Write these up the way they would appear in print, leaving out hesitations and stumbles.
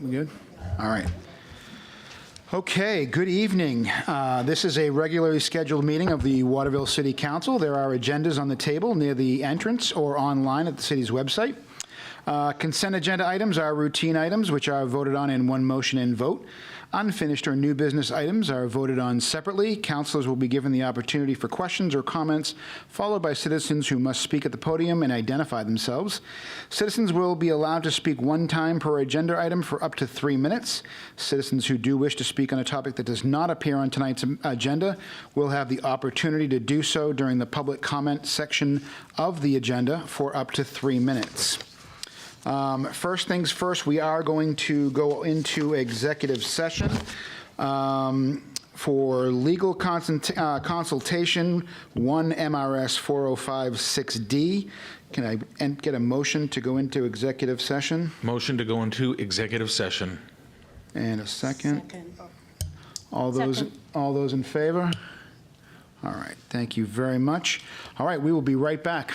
We good? All right. Okay, good evening. This is a regularly scheduled meeting of the Waterville City Council. There are agendas on the table near the entrance or online at the city's website. Consent agenda items are routine items, which are voted on in one motion and vote. Unfinished or new business items are voted on separately. Councilors will be given the opportunity for questions or comments, followed by citizens who must speak at the podium and identify themselves. Citizens will be allowed to speak one time per agenda item for up to 3 minutes. Citizens who do wish to speak on a topic that does not appear on tonight's agenda will have the opportunity to do so during the public comment section of the agenda for up to 3 minutes. First things first, we are going to go into executive session for legal consultation, 1 MRS 4056D. Can I get a motion to go into executive session? Motion to go into executive session. And a second. Second. All those in favor? All right, thank you very much. All right, we will be right back.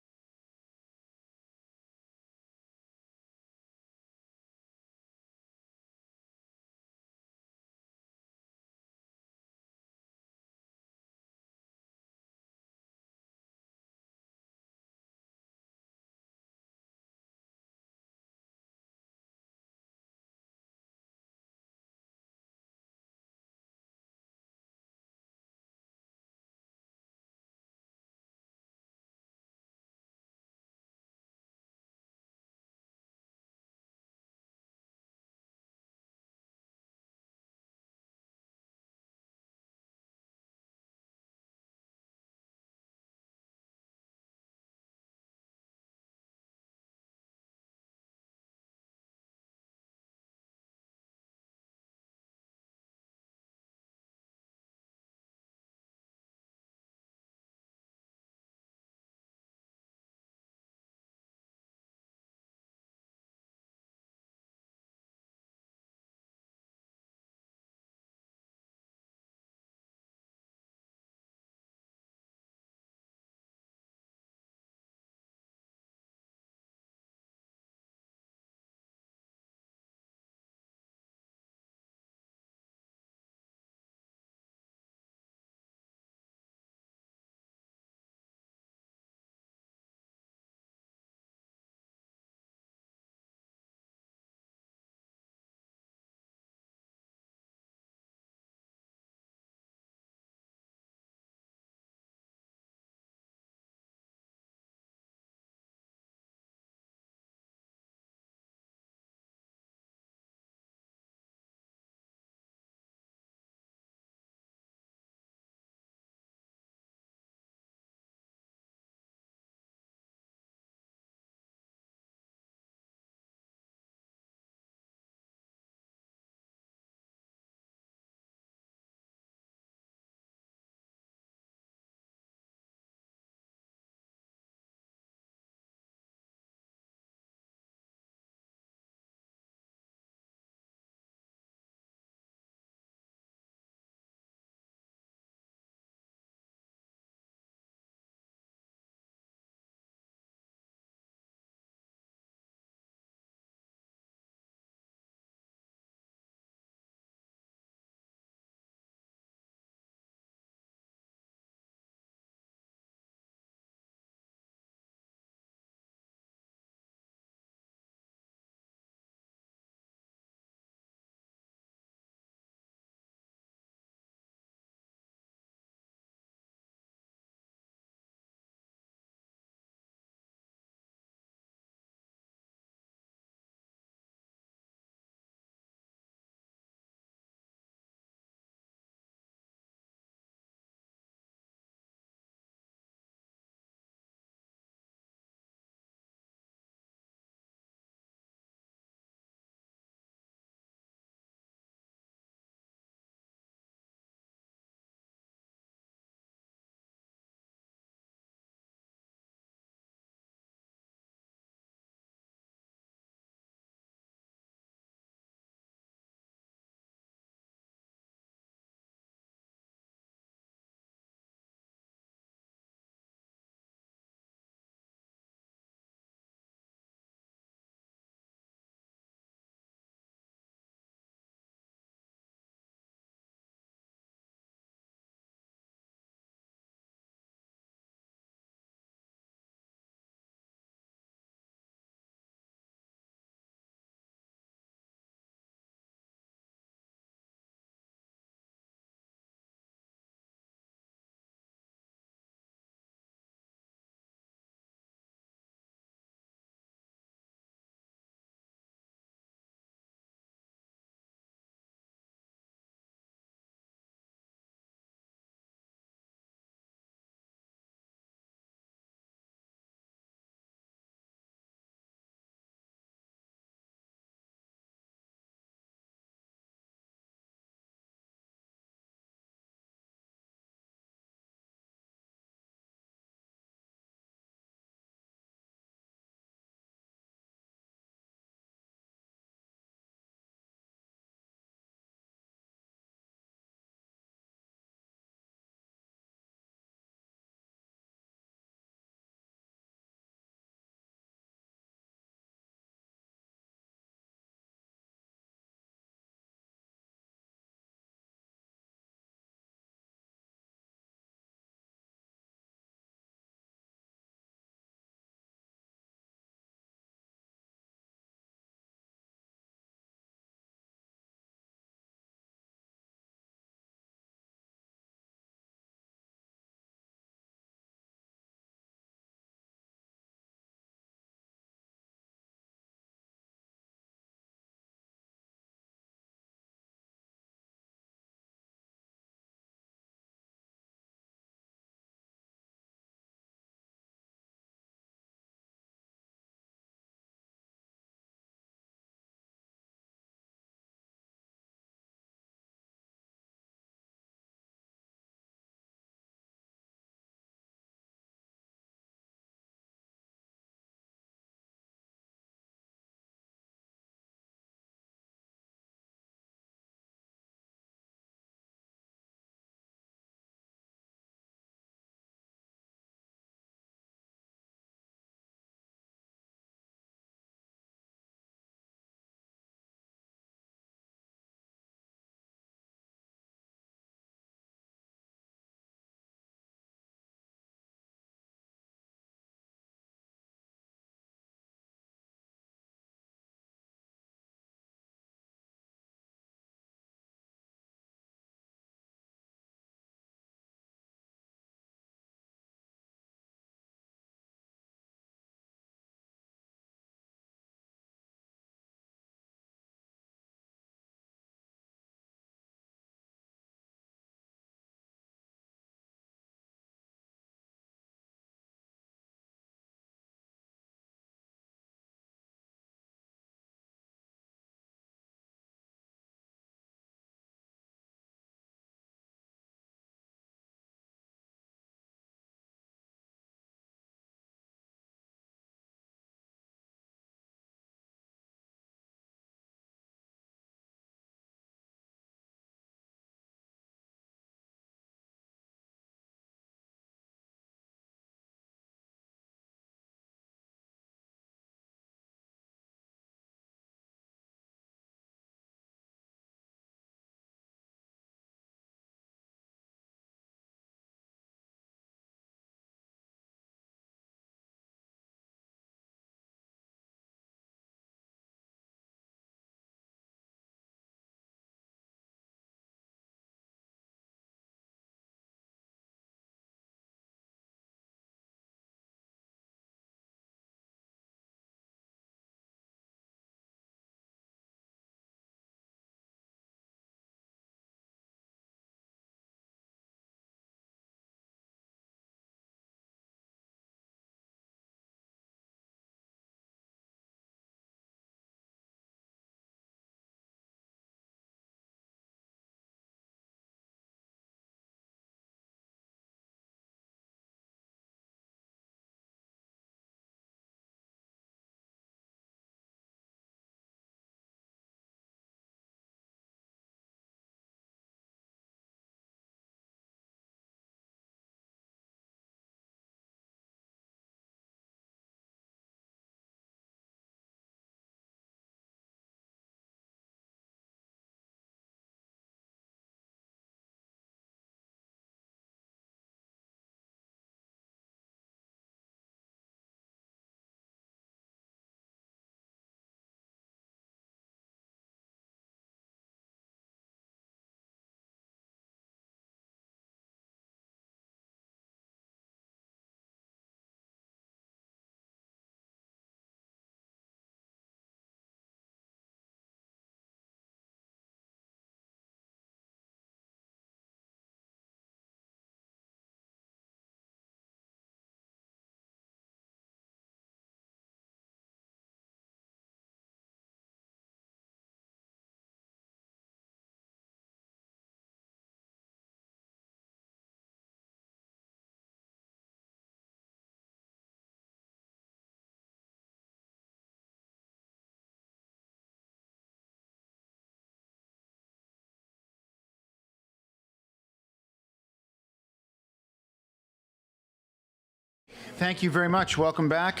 thank you very much. Welcome back.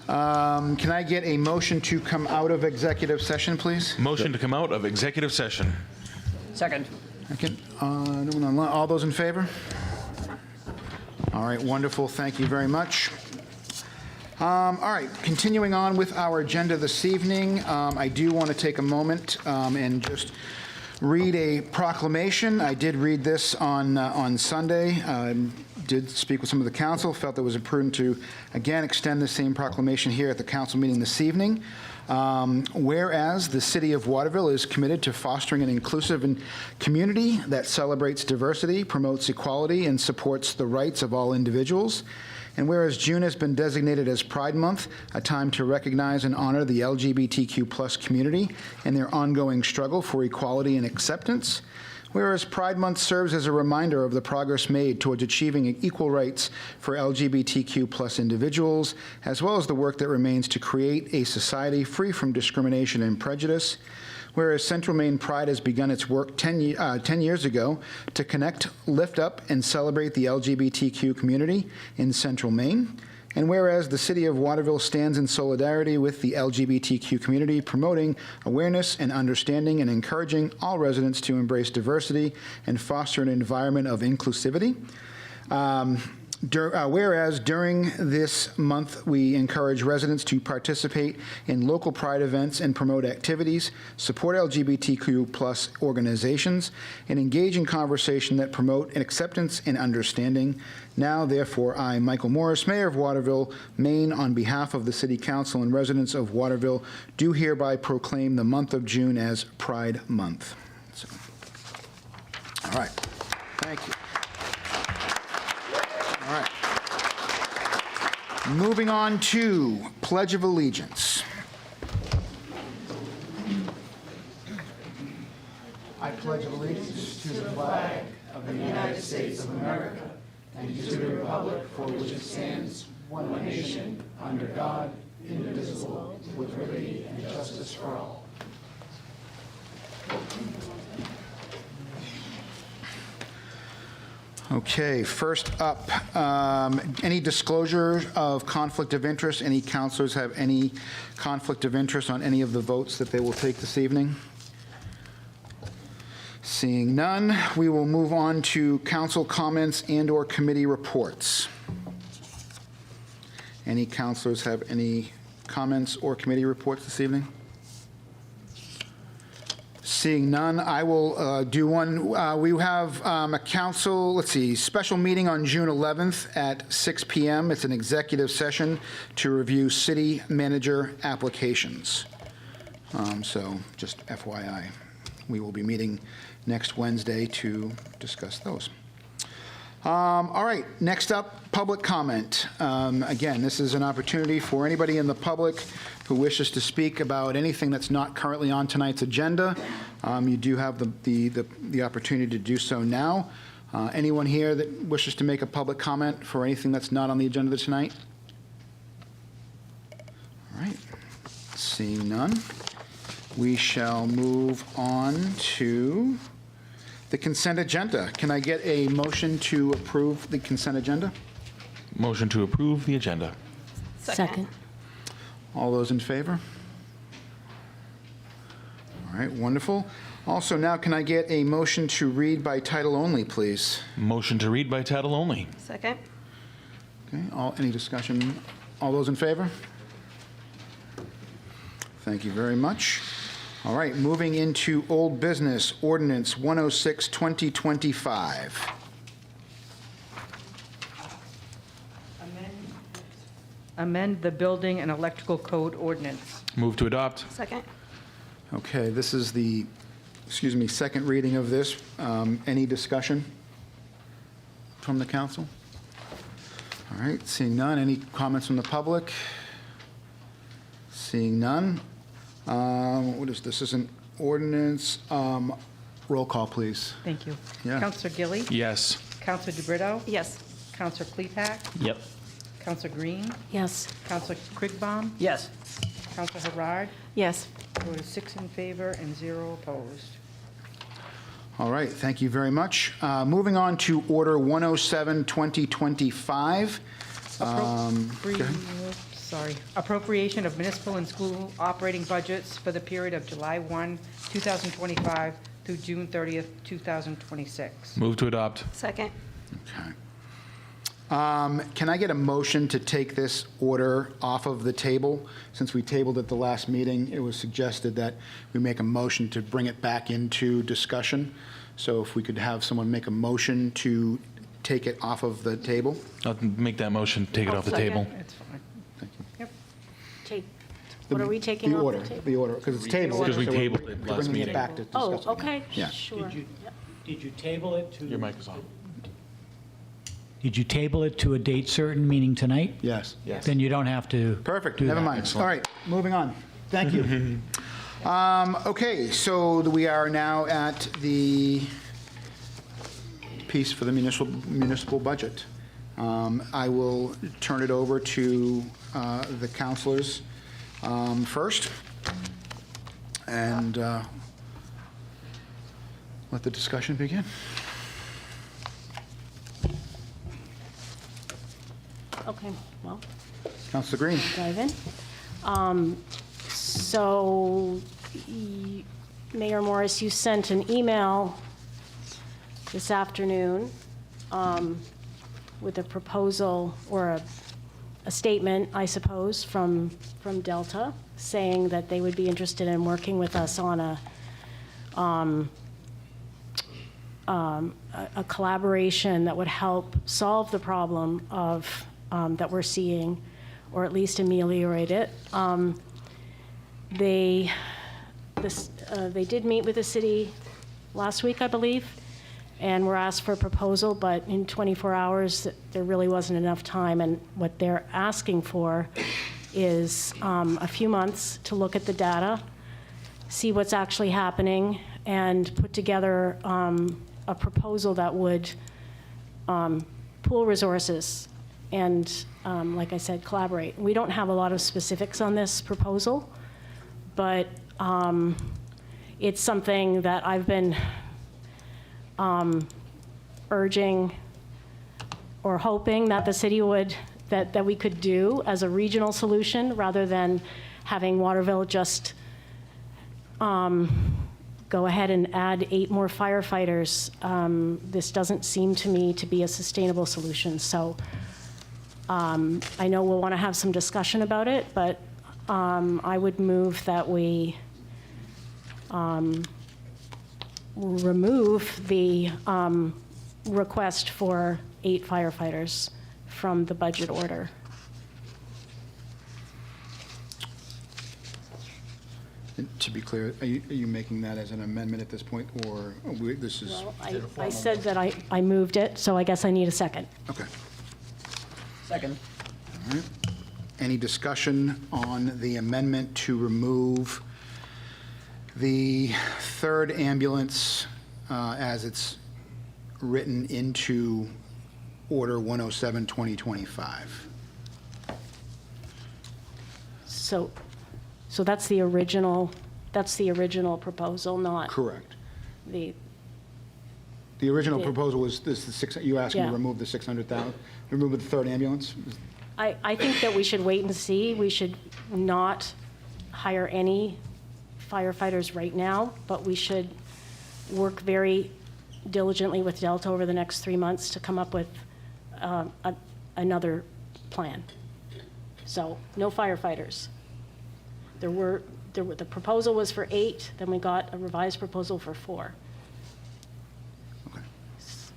Can I get a motion to come out of executive session, please? Motion to come out of executive session. Second. Second. No one online. All those in favor? All right, wonderful. Thank you very much. All right, continuing on with our agenda this evening, I do want to take a moment and just read a proclamation. I did read this on Sunday. Did speak with some of the council, felt that it was prudent to, again, extend the same proclamation here at the council meeting this evening. Whereas the city of Waterville is committed to fostering an inclusive community that celebrates diversity, promotes equality, and supports the rights of all individuals. And whereas June has been designated as Pride Month, a time to recognize and honor the LGBTQ+ community and their ongoing struggle for equality and acceptance. Whereas Pride Month serves as a reminder of the progress made towards achieving equal rights for LGBTQ+ individuals, as well as the work that remains to create a society free from discrimination and prejudice. Whereas Central Maine Pride has begun its work 10 years ago to connect, lift up, and celebrate the LGBTQ community in Central Maine. And whereas the city of Waterville stands in solidarity with the LGBTQ community, promoting awareness and understanding and encouraging all residents to embrace diversity and foster an environment of inclusivity. Whereas during this month, we encourage residents to participate in local Pride events and promote activities, support LGBTQ+ organizations, and engage in conversation that promote an acceptance and understanding. Now, therefore, I, Michael Morris, Mayor of Waterville, Maine, on behalf of the City Council and residents of Waterville, do hereby proclaim the month of June as Pride Month. So, all right. Thank you. All right. Moving on to Pledge of Allegiance. I pledge allegiance to the flag of the United States of America and to the republic for which it stands, one nation, under God, indivisible, with liberty and justice for all. Okay, first up, any disclosure of conflict of interest? Any counselors have any conflict of interest on any of the votes that they will take this evening? Seeing none, we will move on to council comments and/or committee reports. Any counselors have any comments or committee reports this evening? Seeing none, I will do one. We have a council, special meeting on June 11th at 6 p.m. It's an executive session to review city manager applications. So just FYI, we will be meeting next Wednesday to discuss those. All right, next up, public comment. Again, this is an opportunity for anybody in the public who wishes to speak about anything that's not currently on tonight's agenda. You do have the opportunity to do so now. Anyone here that wishes to make a public comment for anything that's not on the agenda tonight? All right, seeing none, we shall move on to the consent agenda. Can I get a motion to approve the consent agenda? Motion to approve the agenda. Second. All those in favor? All right, wonderful. Also, now can I get a motion to read by title only, please? Motion to read by title only. Second. Okay, any discussion? All those in favor? Thank you very much. All right, moving into old business, ordinance 106, 2025. Amend the building and electrical code ordinance. Move to adopt. Second. Okay, this is the, second reading of this. Any discussion from the council? All right, seeing none. Any comments from the public? Seeing none. What is this? This is an ordinance. Roll call, please. Thank you. Yeah. Counselor Gilly? Yes. Counselor DeBrito? Yes. Counselor Klepak? Yep. Counselor Green? Yes. Counselor Krigbaum? Yes. Counselor Harard? Yes. Vote is 6 in favor and 0 opposed. All right, thank you very much. Moving on to Order 107, 2025. Appropriation of municipal and school operating budgets for the period of July 1, 2025 through June 30th, 2026. Move to adopt. Second. Okay. Can I get a motion to take this order off of the table? Since we tabled it the last meeting, it was suggested that we make a motion to bring it back into discussion. So if we could have someone make a motion to take it off of the table? I'll make that motion, take it off the second. table. It's fine. Thank you. Yep. Take, what are we taking off the table? The order, because it's tabled. Because we so we're tabled it last bringing meeting. it back to Oh, discuss it again. okay, Yeah. sure. Yep. Did you table it to? Your mic is on. Did you table it to a date certain, meaning tonight? Yes. Then you don't have to. Perfect, do never that. mind. All right, moving on. Thank you. Okay, so we are now at the piece for the municipal budget. I will turn it over to the counselors first, and let the discussion begin. Okay, well, Counselor Green. dive in. So, Mayor Morris, you sent an email this afternoon with a proposal or a statement, I suppose, from Delta, saying that they would be interested in working with us on a collaboration that would help solve the problem of that we're seeing, or at least ameliorate it. They did meet with the city last week, I believe, and were asked for a proposal, but in 24 hours, there really wasn't enough time. And what they're asking for is a few months to look at the data, see what's actually happening, and put together a proposal that would pool resources and, like I said, collaborate. We don't have a lot of specifics on this proposal, but it's something that I've been urging or hoping that the city would, that we could do as a regional solution, rather than having Waterville just go ahead and add 8 more firefighters. This doesn't seem to me to be a sustainable solution. So I know we'll want to have some discussion about it, but I would move that we remove the request for 8 firefighters from the budget order. To be clear, are you making that as an amendment at this point, or this is? Well, I said that I moved it, so I guess I need a second. Okay. Second. All right. Any discussion on the amendment to remove the 3rd ambulance as it's written into Order 107, 2025? So that's the original proposal, not Correct. the, The original Yeah. proposal was this, you asking to Yeah. remove the 600,000, remove the 3rd ambulance? I think that we should wait and see. We should not hire any firefighters right now, but we should work very diligently with Delta over the next 3 months to come up with another plan. So, no firefighters. The proposal was for 8, then we got a revised proposal for 4. Okay.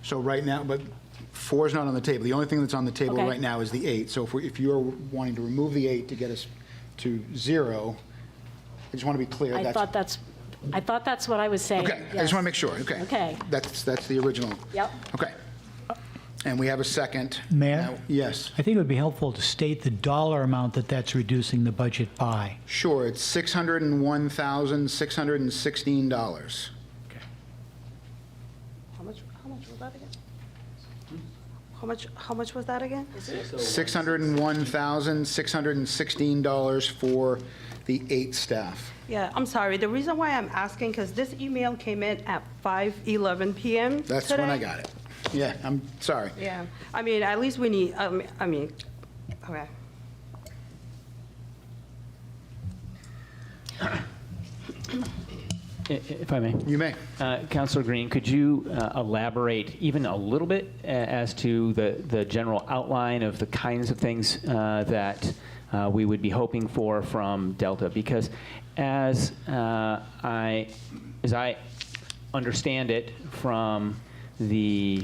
So right now, but 4 is not on the table. The only thing that's on the table Okay. right now is the 8. So if you're wanting to remove the 8 to get us to 0, I just want to be clear. I thought that's what I was saying. Okay, I just yes. want to make sure, okay. Okay. That's the original. Yep. Okay. And we have a second. Mayor? Now- Yes, I think it would be helpful to state the dollar amount that's reducing the budget by. sure, it's $601,616. How much was that again? How much was that again? $601,616 for the 8 staff. Yeah, I'm sorry. The reason why I'm asking, because this email came in at 5:11 PM That's when I got it. Yeah, I'm sorry. Yeah, I mean, at least we need, Okay. If I may. You may. Councilor Green, could you elaborate even a little bit as to the general outline of the kinds of things that we would be hoping for from Delta? Because as I understand it from the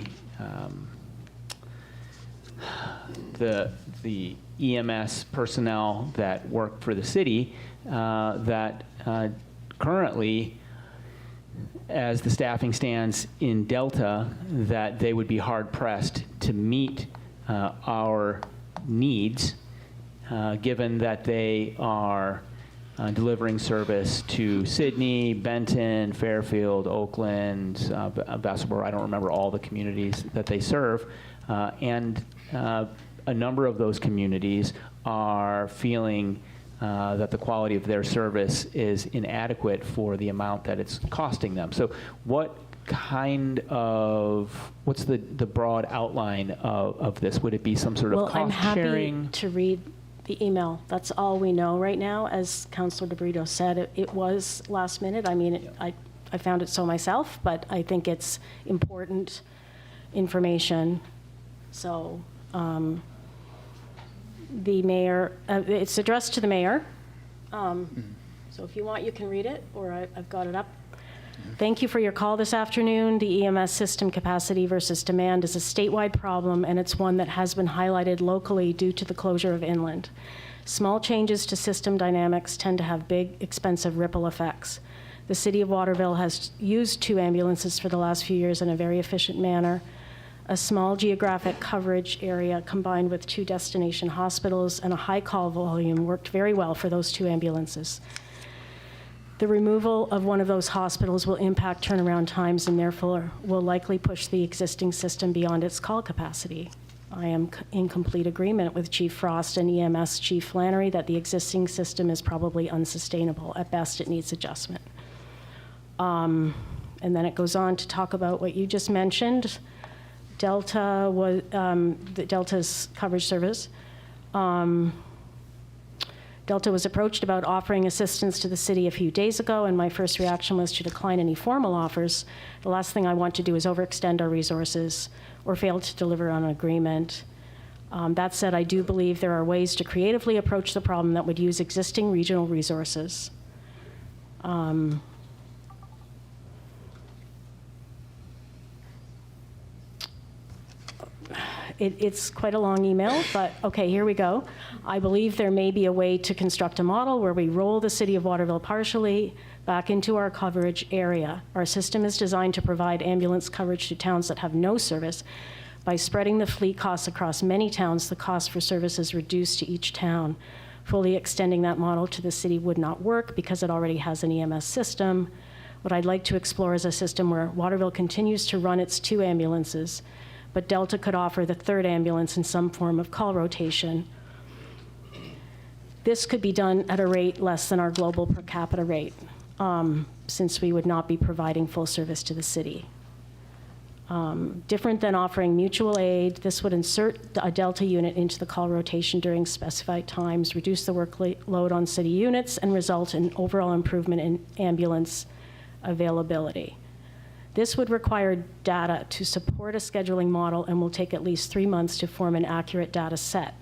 EMS personnel that work for the city, that currently, as the staffing stands in Delta, that they would be hard-pressed to meet our needs, given that they are delivering service to Sydney, Benton, Fairfield, Oakland, Vassalboro. I don't remember all the communities that they serve. And a number of those communities are feeling that the quality of their service is inadequate for the amount that it's costing them. So what's the broad outline of this? Would it be some sort of Well, I'm cost happy sharing? to read the email. That's all we know right now. As Councilor DeBrito said, it was last minute. I mean, I found it so myself, but I think it's important information. So the mayor, it's addressed to the mayor. So if you want, you can read it, or I've got it up. Thank you for your call this afternoon. The EMS system capacity versus demand is a statewide problem, and it's one that has been highlighted locally due to the closure of Inland. Small changes to system dynamics tend to have big, expensive ripple effects. The city of Waterville has used 2 ambulances for the last few years in a very efficient manner. A small geographic coverage area combined with 2 destination hospitals and a high call volume worked very well for those 2 ambulances. The removal of one of those hospitals will impact turnaround times and therefore will likely push the existing system beyond its call capacity. I am in complete agreement with Chief Frost and EMS Chief Flannery that the existing system is probably unsustainable. At best, it needs adjustment. And then it goes on to talk about what you just mentioned. Delta was Delta's coverage service. Delta was approached about offering assistance to the city a few days ago, and my first reaction was to decline any formal offers. The last thing I want to do is overextend our resources or fail to deliver on an agreement. That said, I do believe there are ways to creatively approach the problem that would use existing regional resources. It's quite a long email, but okay, here we go. I believe there may be a way to construct a model where we roll the city of Waterville partially back into our coverage area. Our system is designed to provide ambulance coverage to towns that have no service. By spreading the fleet costs across many towns, the cost for service is reduced to each town. Fully extending that model to the city would not work because it already has an EMS system. What I'd like to explore is a system where Waterville continues to run its 2 ambulances, but Delta could offer the 3rd ambulance in some form of call rotation. This could be done at a rate less than our global per capita rate, since we would not be providing full service to the city. Different than offering mutual aid, this would insert a Delta unit into the call rotation during specified times, reduce the workload on city units, and result in overall improvement in ambulance availability. This would require data to support a scheduling model and will take at least 3 months to form an accurate data set.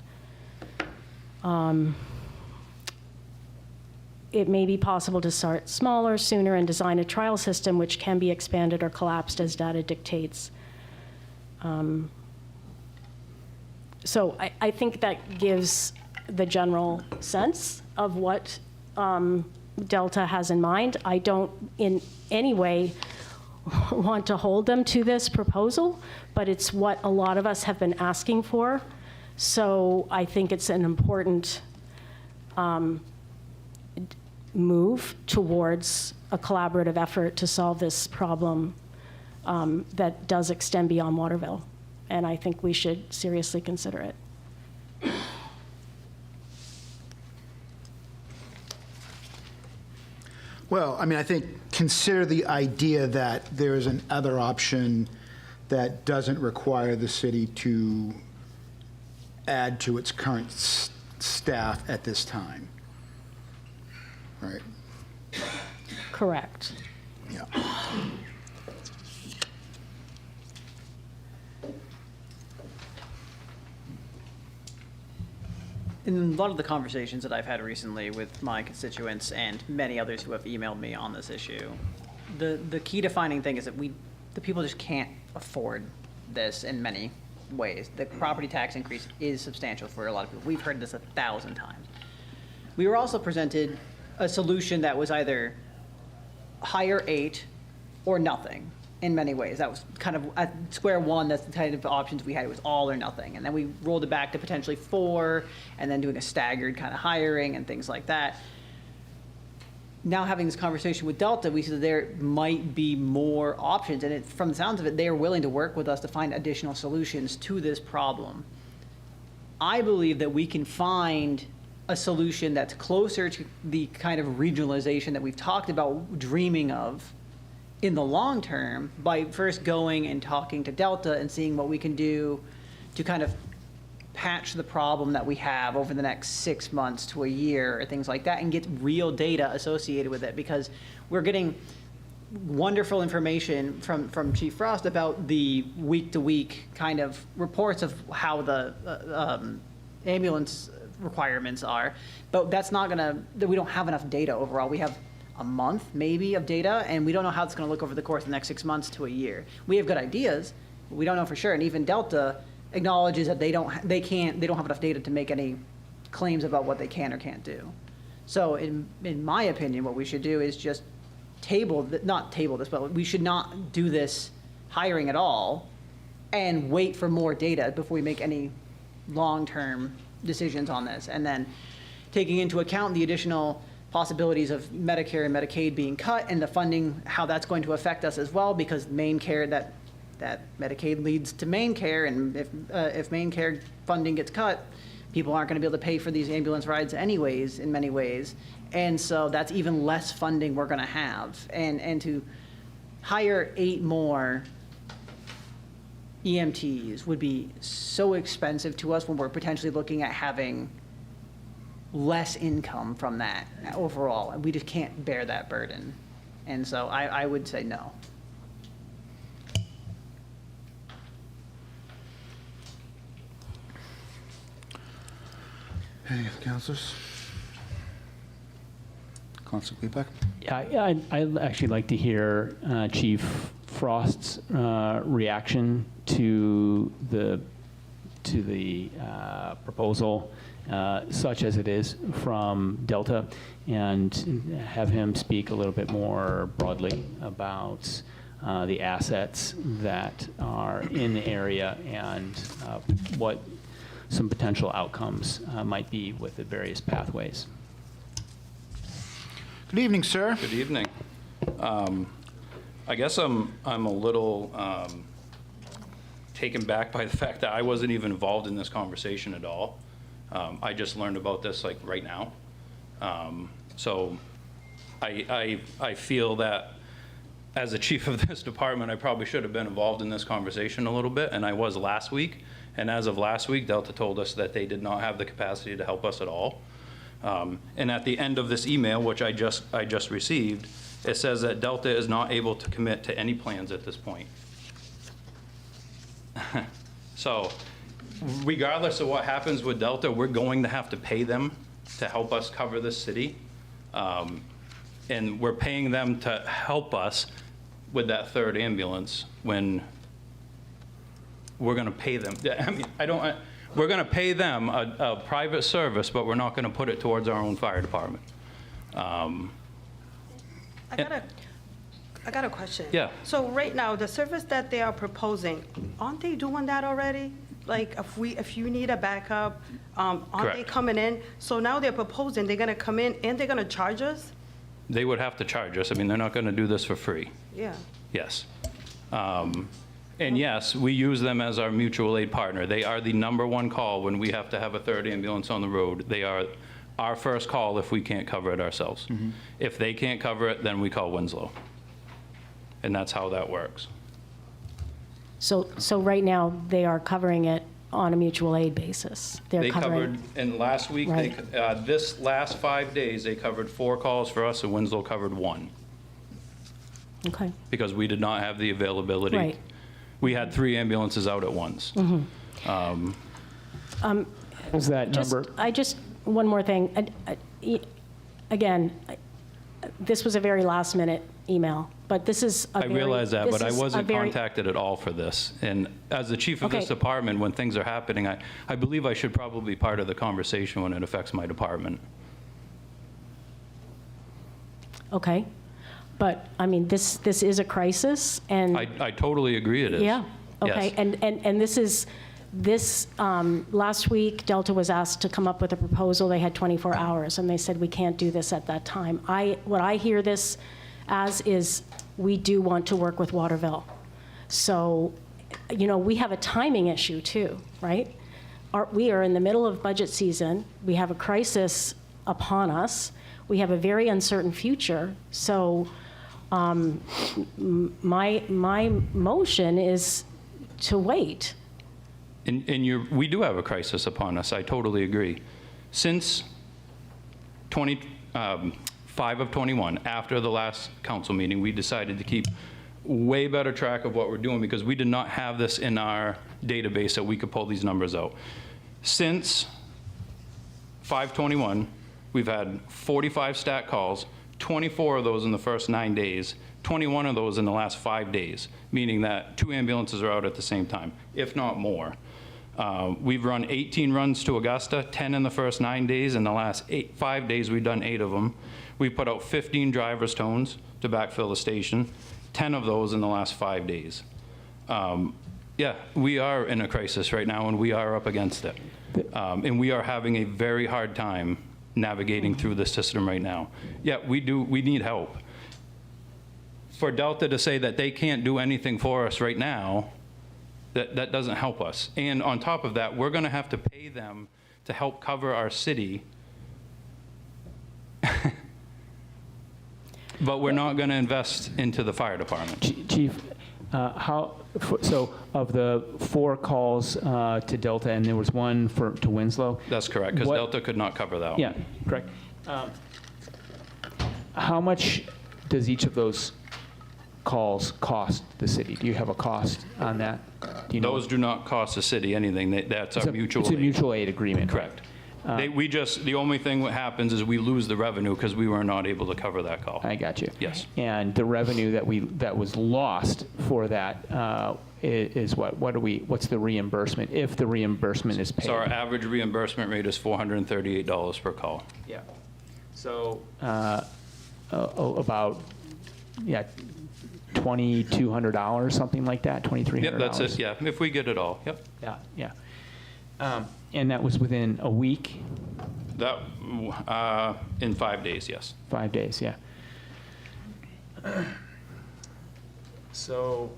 It may be possible to start smaller, sooner, and design a trial system which can be expanded or collapsed as data dictates. So I think that gives the general sense of what Delta has in mind. I don't in any way want to hold them to this proposal, but it's what a lot of us have been asking for. So I think it's an important move towards a collaborative effort to solve this problem that does extend beyond Waterville. And I think we should seriously consider it. Well, I mean, I think consider the idea that there is an other option that doesn't require the city to add to its current staff at this time. Right? Correct. Yeah. In a lot of the conversations that I've had recently with my constituents and many others who have emailed me on this issue, the key defining thing is that the people just can't afford this in many ways. The property tax increase is substantial for a lot of people. We've heard this 1,000 times. We were also presented a solution that was either higher 8 or nothing in many ways. That was kind of at square one, that's the kind of options we had. It was all or nothing. And then we rolled it back to potentially 4 and then doing a staggered kind of hiring and things like that. Now having this conversation with Delta, we see that there might be more options. And from the sounds of it, they are willing to work with us to find additional solutions to this problem. I believe that we can find a solution that's closer to the kind of regionalization that we've talked about dreaming of in the long term by first going and talking to Delta and seeing what we can do to kind of patch the problem that we have over the next 6 months to a year or things like that and get real data associated with it, because we're getting wonderful information from Chief Frost about the week-to-week kind of reports of how the ambulance requirements are, but that's not gonna, we don't have enough data overall. We have a month maybe of data, and we don't know how it's gonna look over the course of the next 6 months to a year. We have good ideas, but we don't know for sure, and even Delta acknowledges that they don't have enough data to make any claims about what they can or can't do. So in my opinion, what we should do is just not table this, but we should not do this hiring at all and wait for more data before we make any long-term decisions on this. And then taking into account the additional possibilities of Medicare and Medicaid being cut and the funding, how that's going to affect us as well, because main care, that Medicaid leads to main care, and if main care funding gets cut, people aren't going to be able to pay for these ambulance rides anyways, in many ways. And so that's even less funding we're going to have. And to hire 8 more EMTs would be so expensive to us when we're potentially looking at having less income from that overall. And we just can't bear that burden. And so I would say no. Any other counselors? Councilor Klebeck? Yeah, I'd actually like to hear Chief Frost's reaction to the proposal, such as it is from Delta, and have him speak a little bit more broadly about the assets that are in the area and what some potential outcomes might be with the various pathways. Good evening, sir. Good evening. I guess I'm a little taken back by the fact that I wasn't even involved in this conversation at all. I just learned about this like right now. So I feel that as the chief of this department, I probably should have been involved in this conversation a little bit, and I was last week. And as of last week, Delta told us that they did not have the capacity to help us at all. And at the end of this email, which I just received, it says that Delta is not able to commit to any plans at this point. So regardless of what happens with Delta, we're going to have to pay them to help us cover this city. And we're paying them to help us with that 3rd ambulance when we're going to pay them. I mean, we're going to pay them a private service, but we're not going to put it towards our own fire department. I got a question. Yeah. So right now, the service that they are proposing, aren't they doing that already? Like if you need a backup, aren't they Correct. coming in? So now they're proposing, they're gonna come in and they're gonna charge us? They would have to charge us. I mean, they're not going to do this for free. Yeah. Yes. And yes, we use them as our mutual aid partner. They are the #1 call when we have to have a 3rd ambulance on the road. They are our first call if we can't cover it ourselves. If they can't cover it, then we call Winslow. And that's how that works. So right now, they are covering it on a mutual aid basis. They're They covering. covered, and last week, Right. this last 5 days, they covered 4 calls for us, and Winslow covered 1, Okay, because we did not have the availability. Right. We had 3 ambulances out at once. Was that number? one more thing. Again, this was a very last-minute email, but this is a I very... realize that, this but I is a wasn't very- contacted at all for this. And as the chief of this Okay. department, when things are happening, I believe I should probably be part of the conversation when it affects my department. Okay, but, I mean, this is a crisis, and... I totally agree it is. Yeah, okay, Yes. and this, last week, Delta was asked to come up with a proposal. They had 24 hours, and they said, we can't do this at that time. What I hear this as is, we do want to work with Waterville. So, we have a timing issue too, right? We are in the middle of budget season. We have a crisis upon us. We have a very uncertain future. So, my motion is to wait. And we do have a crisis upon us. I totally agree. Since 5 of 21, after the last council meeting, we decided to keep way better track of what we're doing because we did not have this in our database that we could pull these numbers out. Since 5/21, we've had 45 stat calls, 24 of those in the first 9 days, 21 of those in the last 5 days, meaning that 2 ambulances are out at the same time, if not more. We've run 18 runs to Augusta, 10 in the first 9 days. In the last 5 days, we've done 8 of them. We've put out 15 driver's tones to backfill the station, 10 of those in the last 5 days. Yeah, we are in a crisis right now, and we are up against it. And we are having a very hard time navigating through the system right now. Yeah, we need help. For Delta to say that they can't do anything for us right now, that doesn't help us. And on top of that, we're gonna have to pay them to help cover our city. But we're not gonna invest into the fire department. Chief, so of the 4 calls to Delta, and there was 1 to Winslow? That's correct, because What- Delta could not cover that one. Yeah, correct. How much does each of those calls cost the city? Do you have a cost on that? Do you know? Those do not cost the city anything. That's our mutual It's a aid. mutual aid agreement. Correct. The only thing that happens is we lose the revenue because we were not able to cover that call. I got you. Yes. And the revenue that was lost for that is what? What's the reimbursement, if the reimbursement is paid? So our average reimbursement rate is $438 per call. Yeah. So about, $2,200, something like that, $2,300? Yep, that's it, yeah, if we get it all, yep. Yeah. And that was within a week? That, in 5 days, yes. 5 days, yeah. So,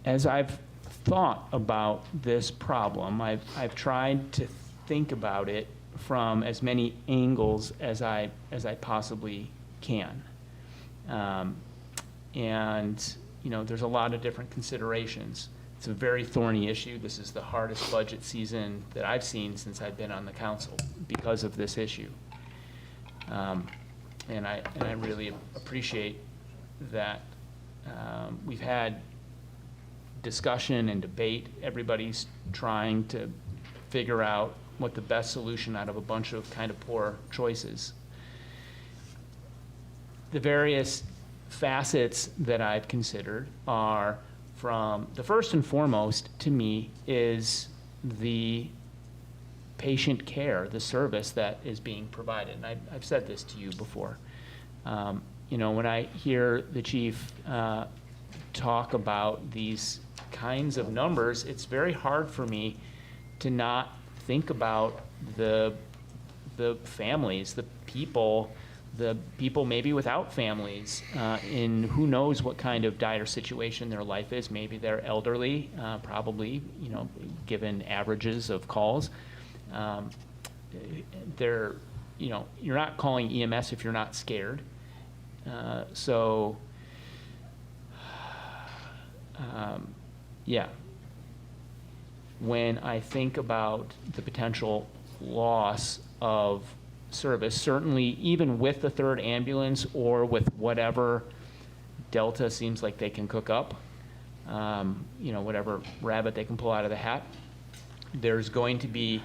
as I've thought about this problem, I've tried to think about it from as many angles as I possibly can. And, there's a lot of different considerations. It's a very thorny issue. This is the hardest budget season that I've seen since I've been on the council because of this issue. And I really appreciate that we've had discussion and debate. Everybody's trying to figure out what the best solution out of a bunch of kind of poor choices. The various facets that I've considered are from, the first and foremost to me is the patient care, the service that is being provided. And I've said this to you before. When I hear the chief talk about these kinds of numbers, it's very hard for me to not think about the families, the people maybe without families, in who knows what kind of dire situation their life is. Maybe they're elderly, probably, given averages of calls. They're you're not calling EMS if you're not scared. Yeah. When I think about the potential loss of service, certainly even with the third ambulance or with whatever Delta seems like they can cook up, whatever rabbit they can pull out of the hat, there's going to be,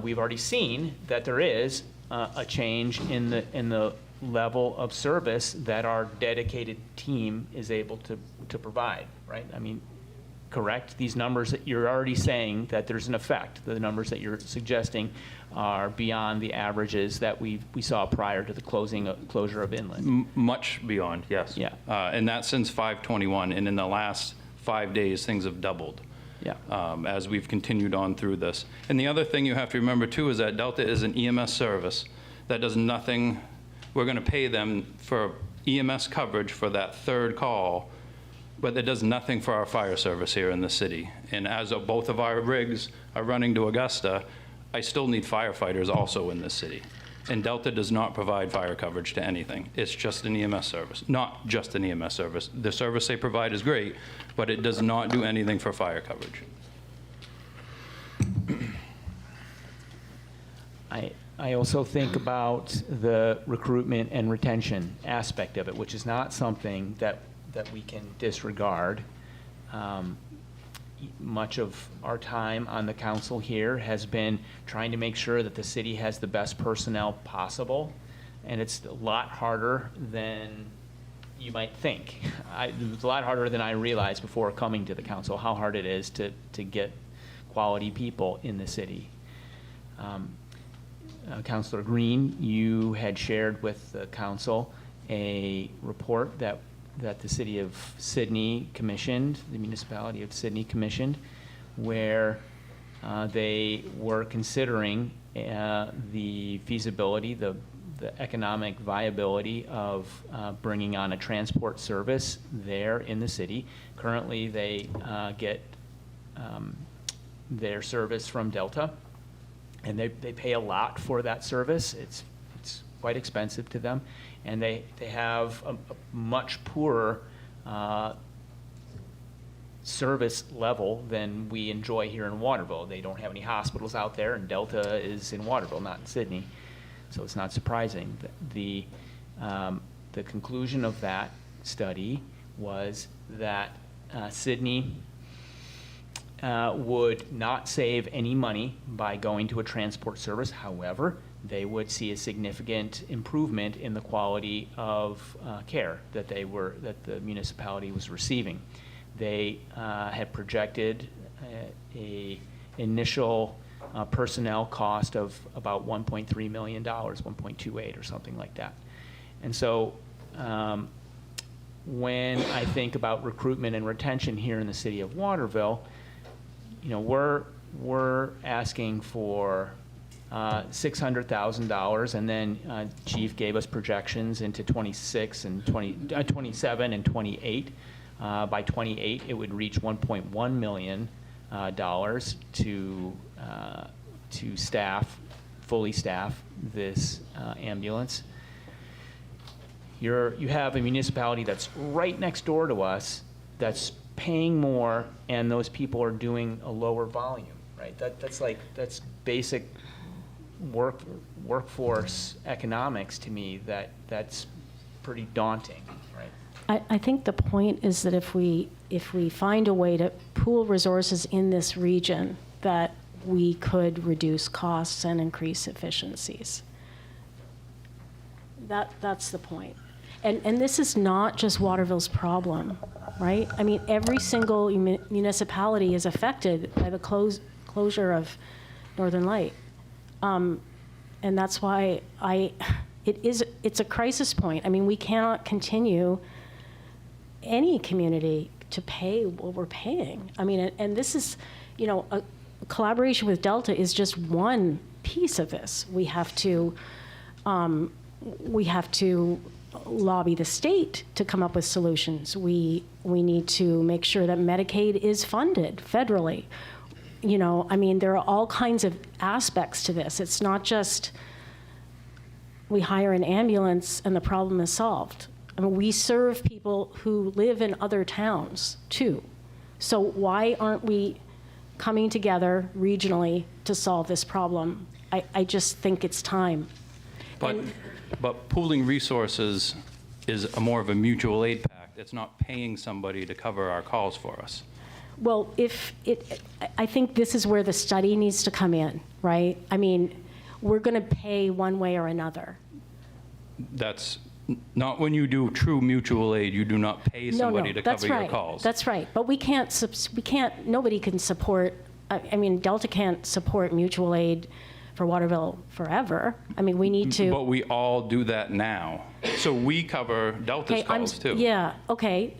we've already seen that there is a change in the level of service that our dedicated team is able to provide, right? I mean, correct? These numbers that you're already saying that there's an effect. The numbers that you're suggesting are beyond the averages that we saw prior to the closure of Inland. Much beyond, yes. Yeah. And that's since 5/21, and in the last 5 days, things have doubled. Yeah. As we've continued on through this. And the other thing you have to remember too is that Delta is an EMS service that does nothing. We're going to pay them for EMS coverage for that third call, but it does nothing for our fire service here in the city. And as both of our rigs are running to Augusta, I still need firefighters also in this city. And Delta does not provide fire coverage to anything. It's just an EMS service, not just an EMS service. The service they provide is great, but it does not do anything for fire coverage. I also think about the recruitment and retention aspect of it, which is not something that we can disregard. Much of our time on the council here has been trying to make sure that the city has the best personnel possible, and it's a lot harder than you might think. It's a lot harder than I realized before coming to the council, how hard it is to get quality people in the city. Councilor Green, you had shared with the council a report that the city of Sydney commissioned, the municipality of Sydney commissioned, where they were considering the feasibility, the economic viability of bringing on a transport service there in the city. Currently, they get their service from Delta, and they pay a lot for that service. It's quite expensive to them, and they have a much poorer service level than we enjoy here in Waterville. They don't have any hospitals out there, and Delta is in Waterville, not in Sydney, so it's not surprising. The conclusion of that study was that Sydney would not save any money by going to a transport service. However, they would see a significant improvement in the quality of care that the municipality was receiving. They had projected a initial personnel cost of about $1.3 million, 1.28 or something like that. And so when I think about recruitment and retention here in the city of Waterville, we're asking for $600,000, and then Chief gave us projections into 27 and 28. By 28, it would reach $1.1 million to fully staff this ambulance. You have a municipality that's right next door to us that's paying more, and those people are doing a lower volume, right? That's basic workforce economics to me. That's pretty daunting, right? I think the point is that if we find a way to pool resources in this region, that we could reduce costs and increase efficiencies. That's the point. And this is not just Waterville's problem, right? I mean, every single municipality is affected by the closure of Northern Light. And that's why it's a crisis point. I mean, we cannot continue any community to pay what we're paying. I mean, and this is, a collaboration with Delta is just one piece of this. We have to lobby the state to come up with solutions. We need to make sure that Medicaid is funded federally. I mean, there are all kinds of aspects to this. It's not just we hire an ambulance and the problem is solved. I mean, we serve people who live in other towns too. So why aren't we coming together regionally to solve this problem? I just think it's time. But pooling resources is more of a mutual aid pact. It's not paying somebody to cover our calls for us. Well, I think this is where the study needs to come in, right? I mean, we're going to pay one way or another. That's not when you do true mutual aid. You do not pay somebody to that's cover right. your calls. That's right. But we can't, nobody can support, I mean, Delta can't support mutual aid for Waterville forever. I mean, we need to. But we all do that now. So we cover Delta's calls too. Yeah, okay.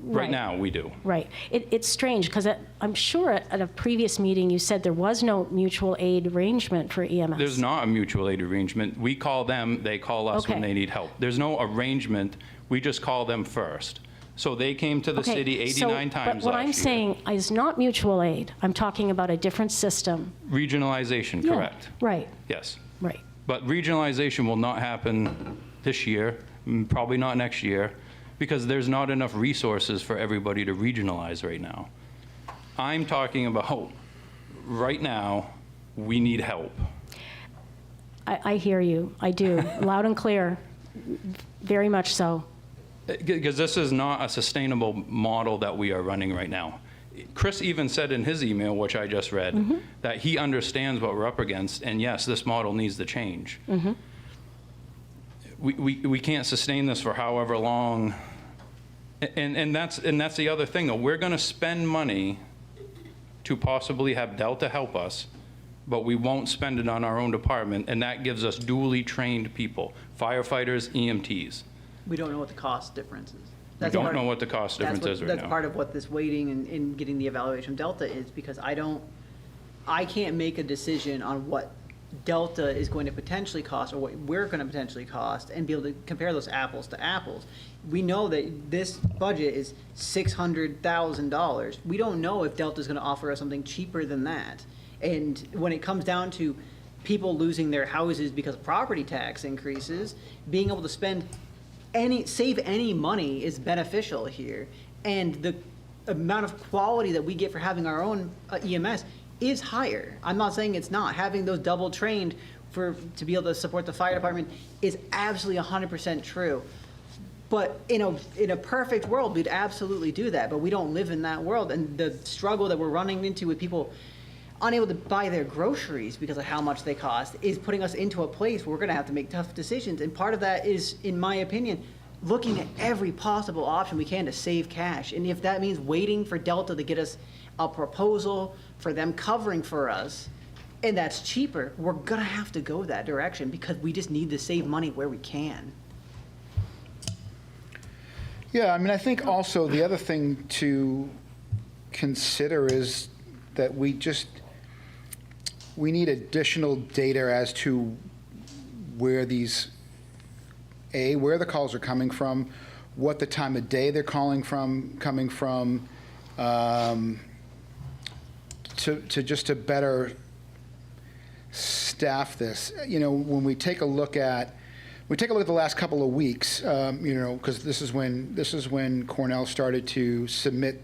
Right now, we do. Right. It's strange, because I'm sure at a previous meeting, you said there was no mutual aid arrangement for EMS. There's not a mutual aid arrangement. We call them, they call us when Okay. they need help. There's no arrangement. We just call them first. So they came to the Okay, city 89 times last year. But what I'm saying is not mutual aid. I'm talking about a different system. Regionalization, Yeah, correct. Right, Yes. right. But regionalization will not happen this year, probably not next year, because there's not enough resources for everybody to regionalize right now. I'm talking about, right now, we need help. I hear you. I do. Loud and clear. Very much so. Because this is not a sustainable model that we are running right now. Chris even said in his email, which I just read, that he understands what we're up against, and yes, this model needs to change. We can't sustain this for however long, and that's the other thing, though. We're going to spend money to possibly have Delta help us, but we won't spend it on our own department, and that gives us duly trained people, firefighters, EMTs. We don't know what the cost difference is. We don't know what the cost difference is right now. That's part of what this waiting and getting the evaluation of Delta is, because I can't make a decision on what Delta is going to potentially cost or what we're going to potentially cost and be able to compare those apples to apples. We know that this budget is $600,000. We don't know if Delta is going to offer us something cheaper than that. And when it comes down to people losing their houses because of property tax increases, being able to save any money is beneficial here. And the amount of quality that we get for having our own EMS is higher. I'm not saying it's not. Having those double trained to be able to support the fire department is absolutely 100% true. But in a perfect world, we'd absolutely do that. But we don't live in that world. And the struggle that we're running into with people unable to buy their groceries because of how much they cost is putting us into a place where we're going to have to make tough decisions. And part of that is, in my opinion, looking at every possible option we can to save cash. And if that means waiting for Delta to get us a proposal for them covering for us, and that's cheaper, we're going to have to go that direction because we just need to save money where we can. Yeah, I mean, I think also the other thing to consider is that we need additional data as to where where the calls are coming from, what the time of day they're coming from, to better staff this. You know, when we take a look at the last couple of weeks, you know, because this is when Cornell started to submit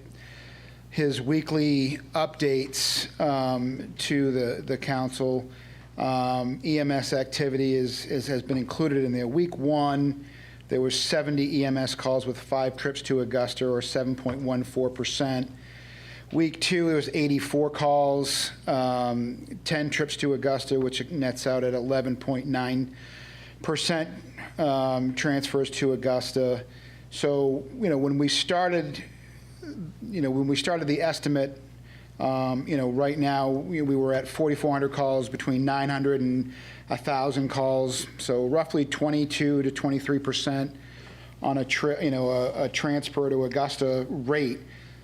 his weekly updates to the council. EMS activity has been included in there. Week 1, there was 70 EMS calls with 5 trips to Augusta, or 7.14%. Week 2, there was 84 calls, 10 trips to Augusta, which nets out at 11.9% transfers to Augusta. So, you know, when we started the estimate, you know, right now we were at 4,400 calls, between 900 and 1,000 calls, so roughly 22 to 23% on a transfer to Augusta rate.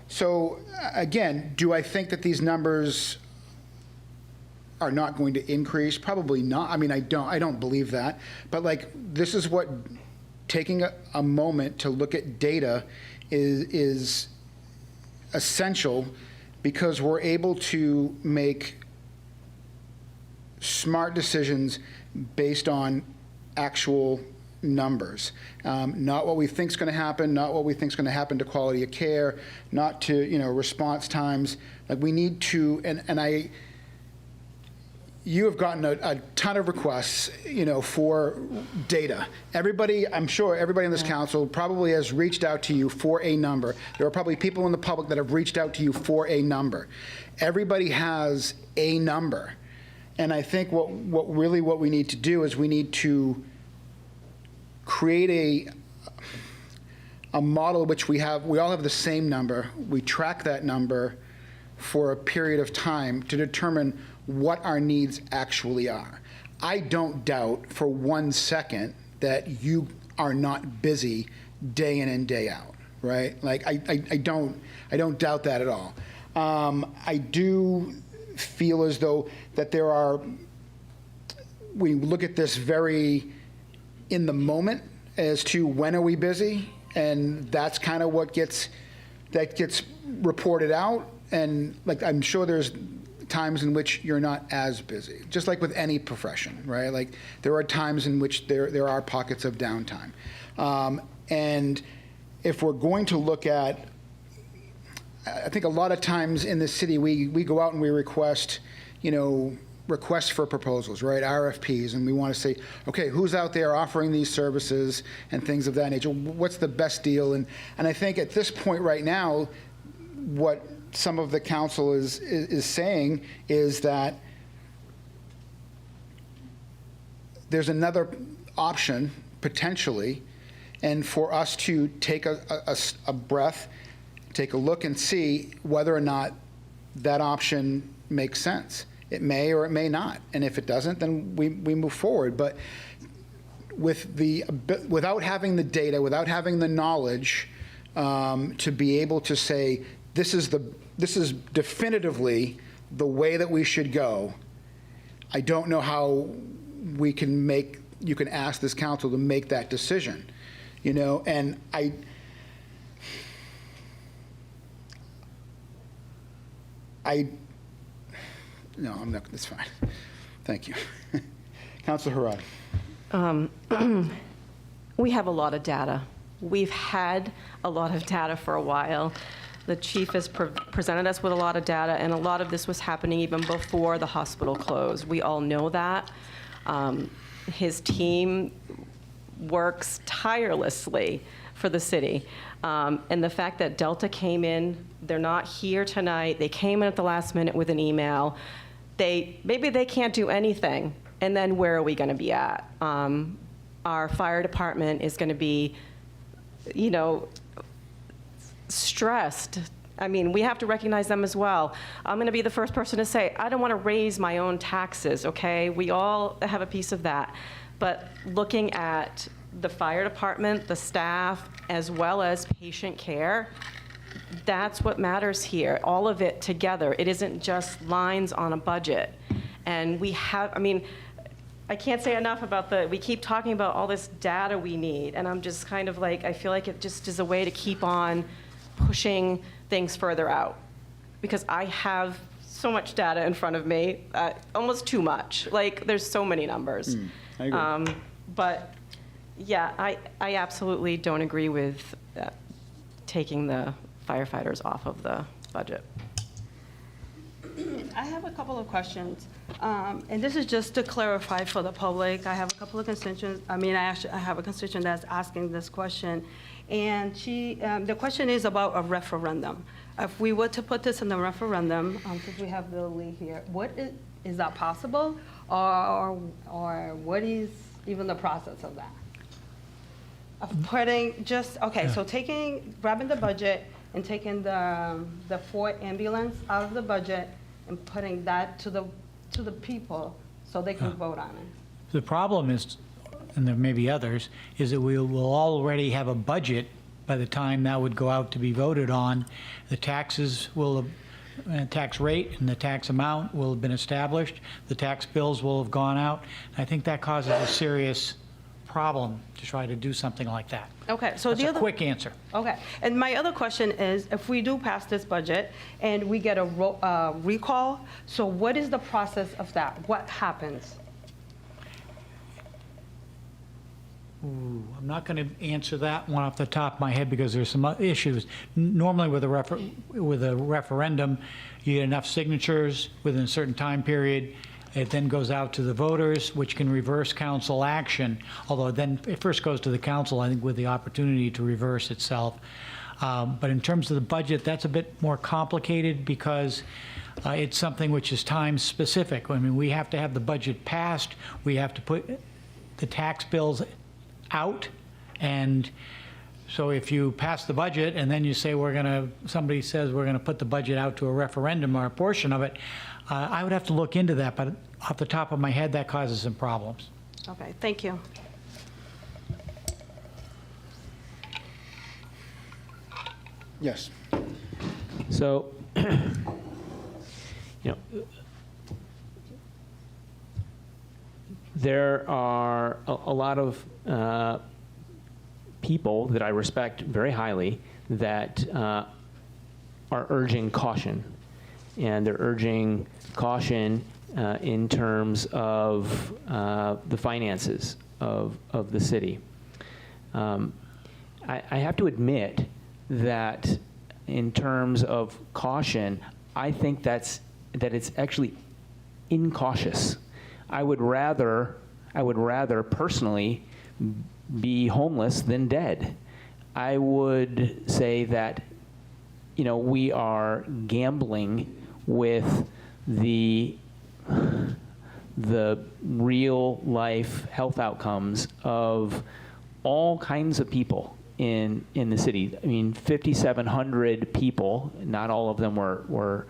So again, do I think that these numbers are not going to increase? Probably not. I mean, I don't believe that. But like, this is what taking a moment to look at data is essential, because we're able to make smart decisions based on actual numbers, not what we think is going to happen, not what we think is going to happen to quality of care, not to, response times. Like, we need to, you have gotten a ton of requests, for data. Everybody, I'm sure everybody in this council probably has reached out to you for a number. There are probably people in the public that have reached out to you for a number. Everybody has a number. And I think what we need to do is we need to create a model which we all have the same number. We track that number for a period of time to determine what our needs actually are. I don't doubt for 1 second that you are not busy day in and day out, right? Like, I don't doubt that at all. I do feel as though that we look at this very in the moment as to when are we busy, and that's kind of what gets reported out. And like, I'm sure there's times in which you're not as busy, just like with any profession, right? Like, there are times in which there are pockets of downtime. And if we're going to look at, I think a lot of times in the city, we go out and we request, requests for proposals, right? RFPs, and we want to say, okay, who's out there offering these services and things of that nature? What's the best deal? And I think at this point right now, what some of the council is saying is that there's another option potentially, and for us to take a breath, take a look and see whether or not that option makes sense. It may or it may not, and if it doesn't, then we move forward. But without having the data, without having the knowledge to be able to say this is definitively the way that we should go, I don't know how you can ask this council to make that decision, and no, I'm not, that's fine. Thank you. Councilor Harad. We have a lot of data. We've had a lot of data for a while. The chief has presented us with a lot of data, and a lot of this was happening even before the hospital closed. We all know that. His team works tirelessly for the city. And the fact that Delta came in, they're not here tonight, they came in at the last minute with an email. Maybe they can't do anything, and then where are we going to be at? Our fire department is going to be, stressed. I mean, we have to recognize them as well. I'm going to be the first person to say, I don't want to raise my own taxes, okay? We all have a piece of that. But looking at the fire department, the staff, as well as patient care, that's what matters here, all of it together. It isn't just lines on a budget. And I can't say enough about we keep talking about all this data we need, and I'm just kind of like, I feel like it just is a way to keep on pushing things further out. Because I have so much data in front of me, almost too much. Like, there's so many numbers. I agree. But yeah, I absolutely don't agree with taking the firefighters off of the budget. I have a couple of questions, and this is just to clarify for the public. I have a couple of constituents. I have a constituent that's asking this question, and the question is about a referendum. If we were to put this in the referendum, because we have Bill Lee here, is that possible, or what is even the process of that? Of putting grabbing the budget and taking the 4 ambulance out of the budget and putting that to the people so they can vote on it. The problem is, and there may be others, is that we will already have a budget by the time that would go out to be voted on. The taxes tax rate and the tax amount will have been established. The tax bills will have gone out. I think that causes a serious problem to try to do something like that. Okay, so That's a quick answer. Okay, and my other question is, if we do pass this budget and we get a recall, so what is the process of that? What happens? I'm not going to answer that one off the top of my head because there's some issues. Normally with a referendum, you get enough signatures within a certain time period. It then goes out to the voters, which can reverse council action, although then it first goes to the council, I think, with the opportunity to reverse itself. But in terms of the budget, that's a bit more complicated because it's something which is time-specific. I mean, we have to have the budget passed, we have to put the tax bills out, and so if you pass the budget and then you say somebody says we're gonna put the budget out to a referendum or a portion of it, I would have to look into that, but off the top of my head, that causes some problems. Okay, thank you. Yes. So, there are a lot of people that I respect very highly that are urging caution. And they're urging caution in terms of the finances of the city. I have to admit that in terms of caution, I think that it's actually incautious. I would rather personally be homeless than dead. I would say that, we are gambling with the real life health outcomes of all kinds of people in the city. I mean, 5,700 people, not all of them were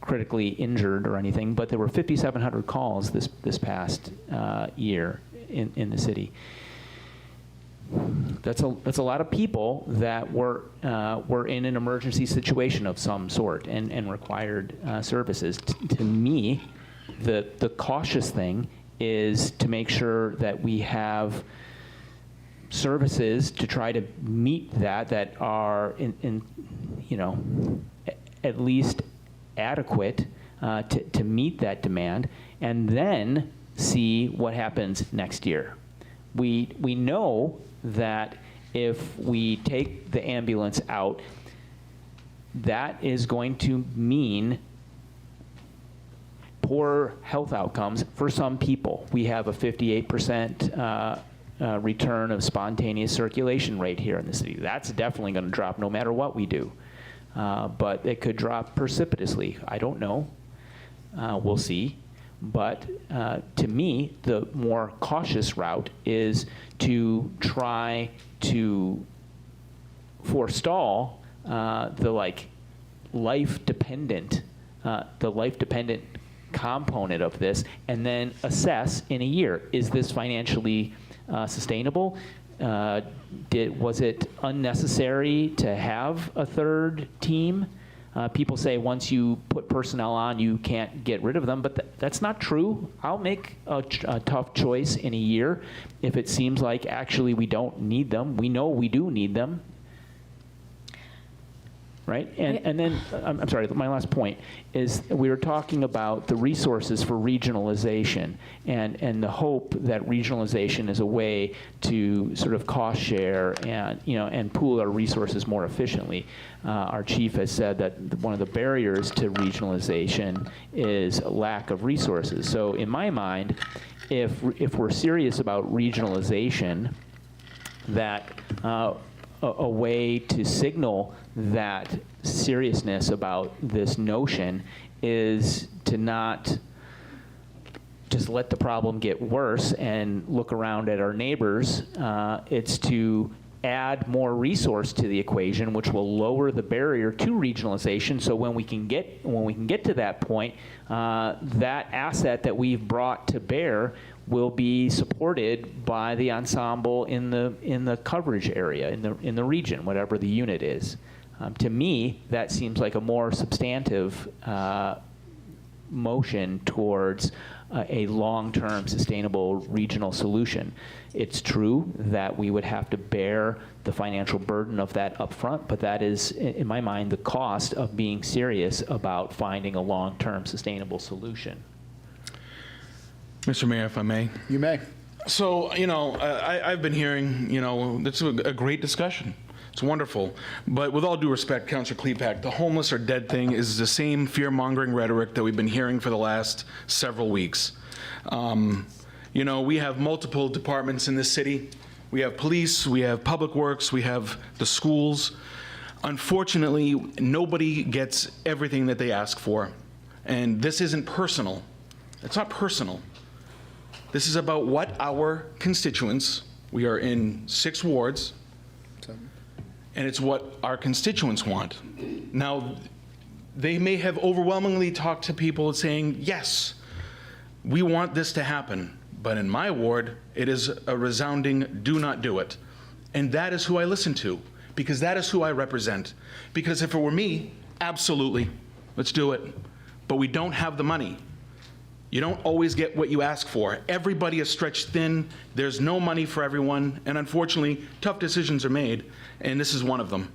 critically injured or anything, but there were 5,700 calls this past year in the city. That's a lot of people that were in an emergency situation of some sort and required services. To me, the cautious thing is to make sure that we have services to try to meet that are in at least adequate to meet that demand, and then see what happens next year. We know that if we take the ambulance out, that is going to mean poor health outcomes for some people. We have a 58% return of spontaneous circulation rate here in the city. That's definitely going to drop no matter what we do. But it could drop precipitously. I don't know. We'll see. But to me, the more cautious route is to try to forestall the life-dependent component of this, and then assess in a year, is this financially sustainable? Was it unnecessary to have a third team? People say once you put personnel on, you can't get rid of them, but that's not true. I'll make a tough choice in a year if it seems like actually we don't need them. We know we do need them. Right? And then, I'm sorry, my last point is we were talking about the resources for regionalization and the hope that regionalization is a way to sort of cost share and pool our resources more efficiently. Our chief has said that one of the barriers to regionalization is a lack of resources. So in my mind, if we're serious about regionalization, that a way to signal that seriousness about this notion is to not just let the problem get worse and look around at our neighbors. It's to add more resource to the equation, which will lower the barrier to regionalization. So when we can get to that point, that asset that we've brought to bear will be supported by the ensemble in the coverage area, in the region, whatever the unit is. To me, that seems like a more substantive motion towards a long-term sustainable regional solution. It's true that we would have to bear the financial burden of that upfront, but that is, in my mind, the cost of being serious about finding a long-term sustainable solution. Mr. Mayor, if I may. You may. So, I've been hearing, it's a great discussion. It's wonderful. But with all due respect, Councilor Klepak, the homeless are dead thing is the same fear-mongering rhetoric that we've been hearing for the last several weeks. We have multiple departments in this city. We have police, we have public works, we have the schools. Unfortunately, nobody gets everything that they ask for. And this isn't personal. It's not personal. This is about what our constituents, we are in 6 wards, and it's what our constituents want. Now, they may have overwhelmingly talked to people saying, yes, we want this to happen. But in my ward, it is a resounding do not do it. And that is who I listen to, because that is who I represent. Because if it were me, absolutely, let's do it. But we don't have the money. You don't always get what you ask for. Everybody is stretched thin. There's no money for everyone. And unfortunately, tough decisions are made. And this is one of them.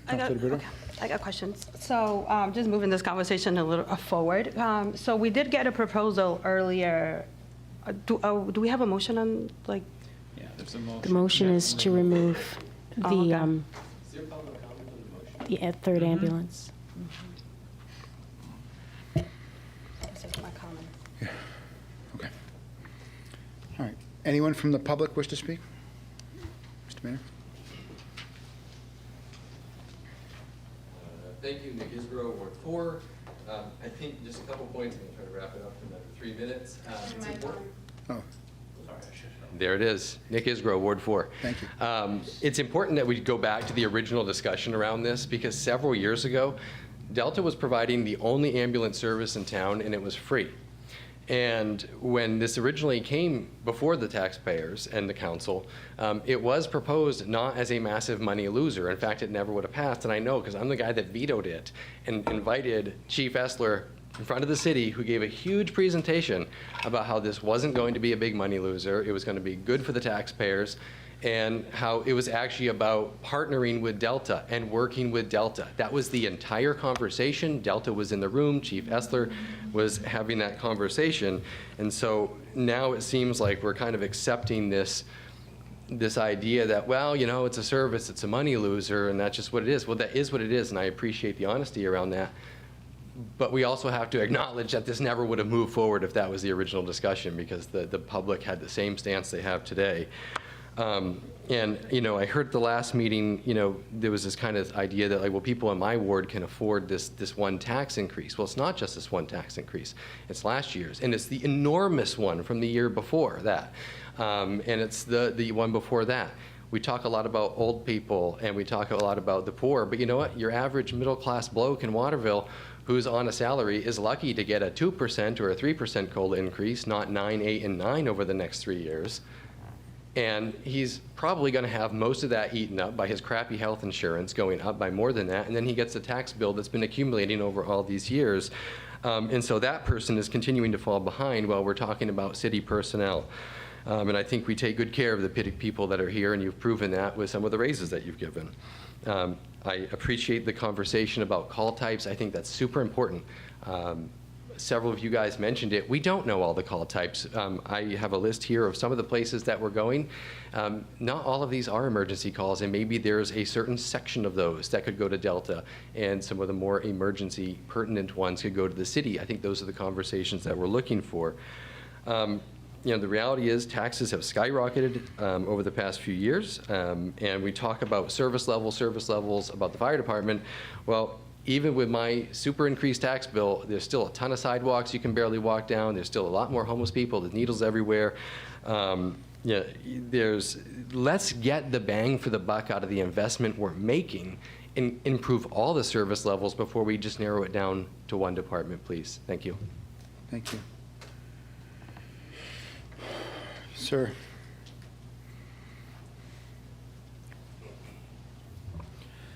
I got questions. So just moving this conversation a little forward. So we did get a proposal earlier. Do we have a motion on, like? Yeah, there's a motion. The motion is to remove Oh, okay. the third ambulance. This is my comment. Okay. All right. Anyone from the public wish to speak? Mr. Mayor? Thank you, Nick Isgro, Ward 4. I think just a couple points. I'm going to try to wrap it up in another 3 minutes. It's important. Oh, There it is. Nick Isgro, Ward 4. Thank you. It's important that we go back to the original discussion around this because several years ago, Delta was providing the only ambulance service in town, and it was free. And when this originally came before the taxpayers and the council, it was proposed not as a massive money loser. In fact, it never would have passed, and I know because I'm the guy that vetoed it and invited Chief Essler in front of the city, who gave a huge presentation about how this wasn't going to be a big money loser, it was going to be good for the taxpayers, and how it was actually about partnering with Delta and working with Delta. That was the entire conversation. Delta was in the room, Chief Essler was having that conversation, and so now it seems like we're kind of accepting this idea that, well, it's a service, it's a money loser, and that's just what it is. Well, that is what it is, and I appreciate the honesty around that. But we also have to acknowledge that this never would have moved forward if that was the original discussion, because the public had the same stance they have today. And, I heard the last meeting, there was this kind of idea that, like, well, people in my ward can afford this one tax increase. Well, it's not just this one tax increase. It's last year's, and it's the enormous one from the year before that. And it's the one before that. We talk a lot about old people, and we talk a lot about the poor, but you know what? Your average middle-class bloke in Waterville who's on a salary is lucky to get a 2% or a 3% COLA increase, not 9, 8, and 9 over the next 3 years. And he's probably going to have most of that eaten up by his crappy health insurance going up by more than that, and then he gets a tax bill that's been accumulating over all these years. And so that person is continuing to fall behind while we're talking about city personnel. And I think we take good care of the people that are here, and you've proven that with some of the raises that you've given. I appreciate the conversation about call types. I think that's super important. Several of you guys mentioned it. We don't know all the call types. I have a list here of some of the places that we're going. Not all of these are emergency calls, and maybe there's a certain section of those that could go to Delta, and some of the more emergency pertinent ones could go to the city. I think those are the conversations that we're looking for. The reality is taxes have skyrocketed over the past few years, and we talk about service levels, about the fire department. Well, even with my super increased tax bill, there's still a ton of sidewalks you can barely walk down. There's still a lot more homeless people. There's needles everywhere. Let's get the bang for the buck out of the investment we're making and improve all the service levels before we just narrow it down to one department, please. Thank you. thank you. Sir.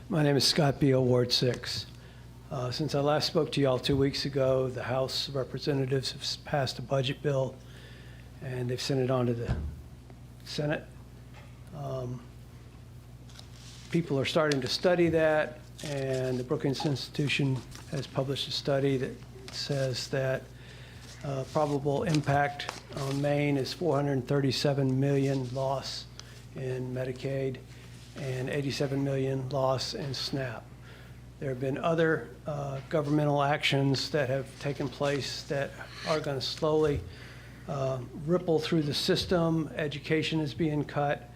My name is Scott Beal, Ward 6. Since I last spoke to you all 2 weeks ago, the House of Representatives have passed a budget bill, and they've sent it on to the Senate. People are starting to study that. And the Brookings Institution has published a study that says that probable impact on Maine is 437 million loss in Medicaid and 87 million loss in SNAP. There have been other governmental actions that have taken place that are going to slowly ripple through the system. Education is being cut.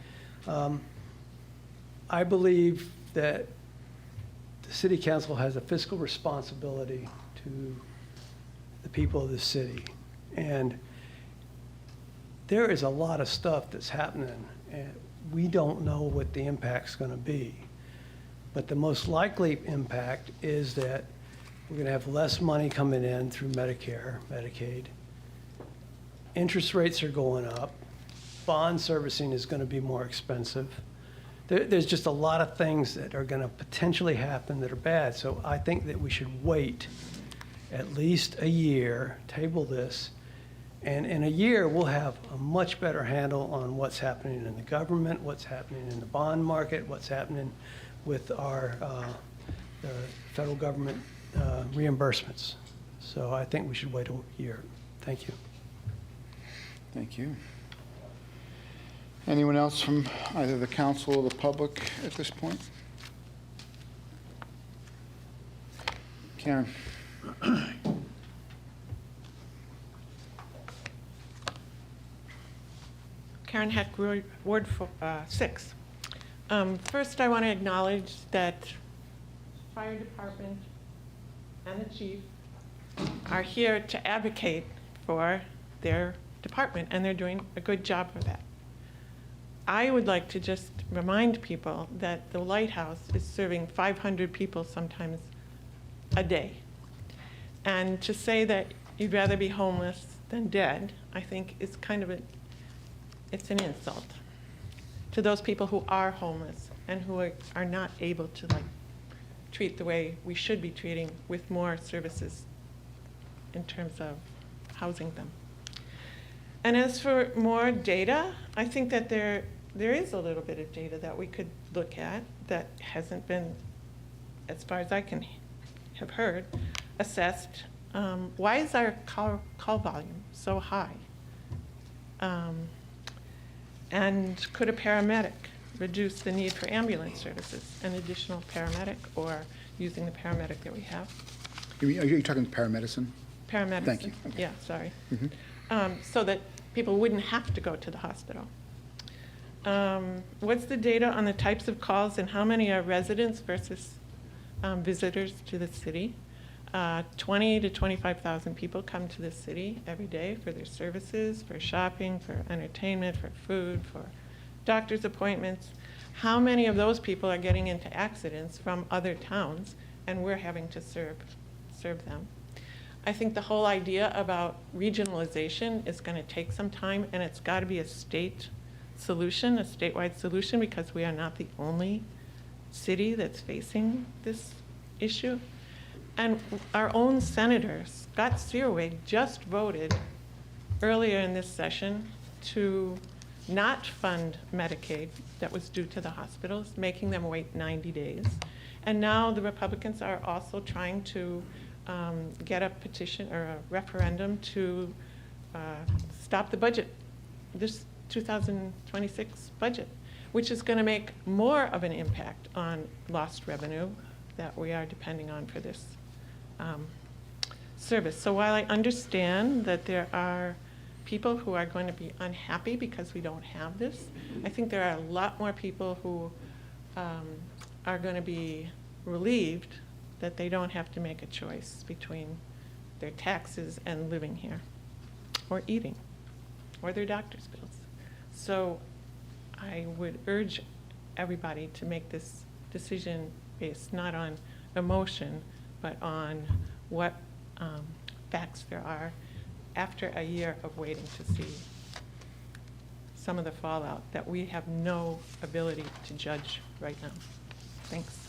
I believe that the City Council has a fiscal responsibility to the people of the city. And there is a lot of stuff that's happening, and we don't know what the impact's going to be. But the most likely impact is that we're going to have less money coming in through Medicare, Medicaid. Interest rates are going up. Bond servicing is going to be more expensive. There's just a lot of things that are going to potentially happen that are bad. So I think that we should wait at least a year, table this, and in a year we'll have a much better handle on what's happening in the government, what's happening in the bond market, what's happening with our the federal government reimbursements. So I think we should wait a year. Thank you. Thank you. Anyone else from either the council or the public at this point? Karen. Karen Heck, Ward 6. First, I want to acknowledge that fire department and the chief are here to advocate for their department, and they're doing a good job of that. I would like to just remind people that the lighthouse is serving 500 people sometimes a day. And to say that you'd rather be homeless than dead, I think is kind of it's an insult to those people who are homeless and who are not able to treat the way we should be treating with more services in terms of housing them. And as for more data, I think that there is a little bit of data that we could look at that hasn't been, as far as I can have heard, assessed. Why is our call volume so high? And could a paramedic reduce the need for ambulance services, an additional paramedic, or using the paramedic that we have? Are you talking paramedicine? Paramedicine. Thank you. Okay. Yeah, sorry. Mm-hmm. So that people wouldn't have to go to the hospital. What's the data on the types of calls and how many are residents versus visitors to the city? 20 to 25,000 people come to the city every day for their services, for shopping, for entertainment, for food, for doctor's appointments. How many of those people are getting into accidents from other towns, and we're having to serve them? I think the whole idea about regionalization is going to take some time, and it's got to be a state solution, a statewide solution, because we are not the only city that's facing this issue. And our own senator, Scott Searwig, just voted earlier in this session to not fund Medicaid that was due to the hospitals, making them wait 90 days. And now the Republicans are also trying to get a petition or a referendum to stop the budget, this 2026 budget, which is going to make more of an impact on lost revenue that we are depending on for this service. So while I understand that there are people who are going to be unhappy because we don't have this, I think there are a lot more people who are going to be relieved that they don't have to make a choice between their taxes and living here, or eating, or their doctor's bills. So I would urge everybody to make this decision based not on emotion, but on what facts there are after a year of waiting to see some of the fallout that we have no ability to judge right now. Thanks.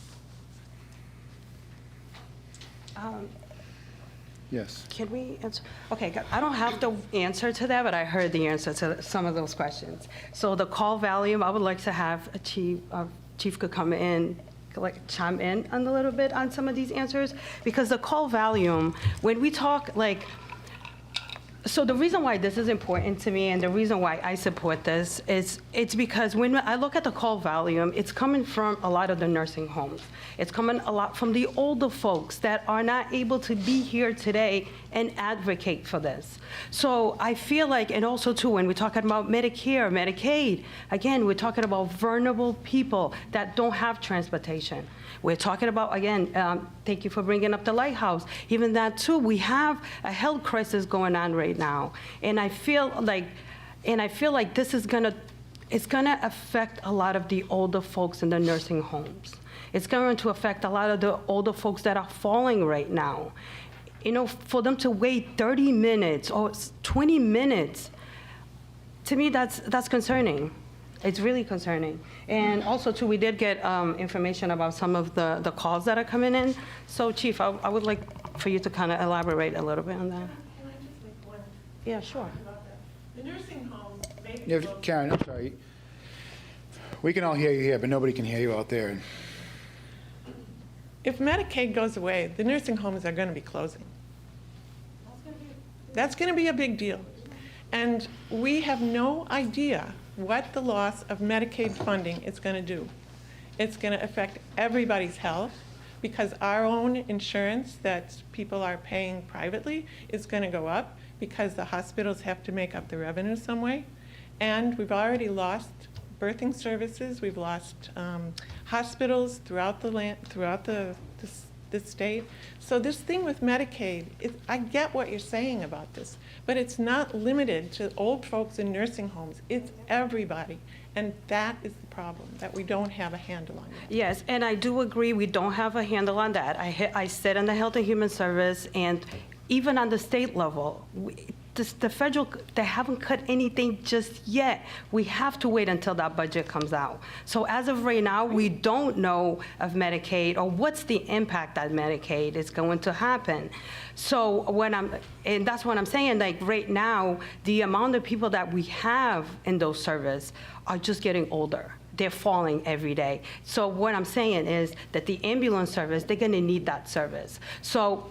Yes. Can we answer? Okay, I don't have the answer to that, but I heard the answer to some of those questions. So the call volume, I would like to have a chief could come in like chime in a little bit on some of these answers, because the call volume, when we talk like, so the reason why this is important to me and the reason why I support this is it's because when I look at the call volume, it's coming from a lot of the nursing homes. It's coming a lot from the older folks that are not able to be here today and advocate for this. So I feel like, and also too, when we're talking about Medicare, Medicaid, again, we're talking about vulnerable people that don't have transportation. We're talking about, again, thank you for bringing up the lighthouse. Even that too, we have a health crisis going on right now. And I feel like this is it's gonna affect a lot of the older folks in the nursing homes. It's going to affect a lot of the older folks that are falling right now. You know, for them to wait 30 minutes or 20 minutes, to me, that's concerning. It's really concerning. And also, too, we did get information about some of the calls that are coming in. So, Chief, I would like for you to kind of elaborate a little bit on that. Can I just make one? Yeah, sure. About that? The nursing home may be Yeah, located- Karen, I'm sorry. We can all hear you here, but nobody can hear you out there. If Medicaid goes away, the nursing homes are going to be closing. That's going to be a big deal. And we have no idea what the loss of Medicaid funding is going to do. It's going to affect everybody's health because our own insurance that people are paying privately is going to go up because the hospitals have to make up the revenue some way. And we've already lost birthing services. We've lost hospitals throughout the land, throughout the state. So this thing with Medicaid, I get what you're saying about this, but it's not limited to old folks in nursing homes. It's everybody. And that is the problem, that we don't have a handle on it. Yes, and I do agree we don't have a handle on that. I sit in the Health and Human Service, and even on the state level, the federal, they haven't cut anything just yet. We have to wait until that budget comes out. So as of right now, we don't know of Medicaid or what's the impact that Medicaid is going to happen. So and that's what I'm saying, like right now, the amount of people that we have in those services are just getting older. They're falling every day. So what I'm saying is that the ambulance service, they're gonna need that service. So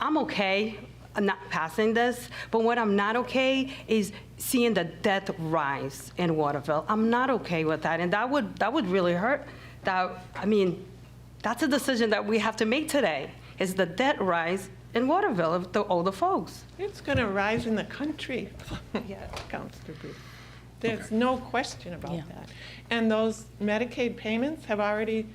I'm okay not passing this, but what I'm not okay is seeing the death rise in Waterville. I'm not okay with that, and that would really hurt. That's a decision that we have to make today, is the death rise in Waterville of the older folks. It's going to rise in the country, Councilor Booth. There's no question about that. And those Medicaid payments have already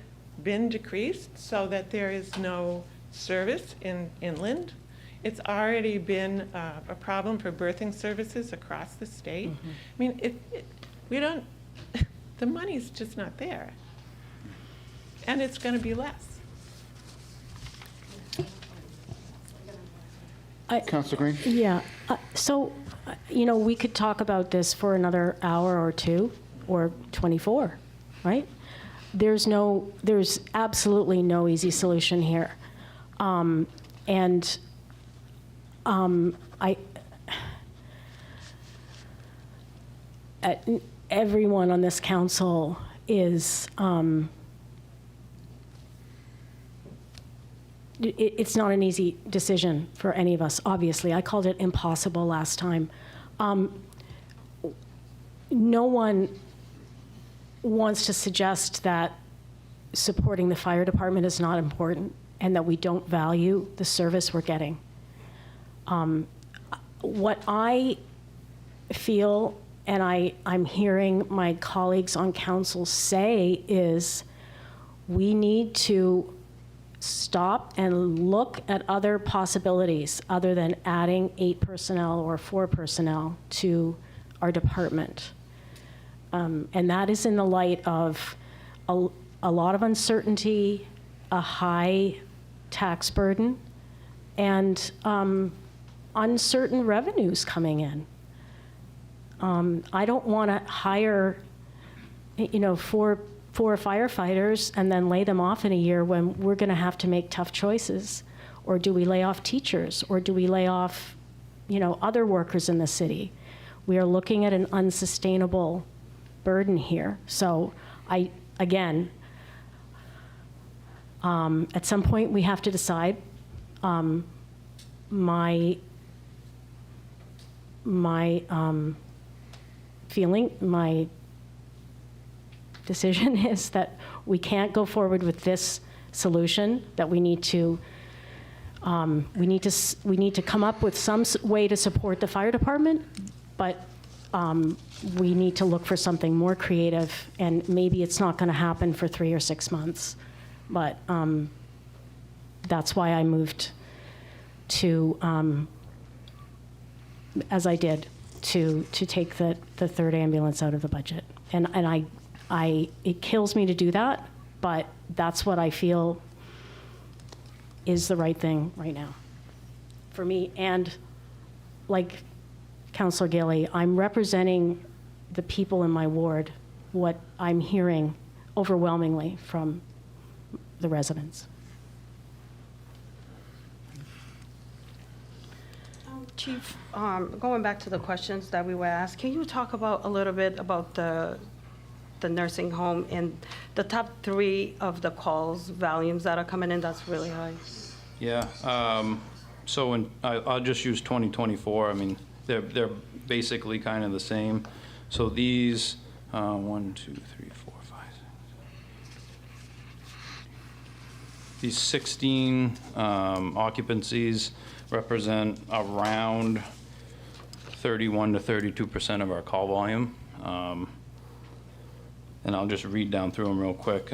been decreased so that there is no service in inland. It's already been a problem for birthing services across the state. I mean, the money's just not there. And it's going to be less. Councilor Green? Yeah, so, we could talk about this for another hour or two, or 24, right? There's absolutely no easy solution here. Everyone on this council is, it's not an easy decision for any of us, obviously. I called it impossible last time. No one wants to suggest that supporting the fire department is not important and that we don't value the service we're getting. What I feel, and I'm hearing my colleagues on council say, is we need to stop and look at other possibilities other than adding 8 personnel or 4 personnel to our department. And that is in the light of a lot of uncertainty, a high tax burden, and uncertain revenues coming in. I don't want to hire, 4 firefighters and then lay them off in a year when we're going to have to make tough choices. Or do we lay off teachers? Or do we lay off, other workers in the city? We are looking at an unsustainable burden here. So At some point, we have to decide. My feeling, my decision is that we can't go forward with this solution, that we need to come up with some way to support the fire department, but we need to look for something more creative, and maybe it's not going to happen for 3 or 6 months. But that's why I moved to, as I did, to take the third ambulance out of the budget. And it kills me to do that, but that's what I feel is the right thing right now for me. And like Councilor Gilly, I'm representing the people in my ward, what I'm hearing overwhelmingly from the residents. Chief, going back to the questions that we were asked, can you talk about a little bit about the nursing home and the top 3 of the calls volumes that are coming in? That's really high. Yeah, so I'll just use 2024. I mean, they're basically kind of the same. So these, 1, 2, 3, 4, 5, 6. These 16 occupancies represent around 31 to 32% of our call volume. And I'll just read down through them real quick.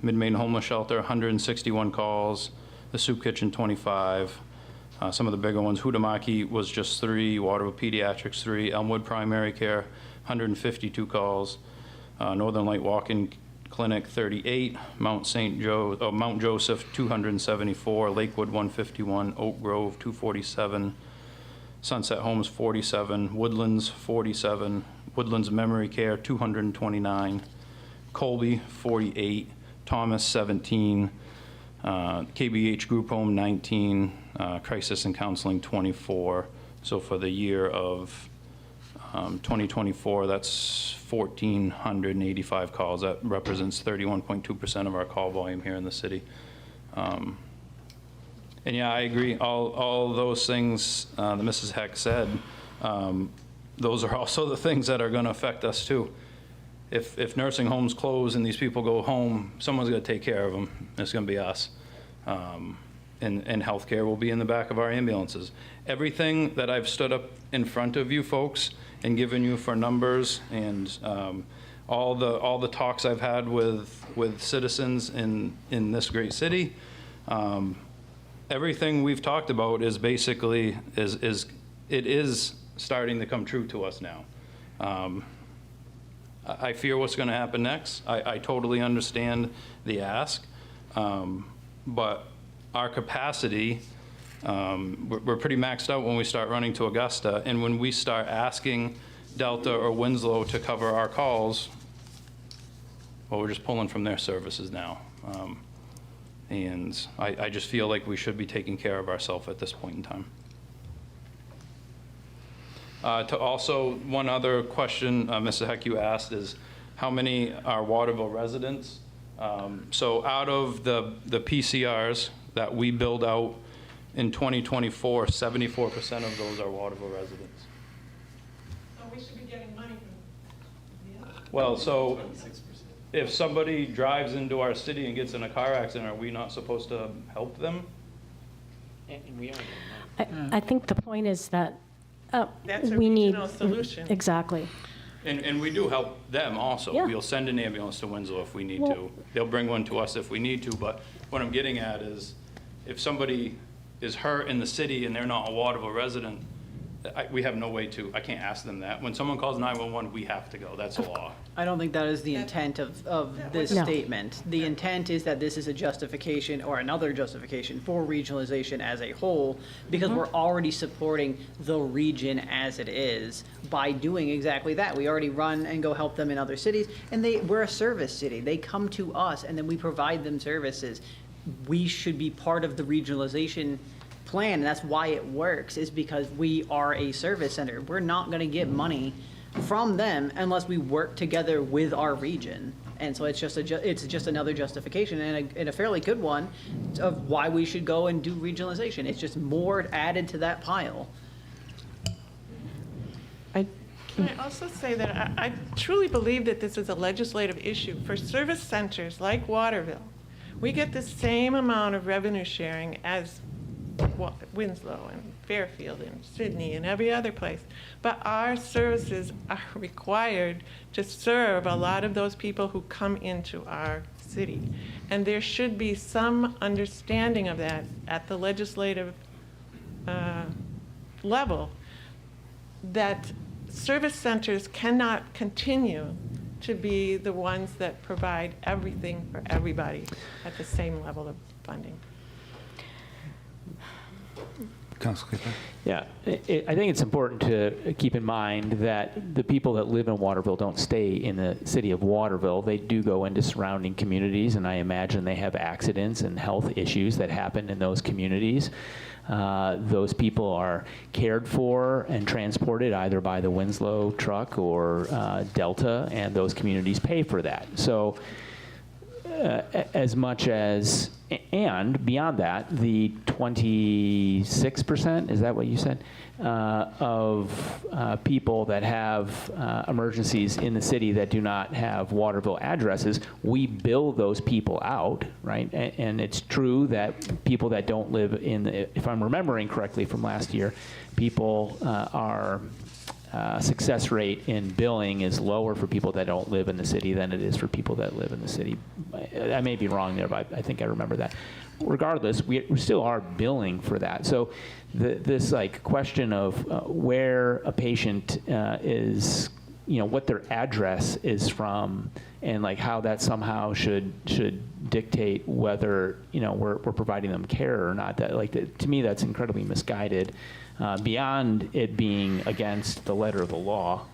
Mid-Main Homeless Shelter, 161 calls. The Soup Kitchen, 25. Some of the bigger ones, Hudamaki was just 3. Waterville Pediatrics, 3. Elmwood Primary Care, 152 calls. Northern Light Walk-In Clinic, 38. Mount Joseph, 274. Lakewood, 151. Oak Grove, 247. Sunset Homes, 47. Woodlands, 47. Woodlands Memory Care, 229. Colby, 48. Thomas, 17. KBH Group Home, 19. Crisis and Counseling, 24. So for the year of 2024, that's 1,485 calls. That represents 31.2% of our call volume here in the city. And yeah, I agree. All those things that Mrs. Heck said, those are also the things that are going to affect us too. If nursing homes close and these people go home, someone's going to take care of them. It's going to be us. And healthcare will be in the back of our ambulances. Everything that I've stood up in front of you folks and given you for numbers, and all the talks I've had with citizens in this great city, everything we've talked about is basically it is starting to come true to us now. I fear what's going to happen next. I totally understand the ask, but our capacity, we're pretty maxed out when we start running to Augusta, and when we start asking Delta or Winslow to cover our calls, well, we're just pulling from their services now. And I just feel like we should be taking care of ourselves at this point in time. To also, one other question, Mr. Heck, you asked is, how many are Waterville residents? So out of the PCRs that we build out in 2024, 74% of those are Waterville residents. So we should be getting money from them. Well, so if somebody drives into our city and gets in a car accident, are we not supposed to help them? And we are. I think the point is that That's a we need regional solution. Exactly. And we do help them also. Yeah. We'll send an ambulance to Winslow if we need Well- to. They'll bring one to us if we need to, but what I'm getting at is, if somebody is hurt in the city and they're not a Waterville resident, we have no way to, I can't ask them that. When someone calls 911, we have to go. That's a law. I don't think that is the intent of this No. statement. The intent is that this is a justification or another justification for regionalization as a whole, because we're already supporting the region as it is by doing exactly that. We already run and go help them in other cities, and we're a service city. They come to us, and then we provide them services. We should be part of the regionalization plan, and that's why it works, is because we are a service center. We're not going to get money from them unless we work together with our region. And so it's just another justification, and a fairly good one, of why we should go and do regionalization. It's just more added to that pile. Can I also say that I truly believe that this is a legislative issue. For service centers like Waterville, we get the same amount of revenue sharing as Winslow and Fairfield and Sydney and every other place. But our services are required to serve a lot of those people who come into our city. And there should be some understanding of that at the legislative level, that service centers cannot continue to be the ones that provide everything for everybody at the same level of funding. Councilor Cleveland. Yeah, I think it's important to keep in mind that the people that live in Waterville don't stay in the city of Waterville. They do go into surrounding communities, and I imagine they have accidents and health issues that happen in those communities. Those people are cared for and transported either by the Winslow truck or Delta, and those communities pay for that. So as much as, and beyond that, the 26%, is that what you said, of people that have emergencies in the city that do not have Waterville addresses, we bill those people out, right? And it's true that people that don't live in the, if I'm remembering correctly from last year, people are success rate in billing is lower for people that don't live in the city than it is for people that live in the city. I may be wrong there, but I think I remember that. Regardless, we still are billing for that. So this like question of where a patient is, you know, what their address is from, and like how that somehow should dictate whether, you know, we're providing them care or not. That, like, to me, that's incredibly misguided. Beyond it being against the letter of the law.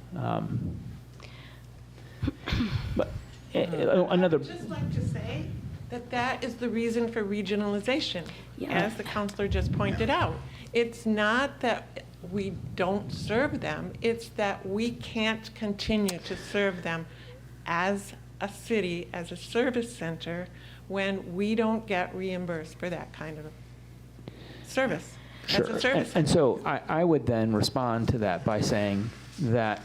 But another. I'd just like to say that that is the reason for regionalization, as the counselor just pointed out. It's not that we don't serve them, it's that we can't continue to serve them as a city, as a service center, when we don't get reimbursed for that kind of service. Sure. As a service And so I would then respond to that by saying that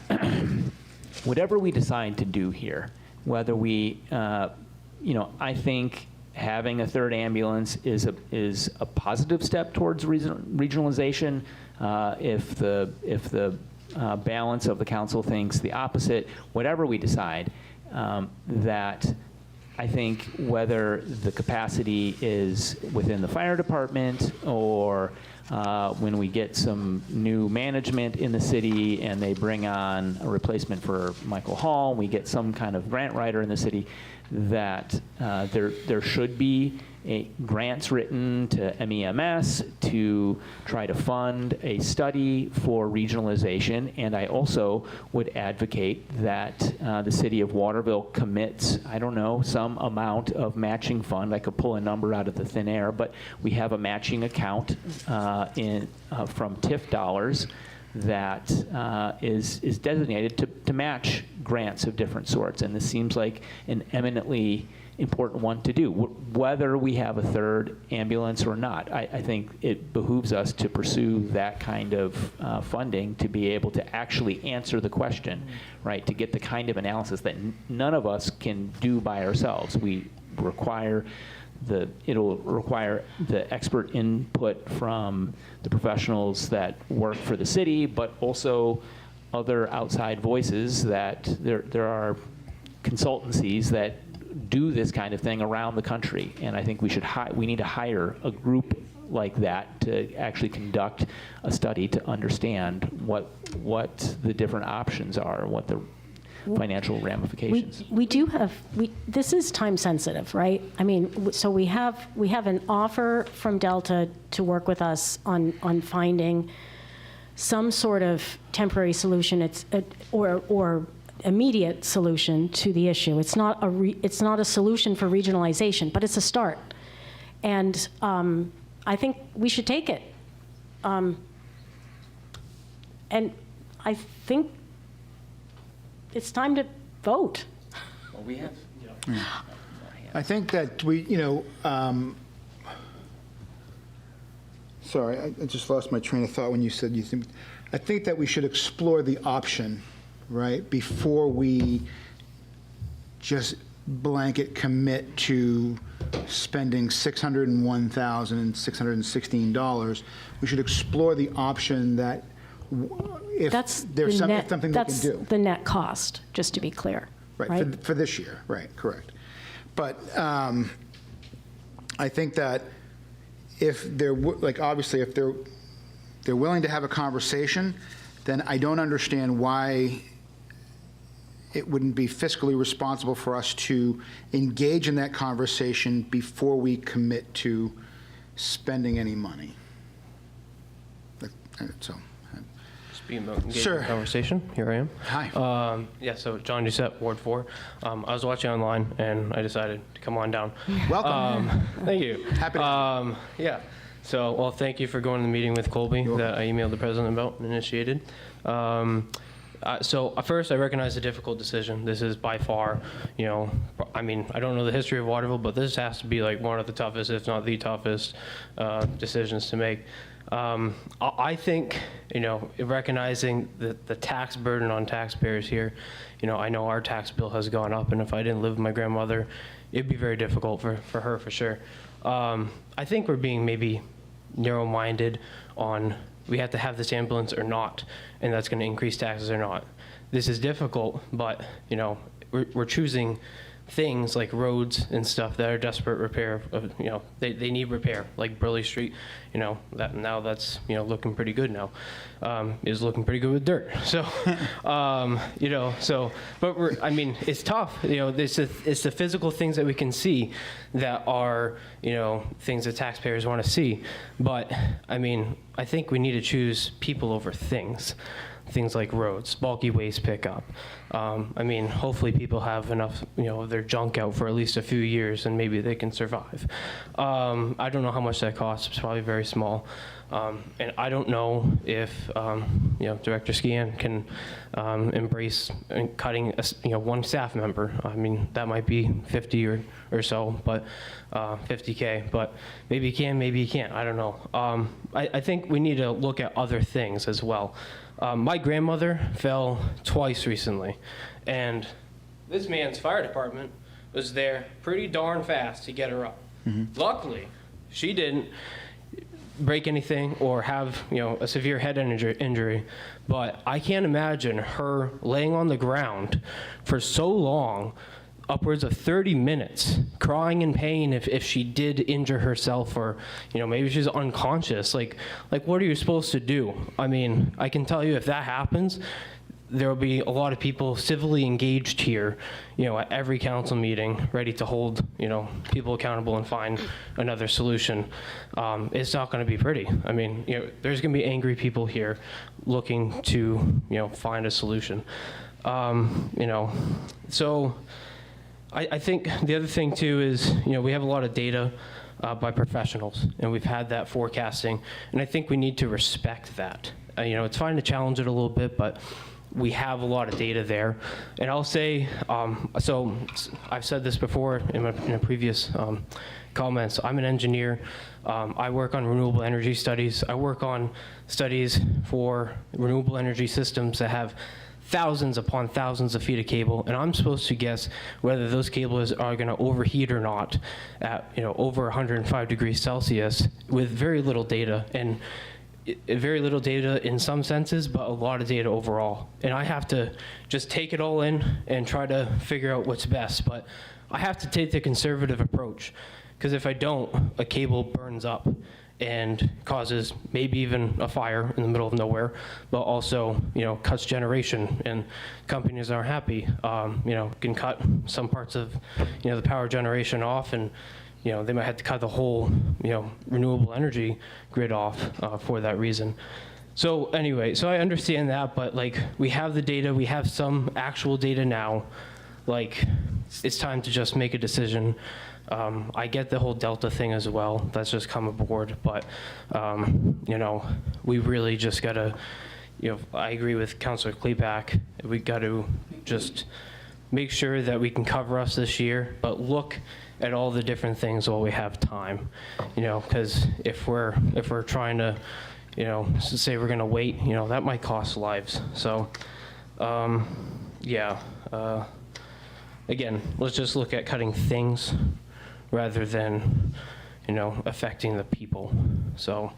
whatever we decide to do here, whether we, you know, I think having a third ambulance is a positive step towards regionalization. If the balance of the council thinks the opposite, whatever we decide, that I think whether the capacity is within the fire department or when we get some new management in the city and they bring on a replacement for Michael Hall, we get some kind of grant writer in the city, that there should be grants written to MEMS to try to fund a study for regionalization. And I also would advocate that the city of Waterville commits, I don't know, some amount of matching fund. I could pull a number out of the thin air, but we have a matching account from TIF dollars that is designated to match grants of different sorts. And this seems like an eminently important one to do. Whether we have a third ambulance or not, I think it behooves us to pursue that kind of funding to be able to actually answer the question, right? To get the kind of analysis that none of us can do by ourselves. It'll require the expert input from the professionals that work for the city, but also other outside voices. That there are consultancies that do this kind of thing around the country, and I think we need to hire a group like that to actually conduct a study to understand what the different options are, what the financial ramifications. We do have, this is time sensitive, right? I mean, so we have an offer from Delta to work with us on finding some sort of temporary solution, or immediate solution to the issue. It's not a solution for regionalization, but it's a start. And I think we should take it. And I think it's time to vote. Well, we have. I think that we, sorry, I just lost my train of thought when you said you think, I think that we should explore the option, right, before we just blanket commit to spending $601,616. We should explore the option that if That's there's the net, something they can that's do. the net cost, just to be clear. Right, for this year, right, correct. But I think that if they're, obviously, if they're willing to have a conversation, then I don't understand why it wouldn't be fiscally responsible for us to engage in that conversation before we commit to spending any money. So, Speaking about engaging Sure. in conversation, here I am. Hi. Yeah, so John Doucette, Ward 4. I was watching online, and I decided to come on down. Welcome. Thank you. Happy to Yeah. So, well, thank you for going to the meeting with Colby that I emailed the president about and initiated. So first, I recognize the difficult decision. This is by far, I mean, I don't know the history of Waterville, but this has to be like one of the toughest, if not the toughest, decisions to make. I think, recognizing the tax burden on taxpayers here, I know our tax bill has gone up, and if I didn't live with my grandmother, it'd be very difficult for her for sure. I think we're being maybe narrow-minded on we have to have this ambulance or not, and that's going to increase taxes or not. This is difficult, but we're choosing things like roads and stuff that are desperate repair. They need repair, like Burley Street. That now that's looking pretty good now. Is looking pretty good with dirt. So, but I mean, it's tough. It's the physical things that we can see that are things that taxpayers want to see. But I mean, I think we need to choose people over things. Things like roads, bulky waste pickup. I mean, hopefully people have enough, of their junk out for at least a few years, and maybe they can survive. I don't know how much that costs. It's probably very small. And I don't know if, Director Scan can embrace cutting, one staff member. I mean, that might be 50 or so, but 50K. But maybe you can, maybe you can't. I don't know. I think we need to look at other things as well. My grandmother fell twice recently, and this man's fire department was there pretty darn fast to get her up. Mm-hmm. Luckily, she didn't break anything or have a severe head injury, but I can't imagine her laying on the ground for so long, upwards of 30 minutes, crying in pain if she did injure herself, or maybe she's unconscious. Like what are you supposed to do? I mean, I can tell you, if that happens, there will be a lot of people civilly engaged here, at every council meeting, ready to hold people accountable and find another solution. It's not going to be pretty. I mean, there's going to be angry people here looking to find a solution. So I think the other thing too is, we have a lot of data by professionals, and we've had that forecasting, and I think we need to respect that. It's fine to challenge it a little bit, but we have a lot of data there. And I'll say, so I've said this before in a previous comments. I'm an engineer. I work on renewable energy studies. I work on studies for renewable energy systems that have thousands upon thousands of feet of cable, and I'm supposed to guess whether those cables are going to overheat or not at over 105 degrees Celsius with very little data, and very little data in some senses, but a lot of data overall. And I have to just take it all in and try to figure out what's best. But I have to take the conservative approach, because if I don't, a cable burns up and causes maybe even a fire in the middle of nowhere, but also, cuts generation, and companies aren't happy. Can cut some parts of, the power generation off, and they might have to cut the whole, renewable energy grid off for that reason. So anyway, so I understand that, but we have the data, we have some actual data now. It's time to just make a decision. I get the whole Delta thing as well. That's just come aboard, but we really just gotta, I agree with Councilor Klepak. We got to just make sure that we can cover us this year, but look at all the different things while we have time, because if we're trying to, say we're going to wait, that might cost lives. So, again, let's just look at cutting things rather than, affecting the people. So,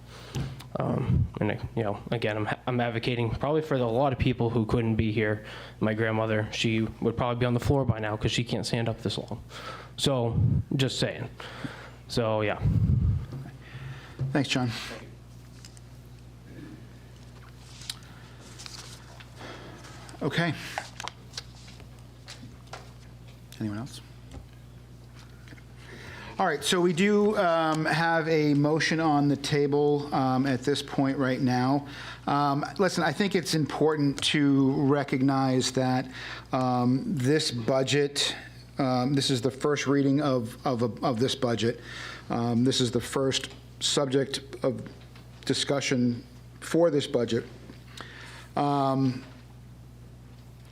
again, I'm advocating probably for a lot of people who couldn't be here. My grandmother, she would probably be on the floor by now because she can't stand up this long. So, just saying. So, yeah. Thanks, John. Okay. Anyone else? All right, so we do have a motion on the table at this point right now. Listen, I think it's important to recognize that this budget, this is the first reading of this budget. This is the first subject of discussion for this budget.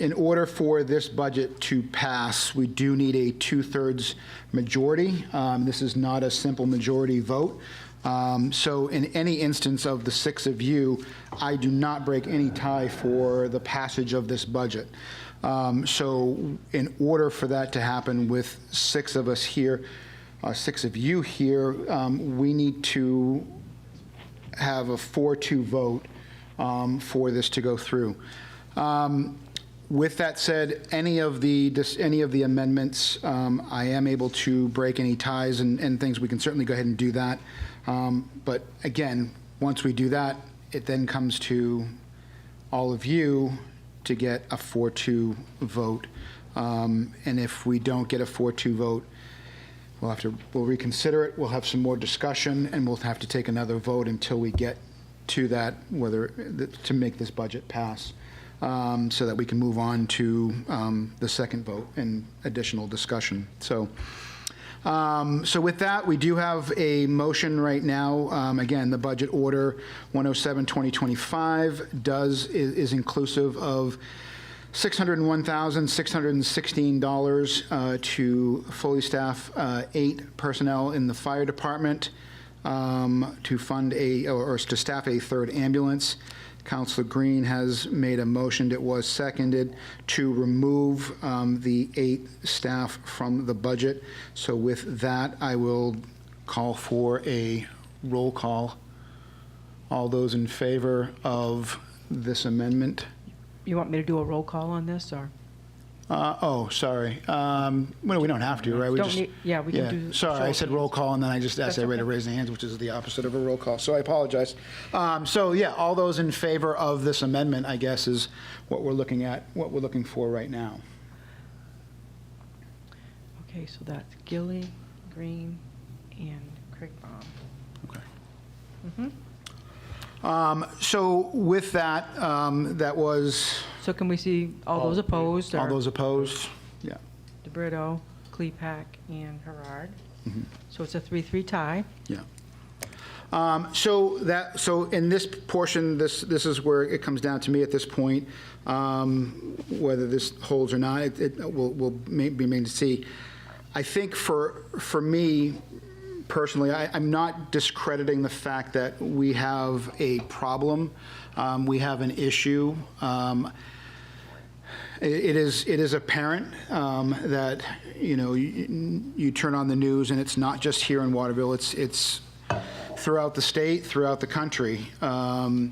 In order for this budget to pass, we do need a 2/3 majority. This is not a simple majority vote. So in any instance of the 6 of you, I do not break any tie for the passage of this budget. So in order for that to happen with 6 of us here, 6 of you here, we need to have a 4-2 vote for this to go through. With that said, any of the amendments, I am able to break any ties and things. We can certainly go ahead and do that. But again, once we do that, it then comes to all of you to get a 4-2 vote. And if we don't get a 4-2 vote, we'll reconsider it. We'll have some more discussion, and we'll have to take another vote until we get to that, to make this budget pass. So that we can move on to the second vote and additional discussion. So with that, we do have a motion right now. Again, the budget order 107-2025 is inclusive of $601,616 to fully staff 8 personnel in the fire department to fund to staff a 3rd ambulance. Councilor Green has made a motion that was seconded to remove the 8 staff from the budget. So with that, I will call for a roll call. All those in favor of this amendment? You want me to do a roll call on this, or? Sorry. Well, we don't have to, right? We can do. Sorry, I said roll call, and then I just asked everybody to raise their hands, which is the opposite of a roll call. So I apologize. All those in favor of this amendment, I guess, is what we're looking at, what we're looking for right now. Okay, so that's Gilly, Green, and Craigbaum. Okay. Mm-hmm. So with that, that was. So can we see all those opposed? All those opposed? Yeah. DeBrito, Klepak, and Herard. Mm-hmm. So it's a 3-3 tie. Yeah. So in this portion, this is where it comes down to me at this point, whether this holds or not. It will be made to see. I think for me personally, I'm not discrediting the fact that we have a problem, we have an issue. It is apparent that you turn on the news and it's not just here in Waterville. It's throughout the state, throughout the country. I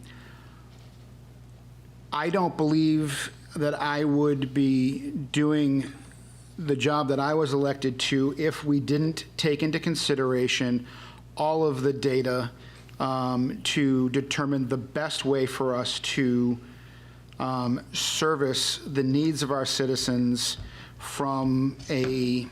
don't believe that I would be doing the job that I was elected to if we didn't take into consideration all of the data to determine the best way for us to service the needs of our citizens from a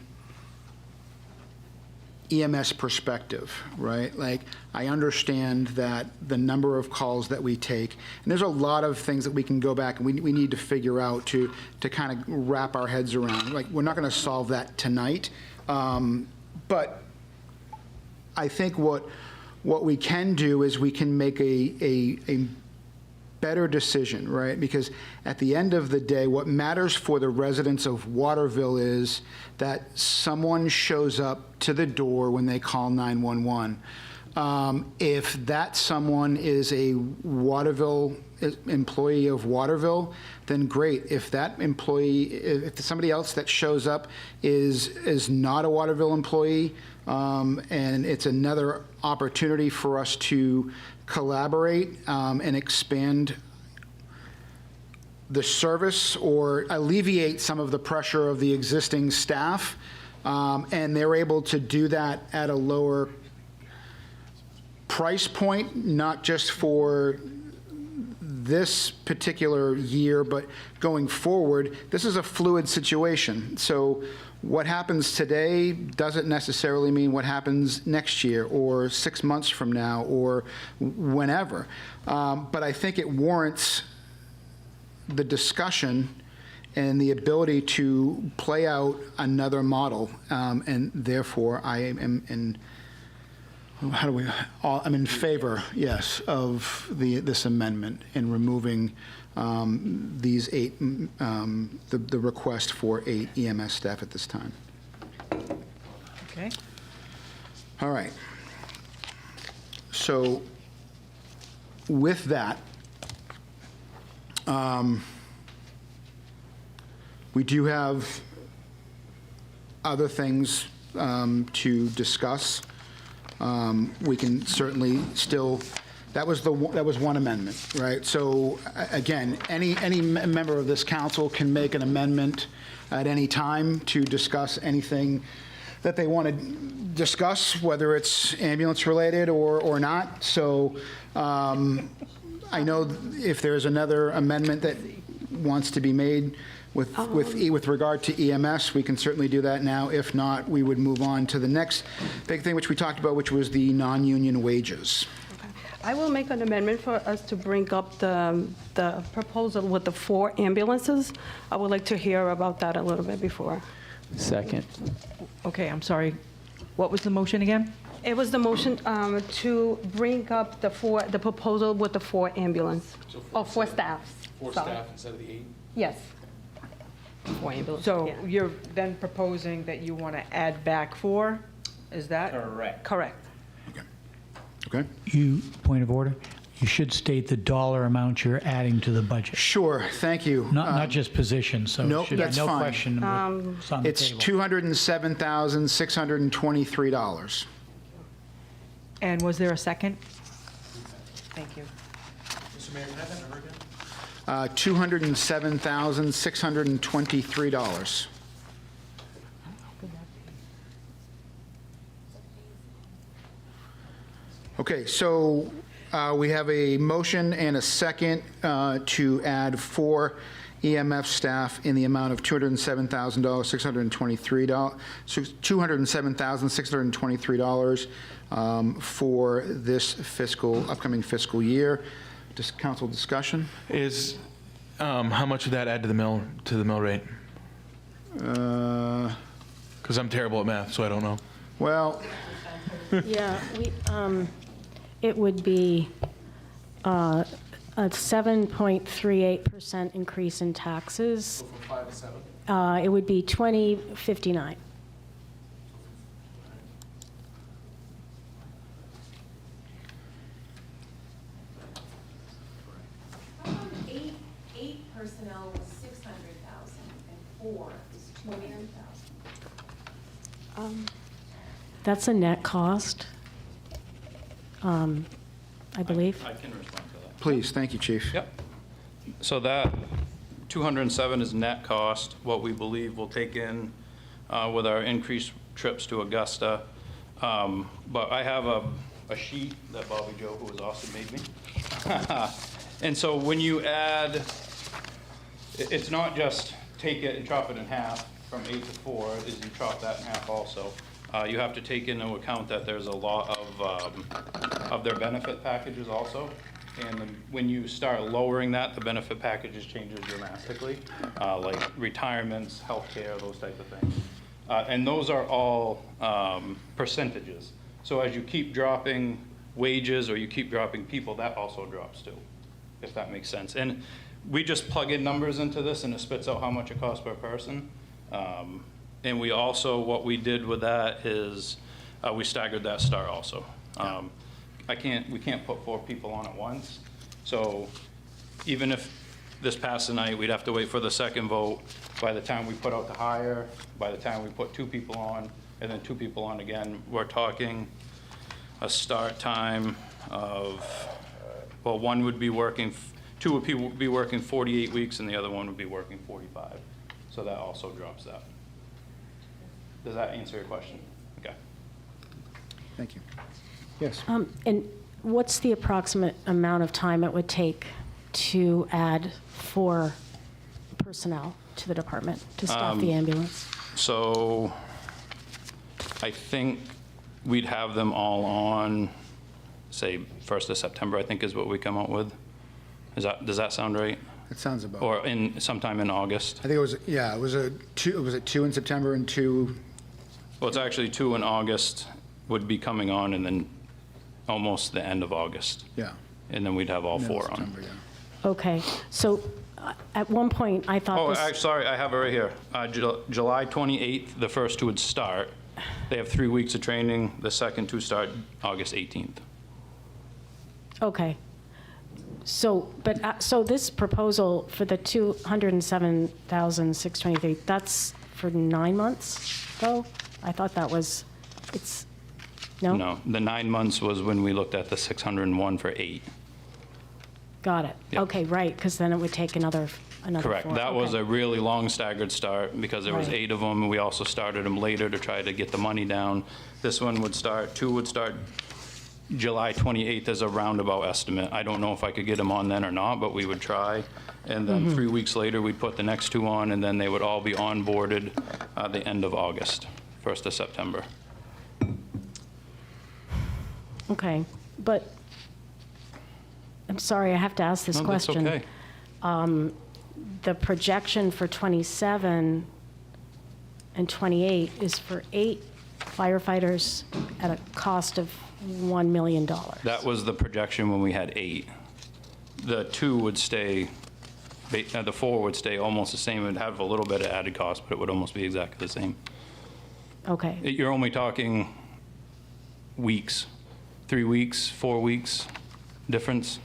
EMS perspective, right? Like, I understand that the number of calls that we take, and there's a lot of things that we can go back and we need to figure out to kind of wrap our heads around. Like, we're not going to solve that tonight, but I think what we can do is we can make a better decision, right? Because at the end of the day, what matters for the residents of Waterville is that someone shows up to the door when they call 911. If that someone is a Waterville employee of Waterville, then great. If that employee, if somebody else that shows up is not a Waterville employee, and it's another opportunity for us to collaborate and expand the service or alleviate some of the pressure of the existing staff, and they're able to do that at a lower price point, not just for this particular year, but going forward. This is a fluid situation. So what happens today doesn't necessarily mean what happens next year or 6 months from now or whenever. But I think it warrants the discussion and the ability to play out another model. And therefore, I am in I'm in favor, yes, of this amendment in removing these 8, the request for 8 EMS staff at this time. Okay. All right. So with that, we do have other things to discuss. We can certainly still, that was one amendment, right? So again, any member of this council can make an amendment at any time to discuss anything that they want to discuss, whether it's ambulance related or not. So I know if there's another amendment that wants to be made with regard to EMS, we can certainly do that now. If not, we would move on to the next big thing, which we talked about, which was the non-union wages. I will make an amendment for us to bring up the proposal with the 4 ambulances. I would like to hear about that a little bit before. Second. Okay, I'm sorry. What was the motion again? It was the motion to bring up the proposal with the 4 ambulance, or 4 staffs. 4 Sorry. staff instead of the 8? Yes. 4 ambulances. So yeah. you're then proposing that you want to add back 4? Is that? Correct. Correct. Okay? Point of order, you should state the dollar amount you're adding to the budget, Sure, thank you. not just positions, so nope, it should be that's no fine. question what's on the It's table. $207,623. And was there a second? Thank you. Mr. Mayor, can I have that number again? $207,623. Okay, so we have a motion and a second to add 4 EMF staff in the amount of $207,623 for this upcoming fiscal year. Council discussion? Is, how much would that add to the mill rate? Because I'm terrible at math, so I don't know. Well, Yeah, it would be a 7.38% increase in taxes. From 5 to 7? It would be 2059. Eight personnel was 600,000 and 4 is 200,000. That's a net cost, I believe. I can respond to that. please, thank you, Chief. Yep. So that 207 is net cost, what we believe we'll take in with our increased trips to Augusta. But I have a sheet that Bobby Joe, who was awesome, made me. And so when you add, it's not just take it and chop it in half from 8 to 4, is you chop that in half also. You have to take into account that there's a lot of their benefit packages also. And when you start lowering that, the benefit packages changes dramatically, like retirements, healthcare, those type of things. And those are all percentages. So as you keep dropping wages or you keep dropping people, that also drops too. if that makes sense. And we just plug in numbers into this and it spits out how much it costs per person. And we also, what we did with that is we staggered that start also. We can't put 4 people on at once. So even if this passed tonight, we'd have to wait for the second vote. By the time we put out the hire, by the time we put 2 people on, and then 2 people on again, we're talking a start time of, well, one would be working, 2 would be working 48 weeks, and the other one would be working 45. So that also drops that. Does that answer your question? Okay. Thank you. Yes. And what's the approximate amount of time it would take to add 4 personnel to the department to staff the ambulance? So I think we'd have them all on, say, 1st of September, I think is what we come up with. Does that sound right? It sounds about. Or sometime in August? I think it was, yeah, it was a 2, was it 2 in September and 2? Well, it's actually 2 in August would be coming on, and then almost the end of August. Yeah. And then we'd have all Middle 4 on. September, yeah. Okay, so at one point, I thought Oh, this... sorry, I have it right here. July 28th, the first 2 would start. They have 3 weeks of training. The second 2 start August 18th. Okay. So, so this proposal for the 207,623, that's for 9 months, though? I thought that was, no? No, the 9 months was when we looked at the 601 for 8. Got it. Yep. Okay, right, because then it would take another Correct. 4. That Okay. was a really long staggered start because there was Right. 8 of them, and we also started them later to try to get the money down. This one would start, 2 would start July 28th as a roundabout estimate. I don't know if I could get them on then or not, but we would try. And then 3 weeks later, we'd put the next 2 on, and then they would all be onboarded the end of August, 1st of September. Okay, but I'm sorry, I have to ask this No, that's question. okay. The projection for 27 and 28 is for 8 firefighters at a cost of $1 million. That was the projection when we had 8. The 2 would stay, the 4 would stay almost the same. It would have a little bit of added cost, but it would almost be exactly the same. Okay, You're only talking weeks, 3 weeks, 4 weeks difference.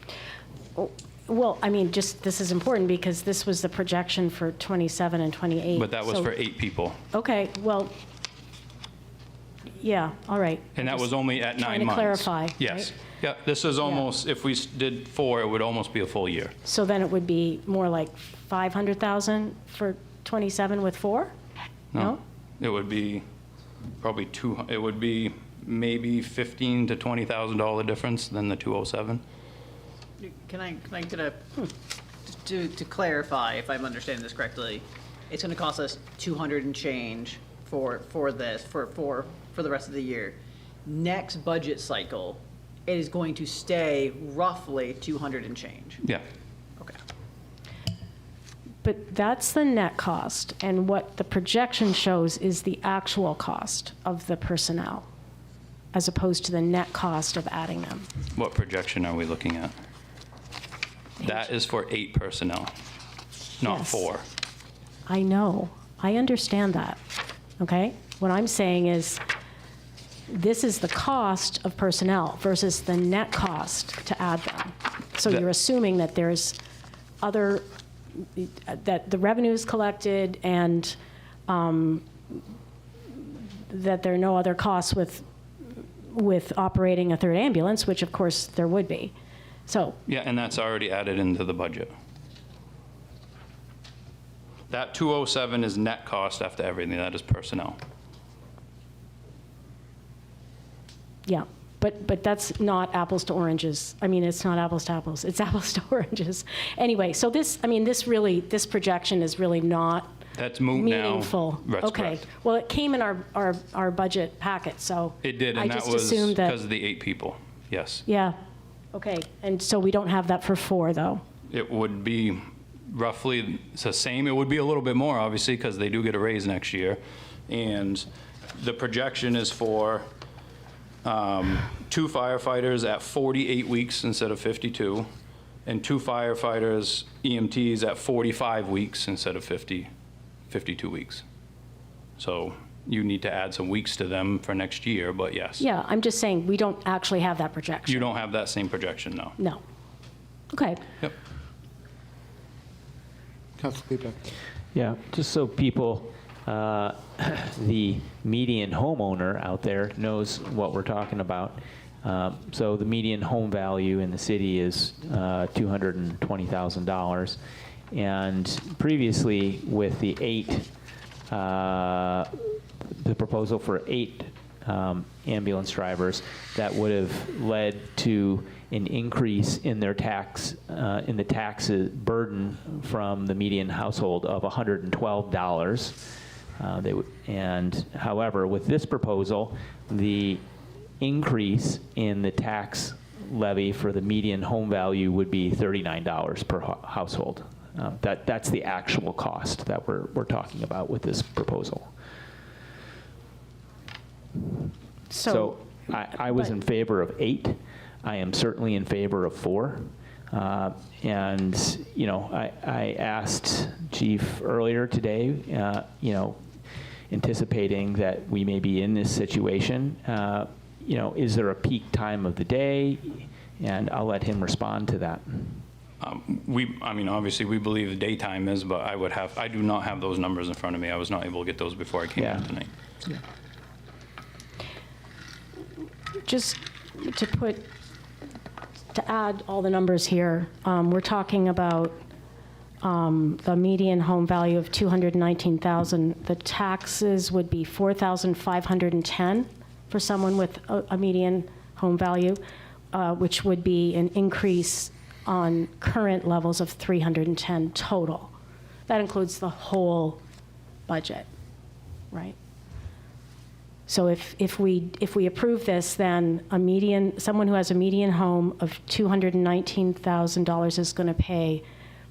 well, I mean, just, this is important because this was the projection for 27 and 28. But that was so- for 8 people. Okay, well, yeah, all right. And that was only at 9 Trying to months. clarify, Yes. right? Yeah, this is almost, if we did 4, it would almost be a full year. So then it would be more like 500,000 for 27 with 4? No? It would be probably it would be maybe $15,000 to $20,000 difference than the 207. Can I get a, to clarify, if I'm understanding this correctly, it's gonna cost us 200 and change for this, for the rest of the year. Next budget cycle, it is going to stay roughly 200 and change. Yeah. Okay. But that's the net cost, and what the projection shows is the actual cost of the personnel, as opposed to the net cost of adding them. What projection are we looking at? That is for 8 personnel, not Yes. 4. I know, I understand that, okay? What I'm saying is, this is the cost of personnel versus the net cost to add them. So That- you're assuming that there's other, that the revenue is collected and that there are no other costs with operating a third ambulance, which of course there would be. So, Yeah, and that's already added into the budget. That 207 is net cost after everything. That is personnel. yeah, but that's not apples to oranges. I mean, it's not apples to apples, it's apples to oranges. Anyway, so this, I mean, this projection is really not That's moot now. meaningful. That's Okay, correct. well, it came in our budget packet, so. It did, I and that just was assumed that- because of the 8 people. Yes. Yeah, okay, and so we don't have that for 4, though? It would be roughly it's the same. It would be a little bit more, obviously, because they do get a raise next year. And the projection is for 2 firefighters at 48 weeks instead of 52, and 2 firefighters, EMTs at 45 weeks instead of 52 weeks. So you need to add some weeks to them for next year, but yes. Yeah, I'm just saying, we don't actually have that projection. You don't have that same projection, no. No. Okay. Yep. Councilor Kleepak. Yeah, just so people, the median homeowner out there knows what we're talking about. So the median home value in the city is $220,000. And previously, with the proposal for 8 ambulance drivers, that would have led to an increase in their tax, in the tax burden from the median household of $112. And however, with this proposal, the increase in the tax levy for the median home value would be $39 per household. That's the actual cost that we're talking about with this proposal. So I was in favor of 8. I am certainly in favor of 4. And, you know, I asked Chief earlier today, you know, anticipating that we may be in this situation, you know, is there a peak time of the day? And I'll let him respond to that. I mean, obviously, we believe the daytime is, but I do not have those numbers in front of me. I was not able to get those before I came in tonight. Yeah. Just to add all the numbers here, we're talking about the median home value of $219,000. The taxes would be $4,510 for someone with a median home value, which would be an increase on current levels of $310 total. That includes the whole budget, right? So if we approve this, then someone who has a median home of $219,000 is going to pay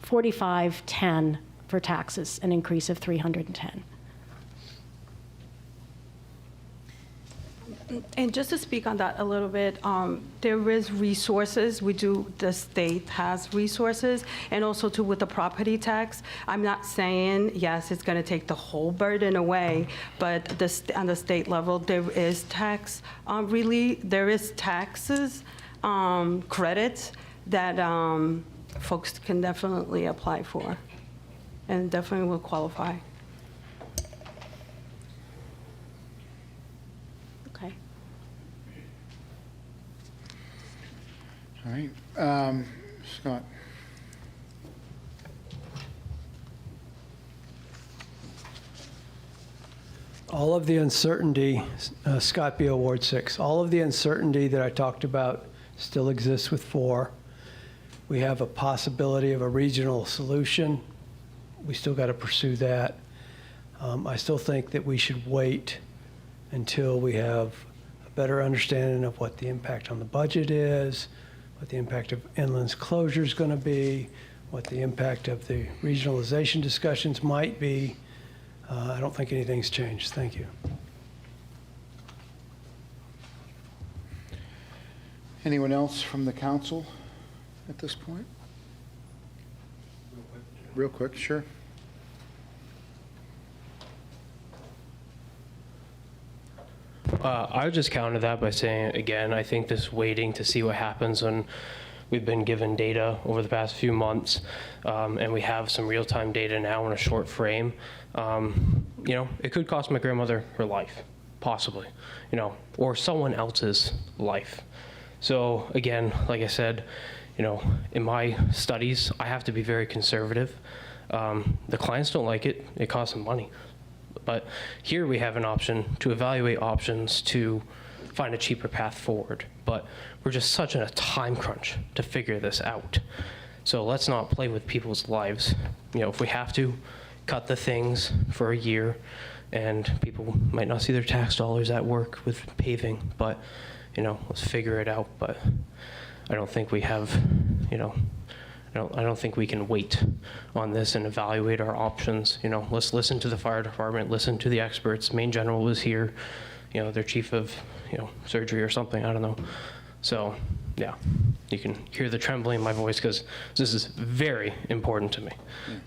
$4,510 for taxes, an increase of $310. And just to speak on that a little bit, there is resources. The state has resources, and also too with the property tax. I'm not saying, yes, it's going to take the whole burden away, but on the state level, there is tax relief. There is taxes, credits that folks can definitely apply for, and definitely will qualify. Okay. All right. Scott. All of the uncertainty, Scott Beal, Ward 6, all of the uncertainty that I talked about still exists with 4. We have a possibility of a regional solution. We still got to pursue that. I still think that we should wait until we have a better understanding of what the impact on the budget is, what the impact of Inland's closure is going to be, what the impact of the regionalization discussions might be. I don't think anything's changed. Thank you. Anyone else from the council at this point? Real quick, sure. I would just counter that by saying, again, I think this waiting to see what happens when we've been given data over the past few months, and we have some real-time data now in a short frame. You know, it could cost my grandmother her life, possibly, you know, or someone else's life. So again, like I said, you know, in my studies, I have to be very conservative. The clients don't like it. It costs them money. But here we have an option to evaluate options to find a cheaper path forward. But we're just such in a time crunch to figure this out. So let's not play with people's lives. You know, if we have to, cut the things for a year, and people might not see their tax dollars at work with paving, but, you know, let's figure it out. But I don't think we have, you know, I don't think we can wait on this and evaluate our options. You know, let's listen to the fire department, listen to the experts. Main General was here, you know, their chief of, you know, surgery or something, I don't know. So, yeah. You can hear the trembling in my voice because this is very important to me.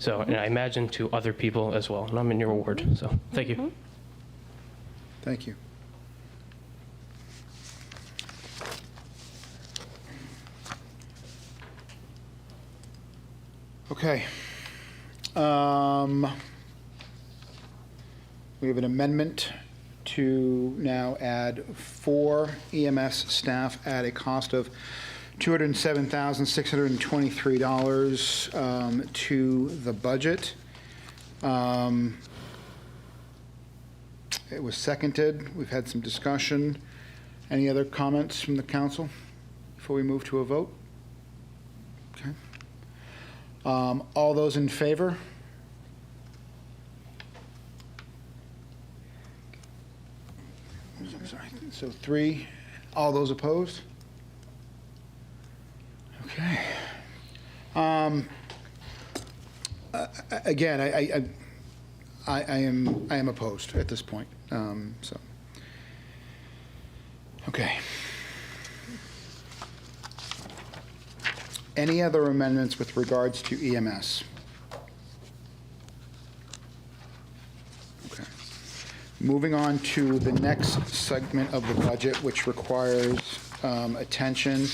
So, and I imagine to other people as well. And I'm in your ward, so thank you. Thank you. Okay. We have an amendment to now add 4 EMS staff at a cost of $207,623 to the budget. It was seconded. We've had some discussion. Any other comments from the council before we move to a vote? Okay. All those in favor? I'm sorry. So 3. All those opposed? Okay. Again, I am opposed at this point. So. Okay. Any other amendments with regards to EMS? Okay. Moving on to the next segment of the budget, which requires attention,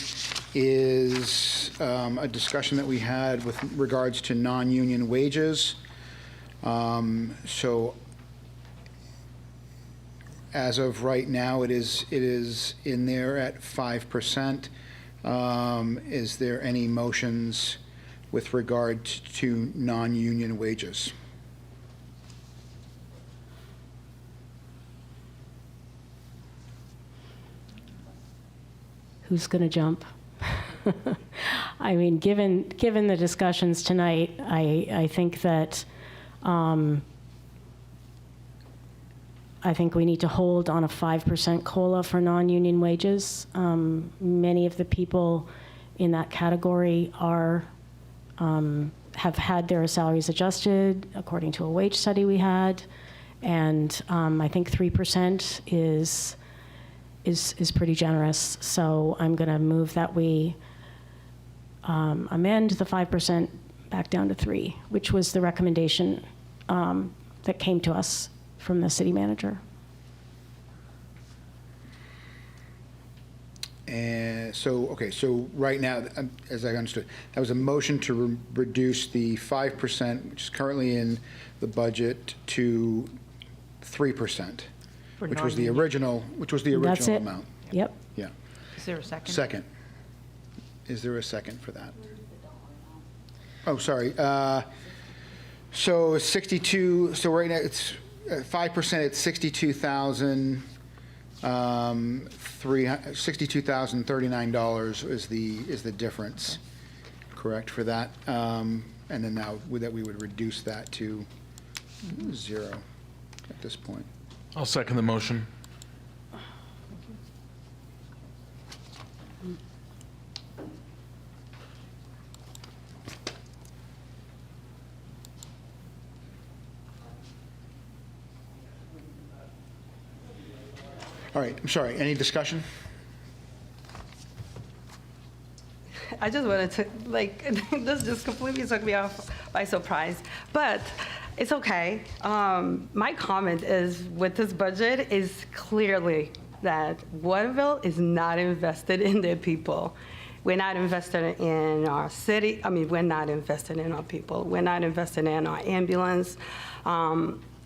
is a discussion that we had with regards to non-union wages. So as of right now, it is in there at 5%. Is there any motions with regard to non-union wages? Who's going to jump? I mean, given the discussions tonight, I think that I think we need to hold on a 5% COLA for non-union wages. Many of the people in that category have had their salaries adjusted according to a wage study we had, and I think 3% is pretty generous. So I'm going to move that we amend the 5% back down to 3%, which was the recommendation that came to us from the city manager. And so, okay, so right now, as I understood, that was a motion to reduce the 5%, which is currently in the budget, to 3%, which was the original, That's it. amount. Yep. Yeah. Is there a second? Second. Is there a second for that? Oh, sorry. So 62, so right now it's 5%, it's $62,039 is the difference, correct, for that? And then now that we would reduce that to 0 at this point. I'll second the motion. All right, I'm sorry, any discussion? I just wanted to, this just completely took me off by surprise, but it's okay. My comment is, with this budget, is clearly that Waterville is not invested in their people. We're not invested in our city. I mean, we're not invested in our people. We're not invested in our ambulance.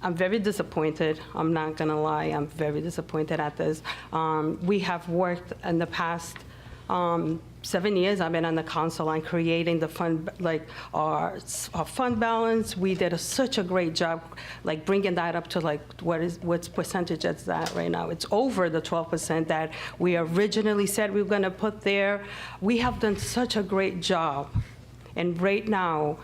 I'm very disappointed. I'm not gonna lie. I'm very disappointed at this. We have worked in the past 7 years. I've been on the council on creating the fund, our fund balance. We did such a great job, bringing that up to what's percentage is that right now? It's over the 12% that we originally said we were gonna put there. We have done such a great job, and right now,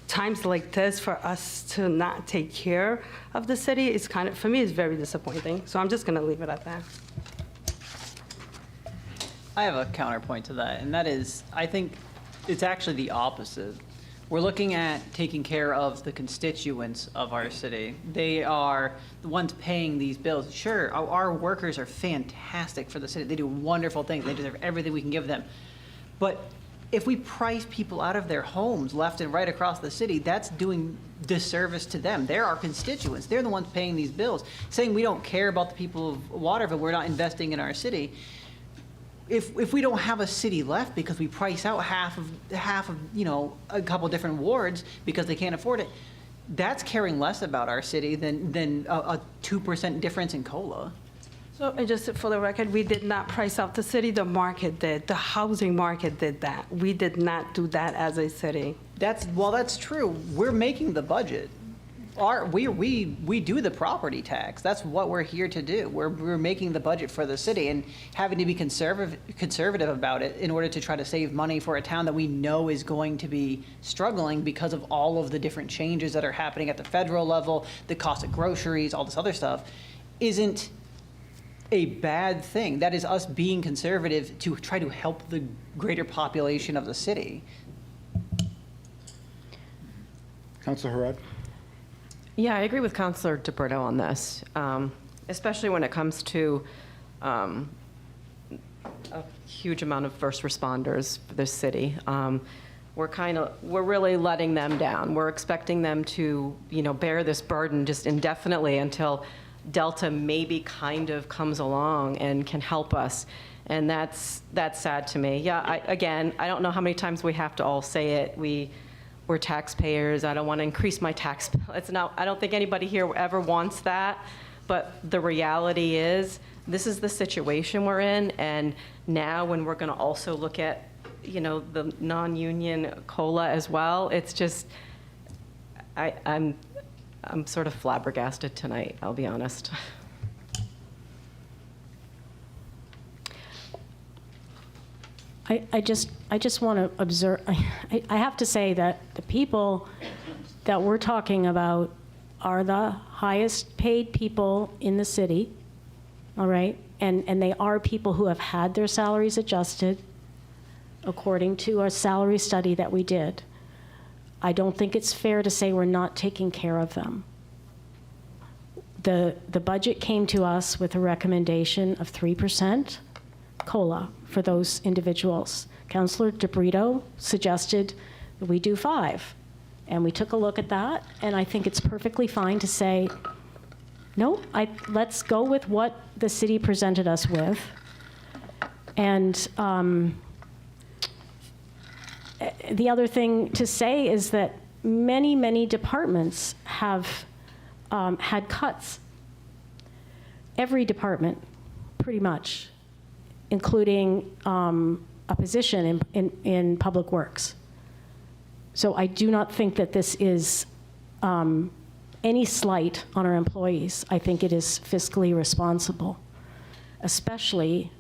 times like this, for us to not take care of the city is for me, is very disappointing. So I'm just gonna leave it at that. I have a counterpoint to that, and that is, I think it's actually the opposite. We're looking at taking care of the constituents of our city. They are the ones paying these bills. Sure, our workers are fantastic for the city. They do wonderful things. They deserve everything we can give them. But if we price people out of their homes left and right across the city, that's doing disservice to them. They're our constituents. They're the ones paying these bills. Saying we don't care about the people of Waterville, we're not investing in our city. If we don't have a city left because we price out half of a couple different wards because they can't afford it, that's caring less about our city than a 2% difference in COLA. So, and just for the record, we did not price out the city, the market did. The housing market did that. We did not do that as a city. That's true. We're making the budget. We do the property tax. That's what we're here to do. We're making the budget for the city and having to be conservative about it in order to try to save money for a town that we know is going to be struggling because of all of the different changes that are happening at the federal level, the cost of groceries, all this other stuff, isn't a bad thing. That is us being conservative to try to help the greater population of the city. Councilor Harad? Yeah, I agree with Councilor DeBrito on this, especially when it comes to a huge amount of first responders for this city. We're really letting them down. We're expecting them to, bear this burden just indefinitely until Delta maybe kind of comes along and can help us. And that's sad to me. Yeah, I don't know how many times we have to all say it. We're taxpayers. I don't want to increase my tax bill. I don't think anybody here ever wants that. But the reality is, this is the situation we're in. And now when we're going to also look at, the non-union COLA as well, it's just, I'm sort of flabbergasted tonight, I'll be honest. I just want to observe, I have to say that the people that we're talking about are the highest paid people in the city, all right? And they are people who have had their salaries adjusted according to a salary study that we did. I don't think it's fair to say we're not taking care of them. The budget came to us with a recommendation of 3% COLA for those individuals. Councilor DeBrito suggested that we do 5%. And we took a look at that, and I think it's perfectly fine to say, no, let's go with what the city presented us with. And the other thing to say is that many, many departments have had cuts. Every department, pretty much, including a position in Public Works. So I do not think that this is any slight on our employees. I think it is fiscally responsible, especially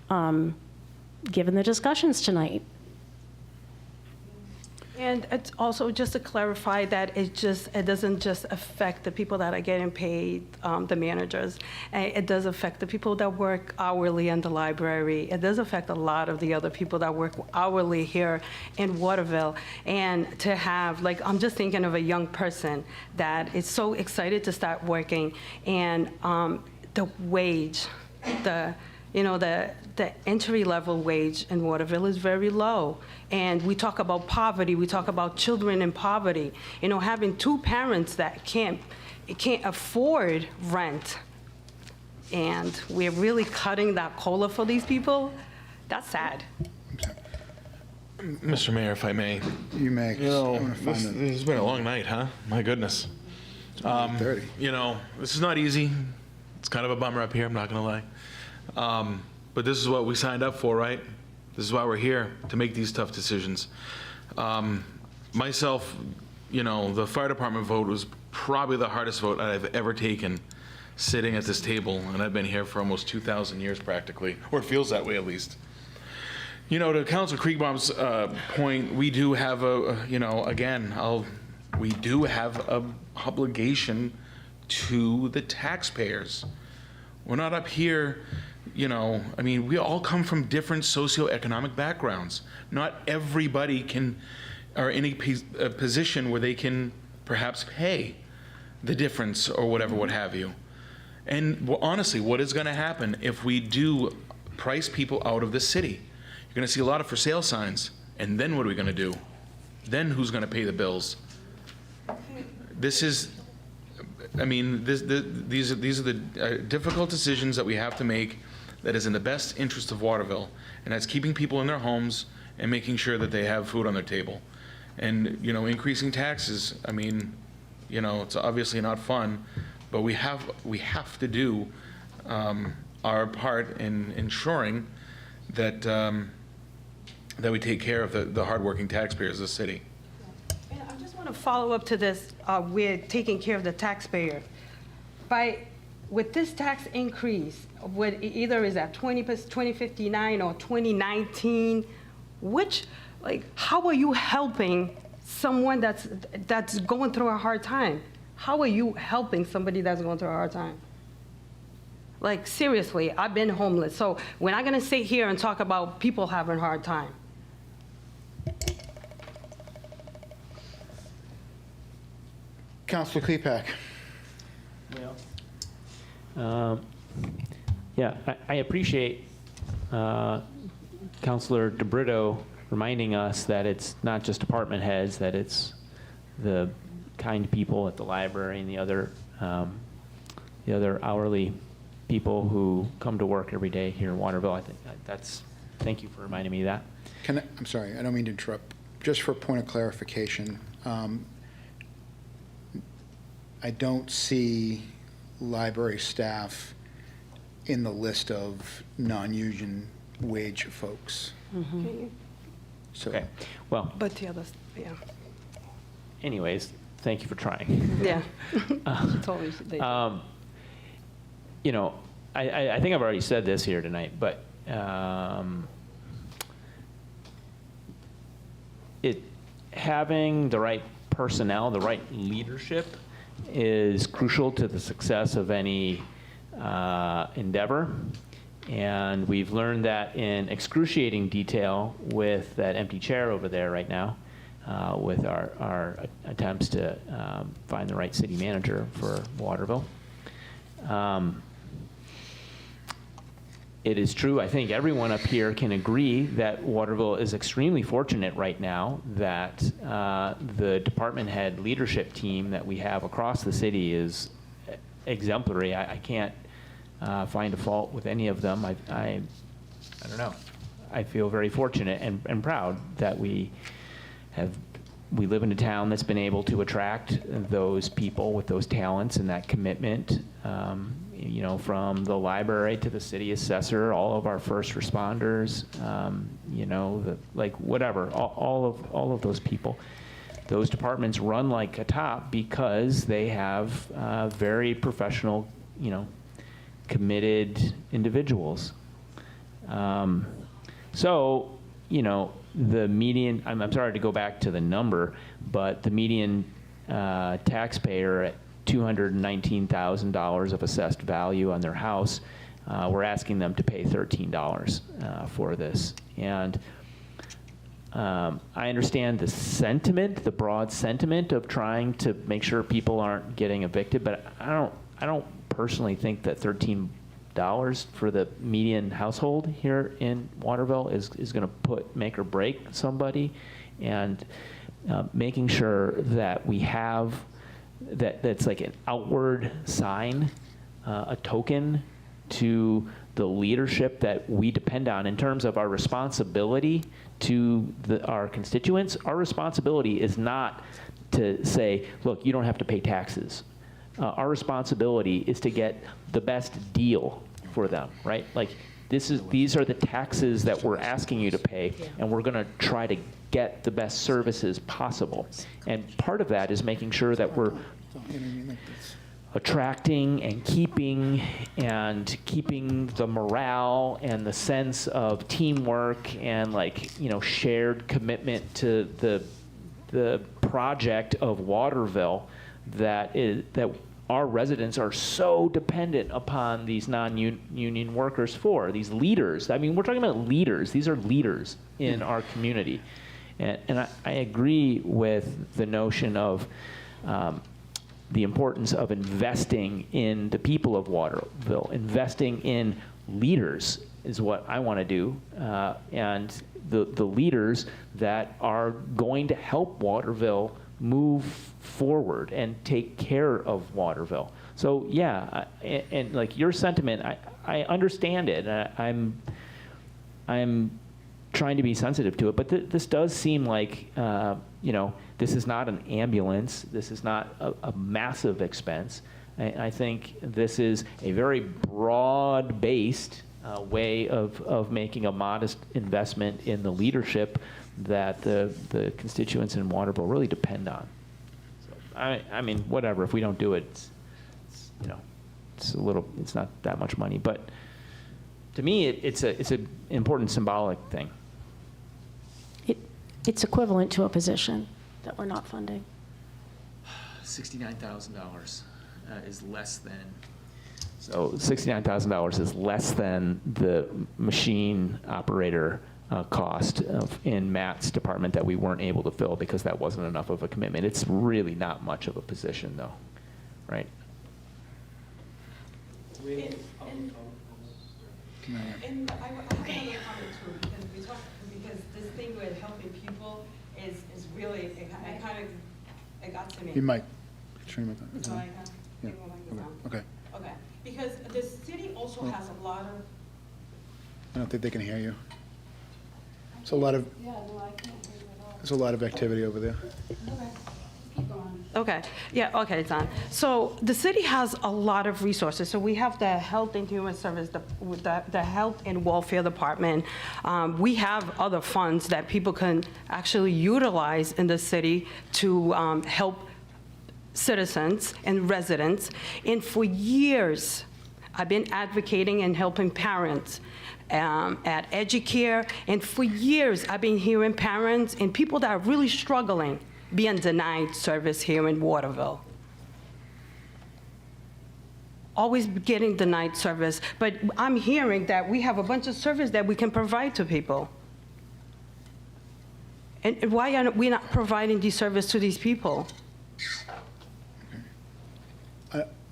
given the discussions tonight. And it's also just to clarify that it doesn't just affect the people that are getting paid, the managers. It does affect the people that work hourly in the library. It does affect a lot of the other people that work hourly here in Waterville. And to have, I'm just thinking of a young person that is so excited to start working, and the wage, the entry-level wage in Waterville is very low. And we talk about poverty, we talk about children in poverty. Having 2 parents that can't afford rent, and we're really cutting that COLA for these people, that's sad. Mr. Mayor, if I may. You may. This has been a long night, huh? My goodness. 30. This is not easy. It's kind of a bummer up here, I'm not going to lie. But this is what we signed up for, right? This is why we're here, to make these tough decisions. Myself, the fire department vote was probably the hardest vote I've ever taken sitting at this table, and I've been here for almost 2,000 years practically, or it feels that way at least. To Councilor Kriegbaum's point, we do have we do have an obligation to the taxpayers. We're not up here, we all come from different socioeconomic backgrounds. Not everybody can are in a position where they can perhaps pay the difference or whatever, what have you. And honestly, what is going to happen if we do price people out of the city? You're going to see a lot of for sale signs, and then what are we going to do? Then who's going to pay the bills? This is, I mean, these are the difficult decisions that we have to make that is in the best interest of Waterville, and that's keeping people in their homes and making sure that they have food on their table. And, you know, increasing taxes, I mean, you know, it's obviously not fun, but we have to do our part in ensuring that that we take care of the hardworking taxpayers of the city. And I just want to follow up to this, with taking care of the taxpayer. With this tax increase, either is at 2059 or 2019, how are you helping someone that's going through a hard time? How are you helping somebody that's going through a hard time? Like, seriously, I've been homeless, so we're not going to sit here and talk about people having a hard time. Councilor Klepak. Yeah, I appreciate Councilor DeBrito reminding us that it's not just department heads, that it's the kind people at the library and the other hourly people who come to work every day here in Waterville. I think thank you for reminding me of that. I'm sorry, I don't mean to interrupt. Just for a point of clarification, I don't see library staff in the list of non-union wage folks. So, Okay, well, But the others, yeah. anyways, thank you for trying. Yeah. It's always, You know, I think I've already said this here tonight, but having the right personnel, the right leadership is crucial to the success of any endeavor. And we've learned that in excruciating detail with that empty chair over there right now, with our attempts to find the right city manager for Waterville. It is true, I think everyone up here can agree that Waterville is extremely fortunate right now that the department head leadership team that we have across the city is exemplary. I can't find a fault with any of them. I don't know. I feel very fortunate and proud that we live in a town that's been able to attract those people with those talents and that commitment. You know, from the library to the city assessor, all of our first responders, you know, whatever, all of those people. Those departments run like a top because they have very professional, you know, committed individuals. So, you know, the median, I'm sorry to go back to the number, but the median taxpayer at $219,000 of assessed value on their house, we're asking them to pay $13 for this. And I understand the sentiment, the broad sentiment of trying to make sure people aren't getting evicted, but I don't personally think that $13 for the median household here in Waterville is going to make or break somebody. And making sure that we have that's like an outward sign, a token to the leadership that we depend on in terms of our responsibility to our constituents. Our responsibility is not to say, look, you don't have to pay taxes. Our responsibility is to get the best deal for them, right? Like, these are the taxes that we're asking you to pay, and we're going to try to get the best services possible. And part of that is making sure that we're attracting and keeping the morale and the sense of teamwork and, like, you know, shared commitment to the project of Waterville that our residents are so dependent upon these non-union workers for, these leaders. I mean, we're talking about leaders. These are leaders in our community. And I agree with the notion of the importance of investing in the people of Waterville. Investing in leaders is what I want to do, and the leaders that are going to help Waterville move forward and take care of Waterville. So yeah, and like your sentiment, I understand it. I'm trying to be sensitive to it, but this does seem like, this is not an ambulance. This is not a massive expense. I think this is a very broad-based way of making a modest investment in the leadership that the constituents in Waterville really depend on. So, I mean, whatever. If we don't do it, it's not that much money. But to me, it's an important symbolic thing. It's equivalent to a position that we're not funding. $69,000 is less than. So $69,000 is less than the machine operator cost in Matt's department that we weren't able to fill because that wasn't enough of a commitment. It's really not much of a position, though, right? And I have another comment too, because this thing with helping people is really, it got to me. You might. Turn your mic on. So I can Yeah. take my mic down. Okay. Okay, because the city also has a lot of. I don't think they can hear you. There's a lot of, Yeah, no, I can't hear you at all. there's a lot of activity over there. Okay, keep going. Okay, yeah, okay, it's on. So the city has a lot of resources. So we have the Health and Human Service, the Health and Welfare Department. We have other funds that people can actually utilize in the city to help citizens and residents. And for years, I've been advocating and helping parents at Educare. And for years, I've been hearing parents and people that are really struggling being denied service here in Waterville. Always getting denied service. But I'm hearing that we have a bunch of service that we can provide to people. And why are we not providing these service to these people?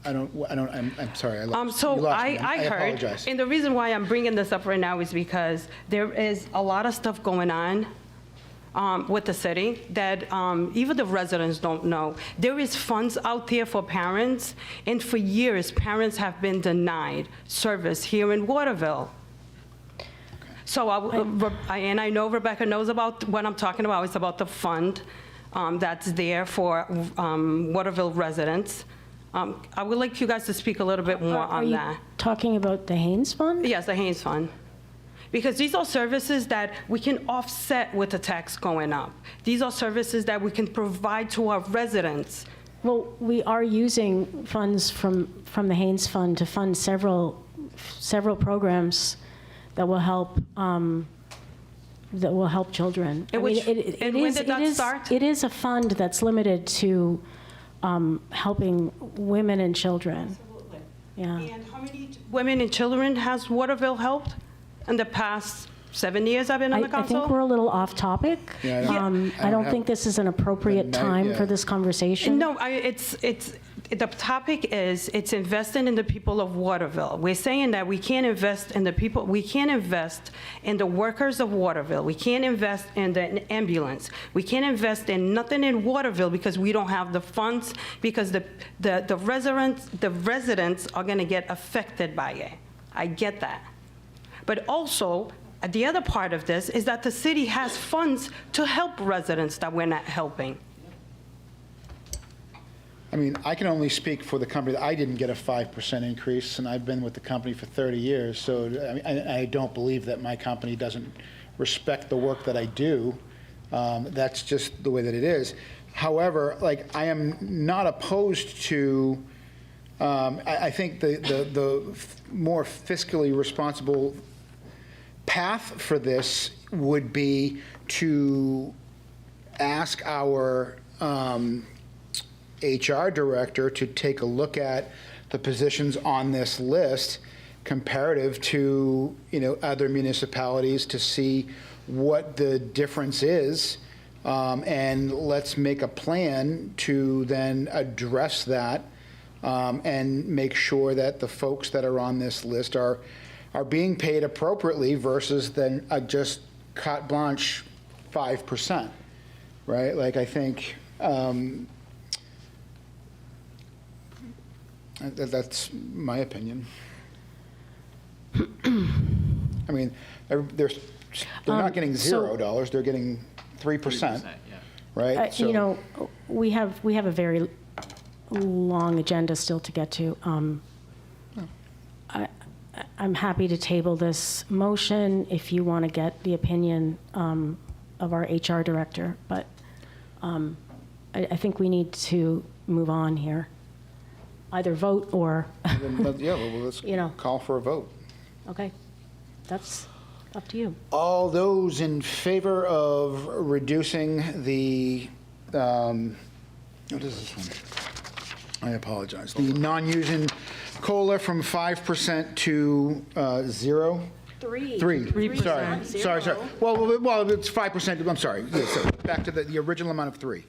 I'm sorry. I lost, So you lost me. I heard, apologize. and the reason why I'm bringing this up right now is because there is a lot of stuff going on with the city that even the residents don't know. There is funds out there for parents, and for years, parents have been denied service here in Waterville. So, and I know Rebecca knows about what I'm talking about. It's about the fund that's there for Waterville residents. I would like you guys to speak a little bit more on that. Are you talking about the Haynes Fund? Yes, the Haynes Fund. Because these are services that we can offset with the tax going up. These are services that we can provide to our residents. Well, we are using funds from the Haynes Fund to fund several programs that will help children. And when did that start? It is a fund that's limited to helping women and children. Absolutely. Yeah. And how many women and children has Waterville helped in the past 7 years I've been on the I council? think we're a little off topic. Yeah, I don't think this is an appropriate time for this conversation. No, the topic is, it's investing in the people of Waterville. We're saying that we can't invest in the people, we can't invest in the workers of Waterville. We can't invest in the ambulance. We can't invest in nothing in Waterville because we don't have the funds, because the residents are gonna get affected by it. I get that. But also, the other part of this is that the city has funds to help residents that we're not helping. I mean, I can only speak for the company. I didn't get a 5% increase, and I've been with the company for 30 years. So I don't believe that my company doesn't respect the work that I do. That's just the way that it is. However, like, I am not opposed to, I think the more fiscally responsible path for this would be to ask our HR director to take a look at the positions on this list comparative to, other municipalities to see what the difference is And let's make a plan to then address that and make sure that the folks that are on this list are being paid appropriately versus then just carte blanche 5%, right? Like, I think that's my opinion. I mean, they're not getting $0, they're getting 3%, right? You know, we have a very long agenda still to get to. I'm happy to table this motion if you want to get the opinion of our HR director, but I think we need to move on here. Either vote or, Yeah, well, let's call for a vote. okay, that's up to you. All those in favor of reducing the, what is this one? I apologize. The non-using COLA from 5% to 0? 3. 3. Sorry. Well, it's 5%. I'm sorry. Yeah, so back to the original amount of 3.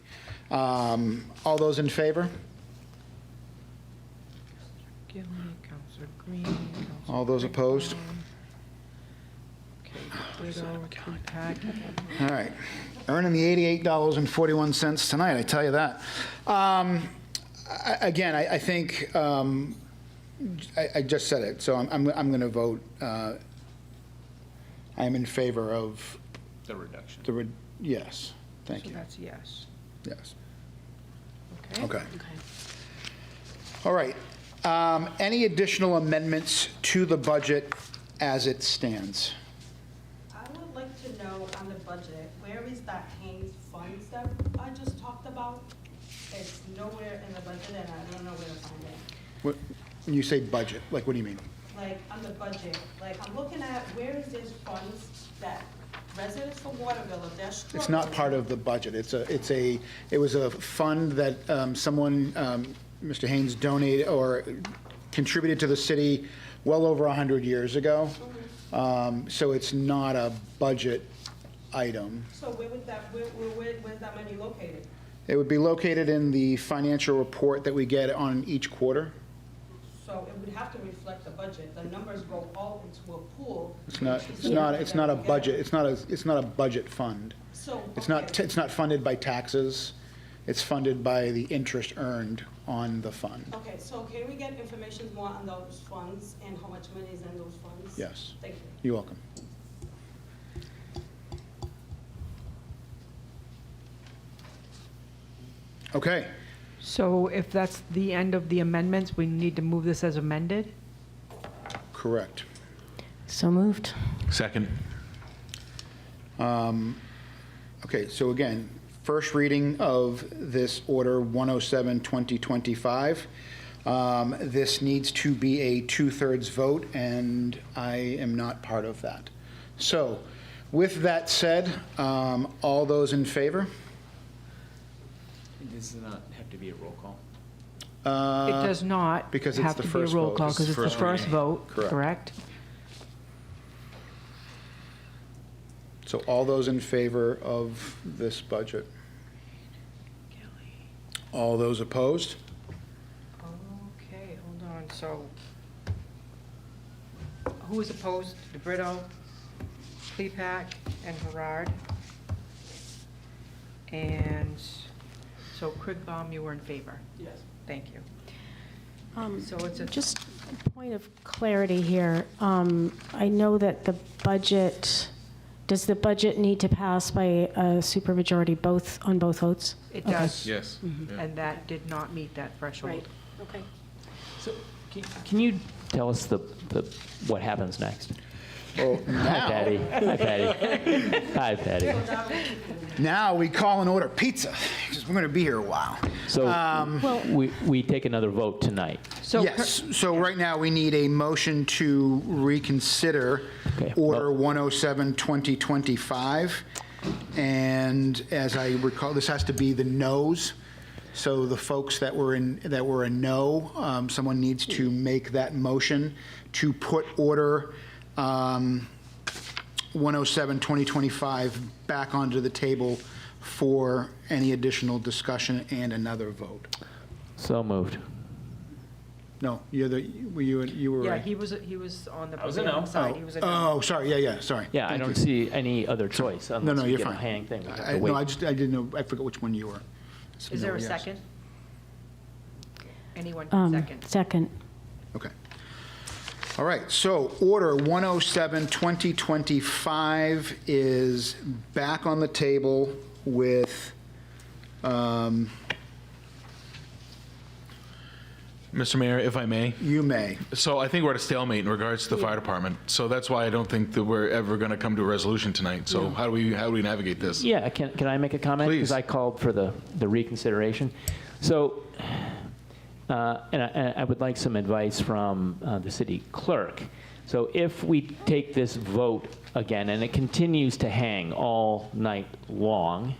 All those in favor? Counselor Green. All those opposed? All right. Earning the $88.41 tonight, I tell you that. Again, I think I just said it, so I'm going to vote. I am in favor of The reduction. yes. Thank So you. that's yes. Yes. Okay. Okay. All right. Any additional amendments to the budget as it stands? I would like to know on the budget, where is that Haynes funds that I just talked about? It's nowhere in the budget and I don't know where to find it. When you say budget, like, what do you mean? Like, on the budget, like, I'm looking at where is this funds that residents from Waterville, if they're struggling. It's not part of the budget. It was a fund that someone, Mr. Haynes, donated or contributed to the city well over 100 years ago. So it's not a budget item. So where's that money located? It would be located in the financial report that we get on each quarter. So it would have to reflect the budget. The numbers go all into a pool. It's not a budget. It's not a budget fund. So, It's okay. not funded by taxes. It's funded by the interest earned on the fund. Okay, so can we get information more on those funds and how much money is in those funds? Yes. Thank you. You're welcome. Okay. So if that's the end of the amendments, we need to move this as amended? Correct. So moved. Second. Okay, so again, first reading of this order 107, 2025. This needs to be a 2/3 vote, and I am not part of that. So with that said, all those in favor? Does not have to be a roll call? It does not because it's have the to be a first roll vote. call This because is it's the first first vote, Correct. correct? So all those in favor of this budget? All those opposed? Okay, hold on, so who is opposed? DeBrito, Klepak, and Gerard? And so Krigbaum, you were in favor? Yes. Thank you. So it's a, Just a point of clarity here. I know that the budget, does the budget need to pass by a supermajority on both votes? it Okay. does. Yes. And that did not meet that threshold. Right, okay. So can you tell us what happens next? Well, Hi, now, Patty. Hi, Patty. Hi, Patty. now we call and order pizza, because we're going to be here a while. So we take another vote tonight. So Yes, so right now we need a motion to reconsider Okay, Order 107, 2025. And as I recall, this has to be the noes. So the folks that were a no, someone needs to make that motion to put Order 107, 2025 back onto the table for any additional discussion and another vote. So moved. No, you were Yeah, right. he was on the was a no. prevailing side. He was a no. Oh, sorry, yeah, sorry. Yeah, I Thank don't you. see any other choice No, unless we you're get a fine. hang thing. We have to No, wait. I didn't know, I forgot which one you were. Is there a Yes. second? Anyone can second? Second. Okay. All right, so Order 107, 2025 is back on the table with, Mr. Mayor, if I may. you may. So I think we're at a stalemate in regards to the fire department. So that's why I don't think that we're ever going to come to a resolution tonight. So how do we navigate this? Yeah, can I make a comment? Please. Because I called for the reconsideration. So, and I would like some advice from the city clerk. So if we take this vote again, and it continues to hang all night long,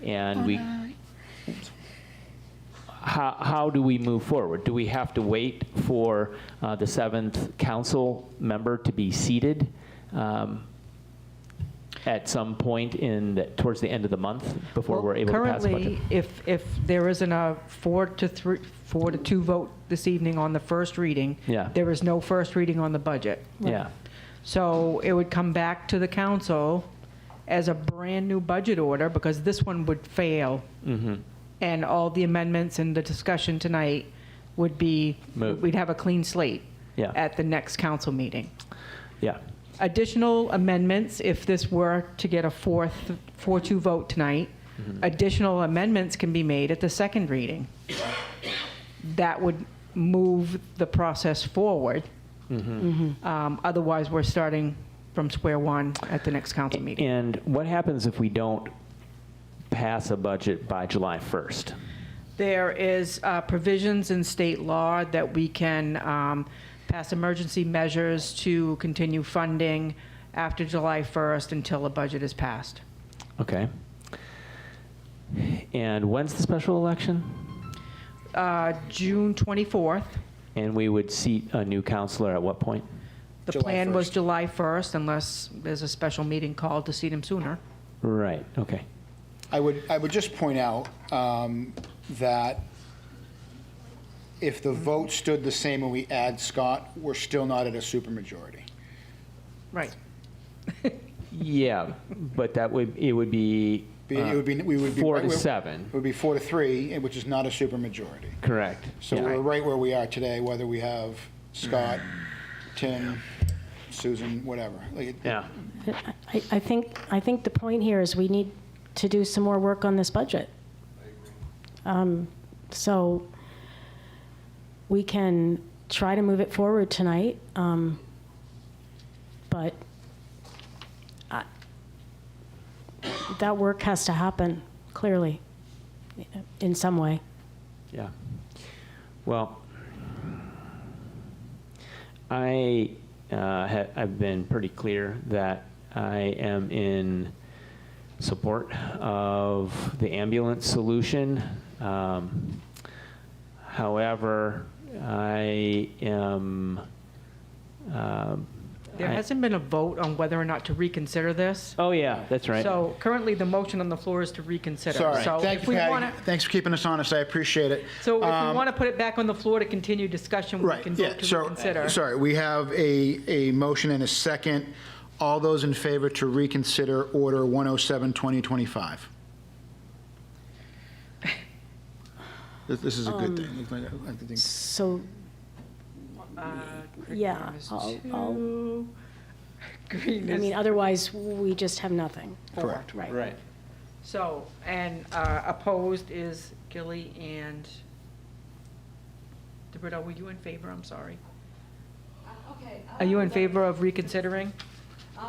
and we, how do we move forward? Do we have to wait for the 7th council member to be seated at some point towards the end of the month before we're able to pass the budget? Currently, if there isn't a 4-2 vote this evening on the first reading, Yeah. there is no first reading on the budget. Yeah, So it would come back to the council as a brand-new budget order, because this one would fail. And all the amendments and the discussion tonight would be, Moot. we'd have a clean slate Yeah. at the next council meeting. yeah, Additional amendments, if this were to get a 4-2 vote tonight, additional amendments can be made at the second reading. That would move the process forward. Otherwise, we're starting from square one at the next council meeting. And what happens if we don't pass a budget by July 1st? There is provisions in state law that we can pass emergency measures to continue funding after July 1st until a budget is passed. Okay. And when's the special election? June 24th. And we would seat a new counselor at what point? The July plan was 1st. July 1st, unless there's a special meeting called to seat him sooner. Right, okay. I would just point out that if the vote stood the same and we add Scott, we're still not at a supermajority. Right. Yeah, but it would be We would be 4 right to where- 7. It would be 4-3, which is not a supermajority. Correct. So Yeah. we're right where we are today, whether we have Scott, Tim, Susan, whatever. Yeah. I think the point here is we need to do some more work on this budget. So we can try to move it forward tonight, but that work has to happen, clearly, in some way. Yeah. Well, I've been pretty clear that I am in support of the ambulance solution. However, I am. There hasn't been a vote on whether or not to reconsider this. Oh, yeah, that's right. So currently, the motion on the floor is to reconsider. Sorry. So Thank if you, we Patty. wanna- Thanks for keeping us honest. I appreciate it. So if we want to put it back on the floor to continue discussion, we Right, can yeah, vote to so, reconsider. sorry, we have a motion and a second. All those in favor to reconsider Order 107, 2025? This is a good thing. I think. So, yeah, Green I is- mean, otherwise, we just have nothing. Correct. Right. So, and opposed is Gilly and DeBrito. Were you in favor? I'm sorry. Okay. Are you in favor of reconsidering?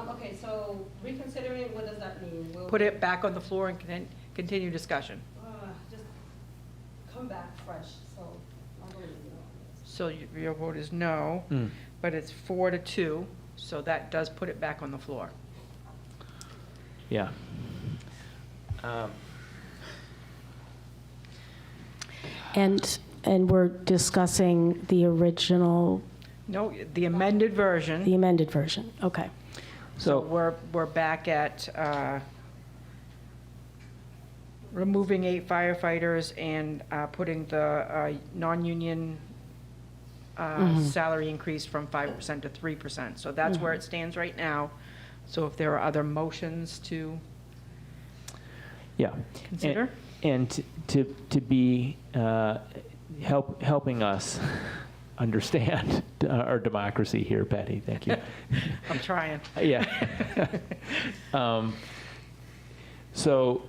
Okay, so reconsidering, what does that mean? We'll Put it back on the floor and continue discussion. just come back fresh, so I'm going to do this. So your vote is no, but it's 4-2, so that does put it back on the floor. Yeah. And we're discussing the original, No, the amended version. the amended version. Okay. So So, we're back at removing 8 firefighters and putting the non-union salary increase from 5% to 3%. So that's where it stands right now. So if there are other motions to yeah. consider? And to be helping us understand our democracy here, Patty, thank you. I'm trying. Yeah. So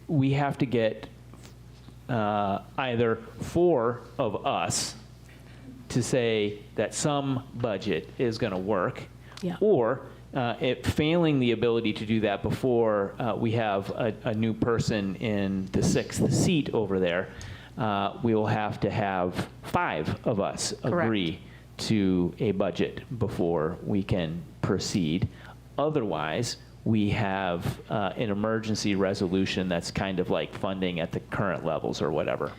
we have to get either 4 of us to say that some budget is going to work, Yeah. or failing the ability to do that before we have a new person in the 6th seat over there, we will have to have 5 of us agree to a budget before we can proceed. Otherwise, we have an emergency resolution that's kind of like funding at the current levels or whatever.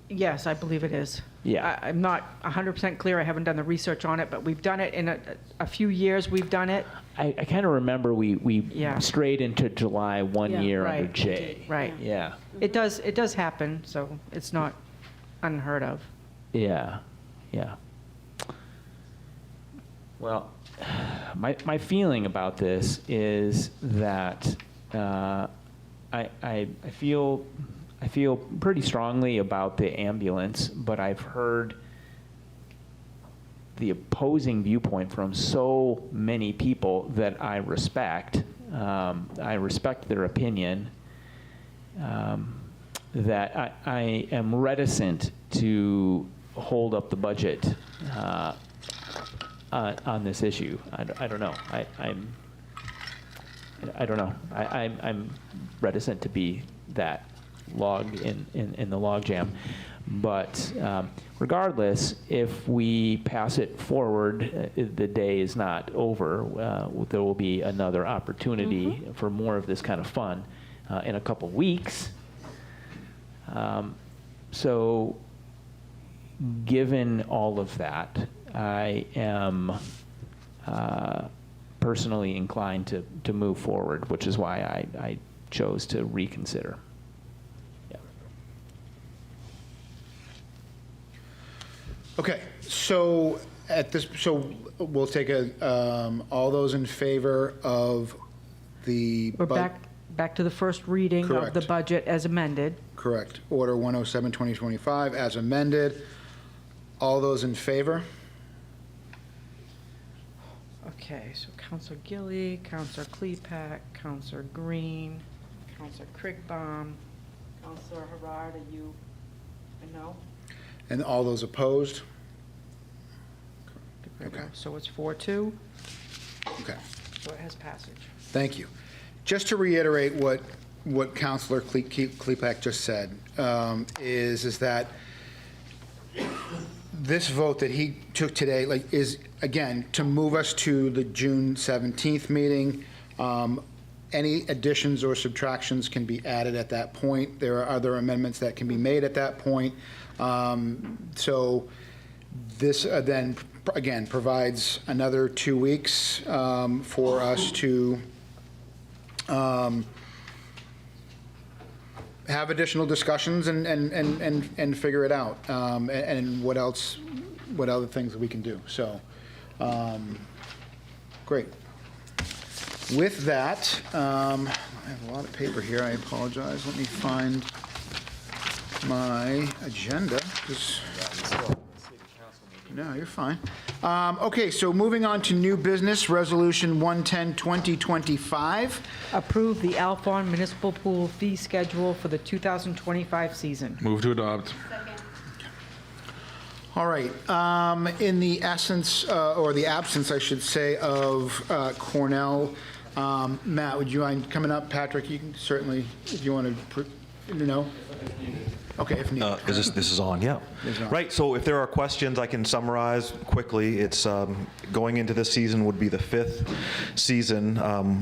Yes, I believe it is. Yeah. I'm not 100% clear. I haven't done the research on it, but we've done it in a few years. We've done it. I kind of remember we Yeah. strayed into July one Yeah. year under Right. J. Right. Yeah. It does happen, so it's not unheard of. Yeah. Yeah. Well, my feeling about this is that I feel pretty strongly about the ambulance, but I've heard the opposing viewpoint from so many people that I respect. I respect their opinion. That I am reticent to hold up the budget on this issue. I don't know. I don't know. I'm reticent to be that log in the log jam. But regardless, if we pass it forward, the day is not over. There will be another opportunity for more of this kind of fun in a couple weeks. So given all of that, I am personally inclined to move forward, which is why I chose to reconsider. Yeah. Okay, so we'll take all those in favor of the. We're back to the first reading of the Correct. budget as amended. Correct. Order 107, 2025, as amended. All those in favor? Okay, so Counselor Gilly, Counselor Klepak, Counselor Green, Counselor Kriegbaum, Counselor Harard, are you a no? And all those opposed? Okay. So it's 4-2, Okay, so it has passage. thank you. Just to reiterate what Counselor Klepak just said, is that this vote that he took today, is, again, to move us to the June 17th meeting. Any additions or subtractions can be added at that point. There are other amendments that can be made at that point. So this then, again, provides another 2 weeks for us to have additional discussions and figure it out, and what other things that we can do. So, great. With that, I have a lot of paper here. I apologize. Let me find my agenda. No, you're fine. Okay, so moving on to new business, Resolution 110, 2025. Approve the Alphon Municipal Pool fee schedule for the 2025 season. Move to adopt. All right. In the essence, or the absence, I should say, of Cornell, Matt, would you mind coming up? Patrick, you can certainly, if you want to, no? Okay, if needed. This is on, yeah. It's on. Right, so if there are questions, I can summarize quickly. It's going into this season would be the 5th season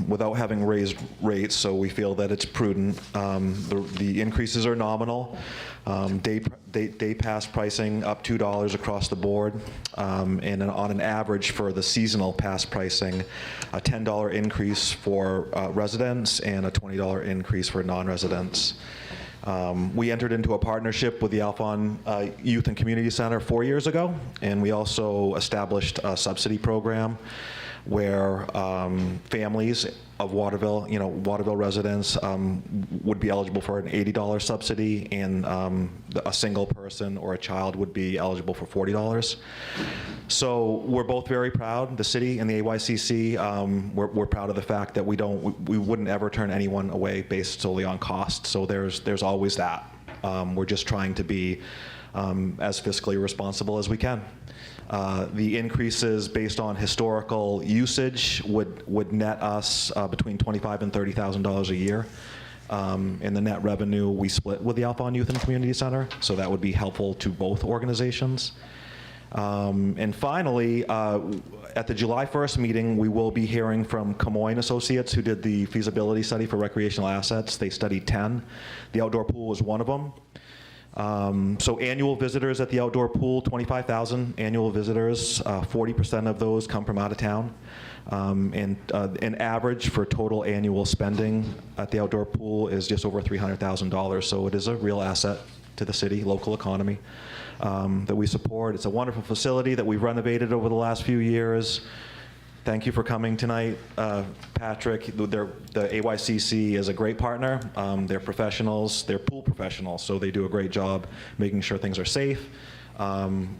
without having raised rates, so we feel that it's prudent. The increases are nominal. day pass pricing up $2 across the board, and on an average for the seasonal pass pricing, a $10 increase for residents and a $20 increase for non-residents. We entered into a partnership with the Alphon Youth and Community Center 4 years ago, and we also established a subsidy program where families of Waterville, Waterville residents would be eligible for an $80 subsidy, and a single person or a child would be eligible for $40. So we're both very proud, the city and the AYCC, we're proud of the fact that we wouldn't ever turn anyone away based solely on cost. So there's always that. We're just trying to be as fiscally responsible as we can. The increases based on historical usage would net us between $25,000 and $30,000 a year. And the net revenue we split with the Alphon Youth and Community Center, so that would be helpful to both organizations. And finally, at the July 1st meeting, we will be hearing from Camoin Associates, who did the feasibility study for recreational assets. They studied 10. The outdoor pool was one of them. So annual visitors at the outdoor pool, 25,000 annual visitors. 40% of those come from out of town. And an average for total annual spending at the outdoor pool is just over $300,000. So it is a real asset to the city, local economy, that we support. It's a wonderful facility that we've renovated over the last few years. Thank you for coming tonight, Patrick. The AYCC is a great partner. They're professionals. They're pool professionals, so they do a great job making sure things are safe.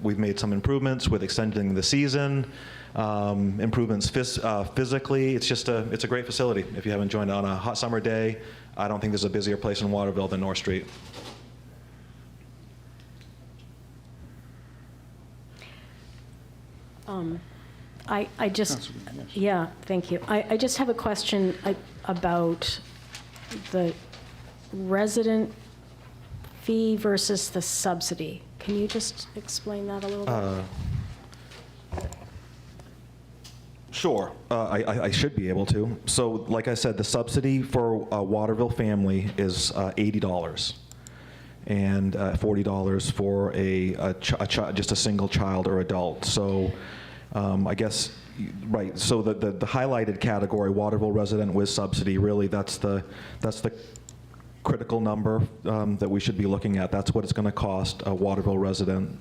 We've made some improvements with extending the season, improvements physically. It's a great facility. If you haven't joined on a hot summer day, I don't think there's a busier place in Waterville than North Street. I just, yeah, thank you. I just have a question about the resident fee versus the subsidy. Can you just explain that a little bit? Sure, I should be able to. So, like I said, the subsidy for a Waterville family is $80, and $40 for just a single child or adult. So, I guess, right. So the highlighted category, Waterville resident with subsidy, really that's the critical number that we should be looking at. That's what it's going to cost a Waterville resident.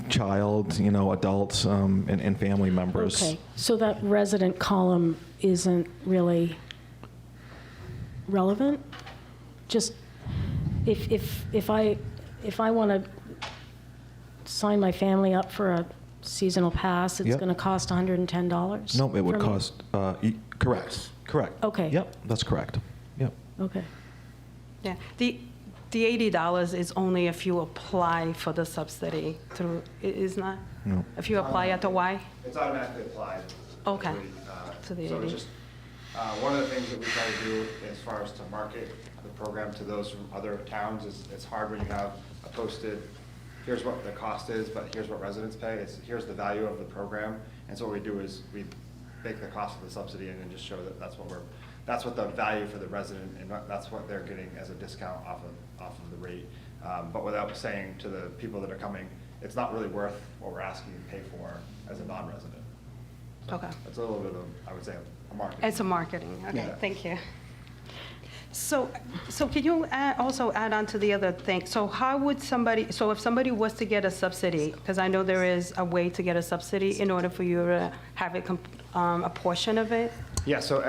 Child, adults, and family members. Okay, so that resident column isn't really relevant? Just, if I want to sign my family up for a seasonal pass, it's Yep. going to cost $110? No, it would for me? cost, correct. Okay. Yep, that's correct. Yep. Okay. Yeah, the $80 is only if you apply for the subsidy through, it is not? No. If you apply at the Y? It's automatically applied. Okay. So To the it's 80. just, one of the things that we try to do as far as to market the program to those from other towns is it's hard when you have a posted, here's what the cost is, but here's what residents pay. Here's the value of the program. And so what we do is we make the cost of the subsidy in and just show that that's what the value for the resident, and that's what they're getting as a discount off of the rate. But without saying to the people that are coming, it's not really worth what we're asking you to pay for as a non-resident. Okay. It's a little bit of, I would say, a marketing. It's a marketing, okay, Yeah. thank you. So can you also add on to the other thing? So how would somebody, so if somebody was to get a subsidy, because I know there is a way to get a subsidy in order for you to have it, a portion of it? Yeah, so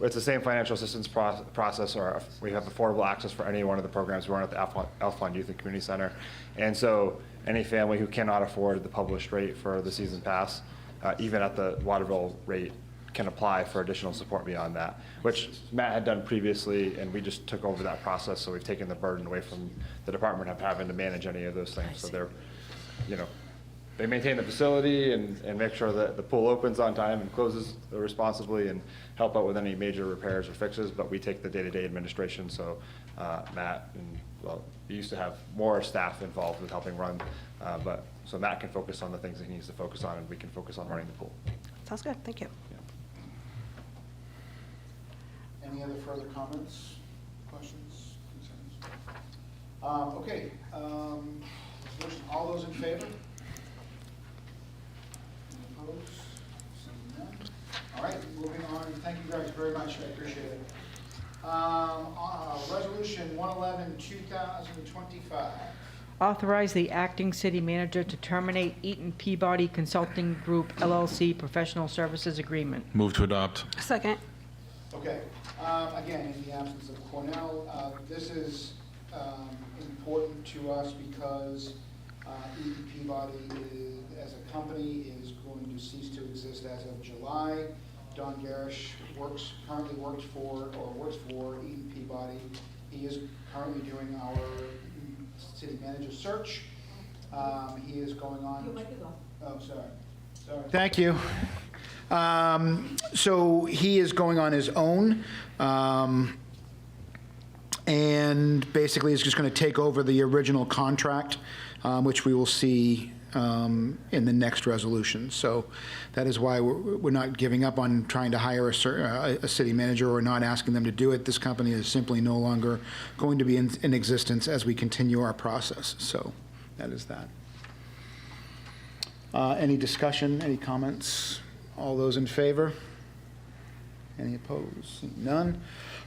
it's the same financial assistance process, or we have affordable access for any one of the programs we run at the Alphon Youth and Community Center. And so any family who cannot afford the published rate for the season pass, even at the Waterville rate, can apply for additional support beyond that, which Matt had done previously, and we just took over that process, so we've taken the burden away from the department of having to manage any of those things. So they're, they maintain the facility and make sure that the pool opens on time and closes responsibly and help out with any major repairs or fixes, but we take the day-to-day administration. So Matt, we used to have more staff involved with helping run, so Matt can focus on the things that he needs to focus on, and we can focus on running the pool. Sounds good, thank you. Any other further comments, questions, concerns? Okay, resolution, all those in favor? Opposed? Seeing none. All right, moving on, thank you guys very much, I appreciate it. Resolution 111, 2025. Authorize the acting city manager to terminate Eaton Peabody Consulting Group LLC professional services agreement. Move to adopt. Second. Okay, again, in the absence of Cornell, this is important to us because Eaton Peabody as a company is going to cease to exist as of July. Don Garish currently works for Eaton Peabody. He is currently doing our city manager search. He is going on. Oh, sorry. Thank you. So he is going on his own, and basically is just going to take over the original contract, which we will see in the next resolution. So that is why we're not giving up on trying to hire a city manager or not asking them to do it. This company is simply no longer going to be in existence as we continue our process. So that is that. Any discussion, any comments? All those in favor? Any opposed? None?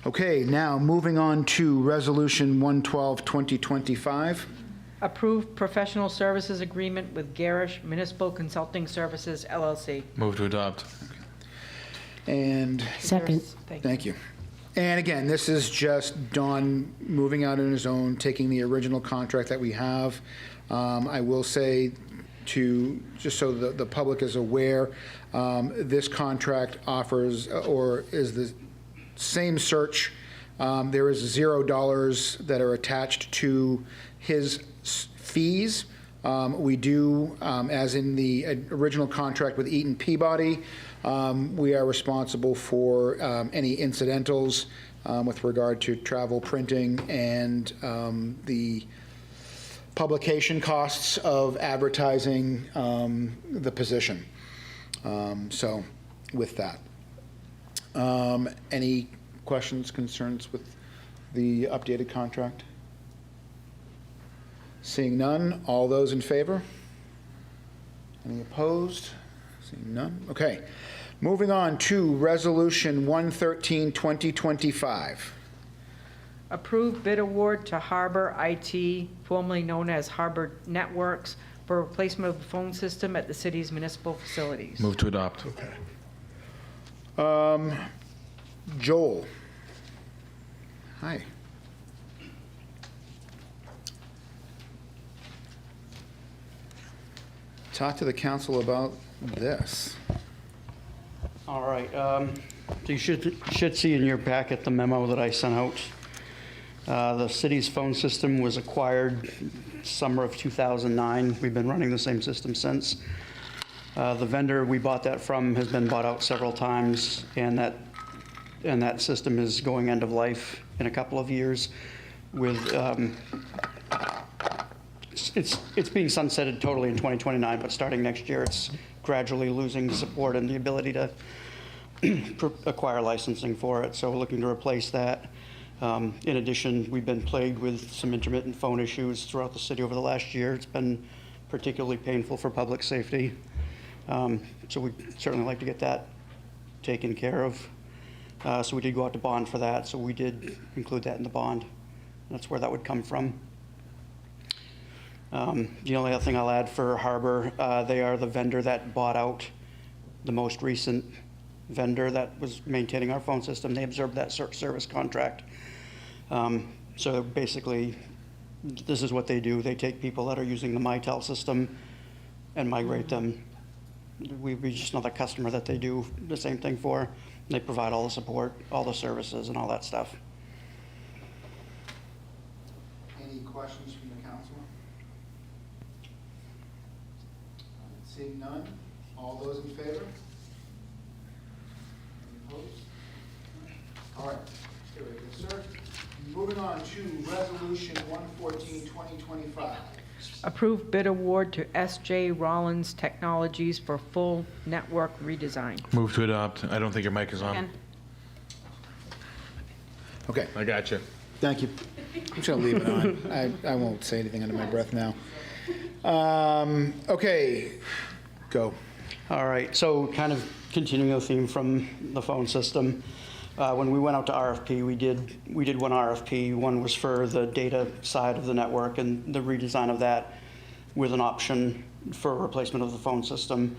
Okay, now moving on to Resolution 112, 2025. Approve professional services agreement with Garish Municipal Consulting Services, LLC. Move to adopt. And Second. thank you. And again, this is just Don moving out on his own, taking the original contract that we have. I will say, just so the public is aware, this contract offers or is the same search. There is $0 that are attached to his fees. We do, as in the original contract with Eaton Peabody, we are responsible for any incidentals with regard to travel, printing, and the publication costs of advertising the position. So with that. Any questions, concerns with the updated contract? Seeing none, all those in favor? Any opposed? Seeing none? Okay. Moving on to Resolution 113, 2025. Approve bid award to Harbor IT, formerly known as Harbor Networks, for replacement of the phone system at the city's municipal facilities. Move to adopt. Joel. Hi. Talk to the council about this. All right. So you should see in your packet the memo that I sent out. The city's phone system was acquired summer of 2009. We've been running the same system since. The vendor we bought that from has been bought out several times, and that system is going end of life in a couple of years. With it's being sunsetted totally in 2029, but starting next year, it's gradually losing support and the ability to acquire licensing for it. So we're looking to replace that. In addition, we've been plagued with some intermittent phone issues throughout the city over the last year. It's been particularly painful for public safety. So we'd certainly like to get that taken care of. So we did go out to bond for that. So we did include that in the bond. That's where that would come from. The only other thing I'll add for Harbor, they are the vendor that bought out the most recent vendor that was maintaining our phone system. They absorbed that service contract. So basically, this is what they do. They take people that are using the Mitel system and migrate them. We'd be just another customer that they do the same thing for. They provide all the support, all the services, and all that stuff. Any questions from the council? Seeing none, all those in favor? Any opposed? All right, very good, sir. Moving on to Resolution 114, 2025. Approve bid award to S.J. Rollins Technologies for full network redesign. Move to adopt. I don't think your mic is on. Okay. I got you. Thank you. I'm just going to leave it on. I won't say anything under my breath now. Okay, go. All right, so kind of continuing the theme from the phone system. When we went out to RFP, we did one RFP. One was for the data side of the network and the redesign of that with an option for replacement of the phone system.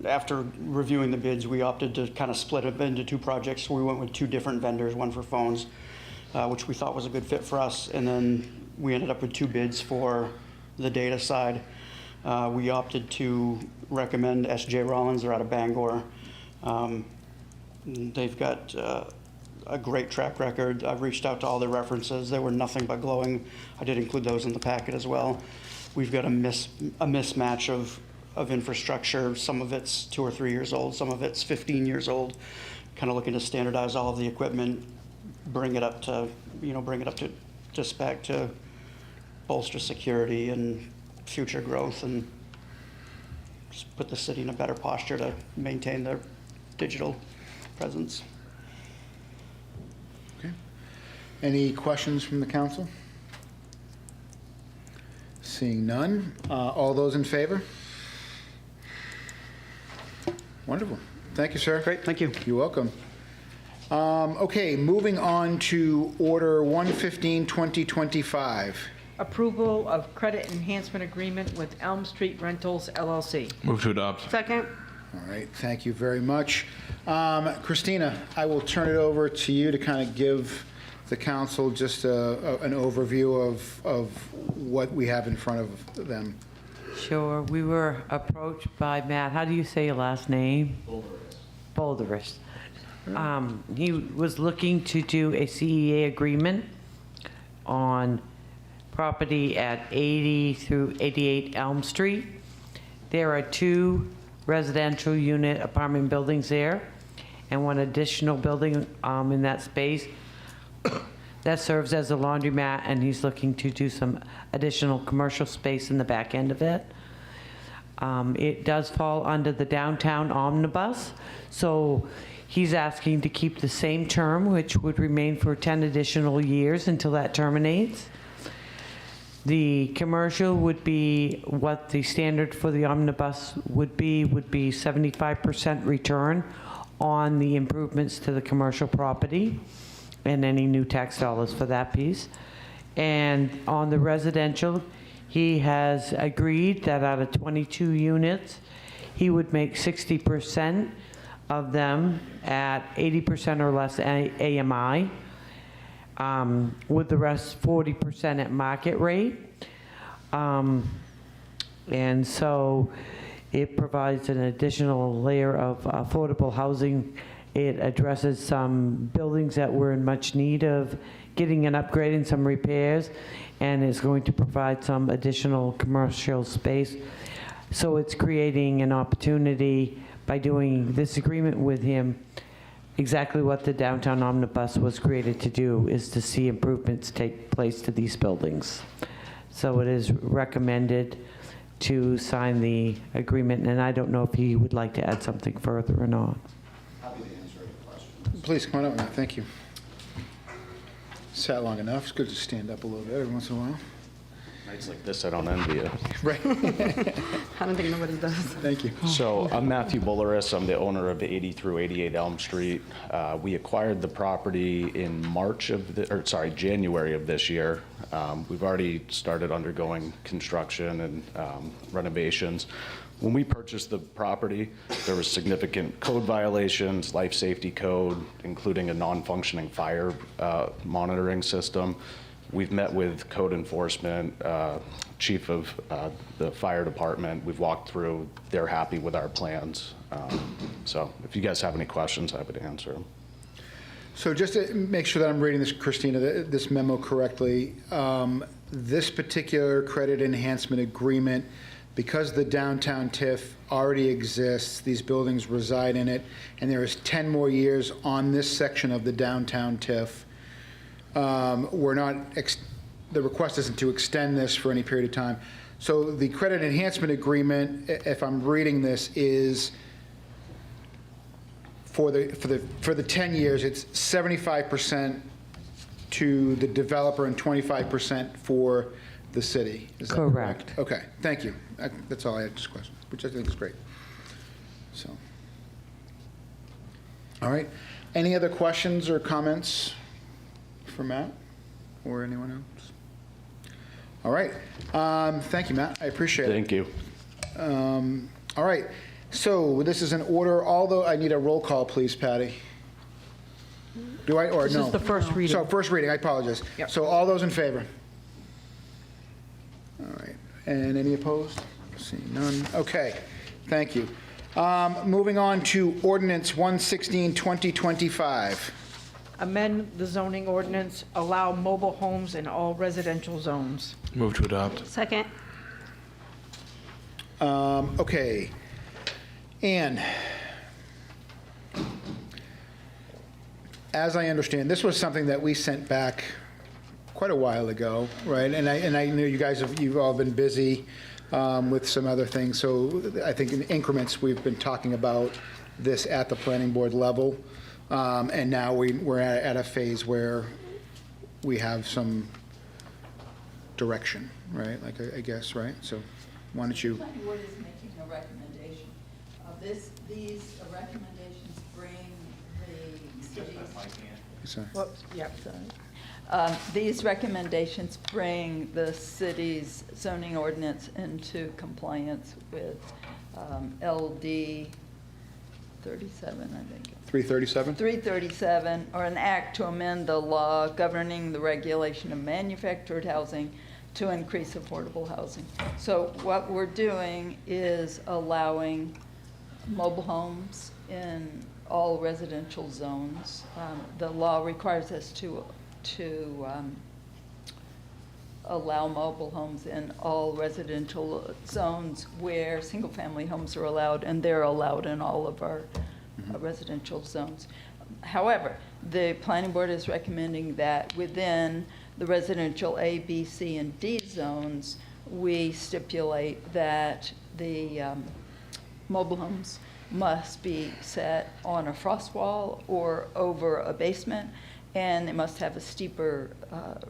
After reviewing the bids, we opted to kind of split it into two projects. We went with two different vendors, one for phones, which we thought was a good fit for us, and then we ended up with two bids for the data side. We opted to recommend S.J. Rollins. They're out of Bangor. They've got a great track record. I've reached out to all their references. They were nothing but glowing. I did include those in the packet as well. We've got a mismatch of infrastructure. Some of it's 2 or 3 years old. Some of it's 15 years old. Kind of looking to standardize all of the equipment, bring it up to spec to bolster security and future growth, and just put the city in a better posture to maintain their digital presence. Okay. Any questions from the council? Seeing none. All those in favor? Wonderful. Thank you, sir. Great, thank you. You're welcome. Okay, moving on to Order 115, 2025. Approval of credit enhancement agreement with Elm Street Rentals LLC. Move to adopt. Second. All right, thank you very much. Christina, I will turn it over to you to kind of give the council just an overview of what we have in front of them. Sure. We were approached by Matt. How do you say your last name? Boulderis. He was looking to do a CEA agreement on property at 80 through 88 Elm Street. There are 2 residential unit apartment buildings there and one additional building in that space that serves as a laundromat, and he's looking to do some additional commercial space in the back end of it. It does fall under the downtown omnibus, so he's asking to keep the same term, which would remain for 10 additional years until that terminates. The commercial would be what the standard for the omnibus would be 75% return on the improvements to the commercial property and any new tax dollars for that piece. And on the residential, he has agreed that out of 22 units, he would make 60% of them at 80% or less AMI, with the rest 40% at market rate. And so it provides an additional layer of affordable housing. It addresses some buildings that were in much need of getting an upgrade and some repairs, and is going to provide some additional commercial space. So it's creating an opportunity by doing this agreement with him. Exactly what the downtown omnibus was created to do, is to see improvements take place to these buildings. So it is recommended to sign the agreement, and I don't know if he would like to add something further or not. Happy to answer any questions. Please, come on up now. Thank you. Sat long enough. It's good to stand up a little bit every once in a while. Nights like this, I don't envy you. Right. I don't think nobody does. Thank you. So I'm Matthew Bulleris. I'm the owner of 80 through 88 Elm Street. We acquired the property in January of this year. We've already started undergoing construction and renovations. When we purchased the property, there was significant code violations, life safety code, including a non-functioning fire monitoring system. We've met with code enforcement, chief of the fire department. We've walked through. They're happy with our plans. So if you guys have any questions, I would answer them. So just to make sure that I'm reading this, Christina, this memo correctly, this particular credit enhancement agreement, because the downtown TIF already exists, these buildings reside in it, and there is 10 more years on this section of the downtown TIF, the request isn't to extend this for any period of time. So the credit enhancement agreement, if I'm reading this, is for the 10 years, it's 75% to the developer and 25% for the city. Is that Correct. Okay, thank you. That's all I had, just a question, which I think is great. So, all right. Any other questions or comments for Matt or anyone else? All right. Thank you, Matt. I appreciate it. Thank you. All right. So this is an order, although I need a roll call, please, Patty. Do I, or This no? is the first reading. So first reading, I apologize. Yep. So all those in favor? All right. And any opposed? Seeing none. Okay. Thank you. Moving on to ordinance 116, 2025. Amend the zoning ordinance, allow mobile homes in all residential zones. Move to adopt. Second. Okay. Ann, as I understand, this was something that we sent back quite a while ago, right? And I know you guys you've all been busy with some other things. So I think in increments, we've been talking about this at the planning board level. And now we're at a phase where we have some direction, right? Like, I guess, right? So why don't you? The planning board is making a recommendation. These recommendations bring the city's... Whoops, yep. These recommendations bring the city's zoning ordinance into compliance with LD 37, I think. 337? 337, or an act to amend the law governing the regulation of manufactured housing to increase affordable housing. So what we're doing is allowing mobile homes in all residential zones. The law requires us to allow mobile homes in all residential zones where single-family homes are allowed, and they're allowed in all of our residential zones. However, the planning board is recommending that within the residential A, B, C, and D zones, we stipulate that the mobile homes must be set on a frost wall or over a basement, and they must have a steeper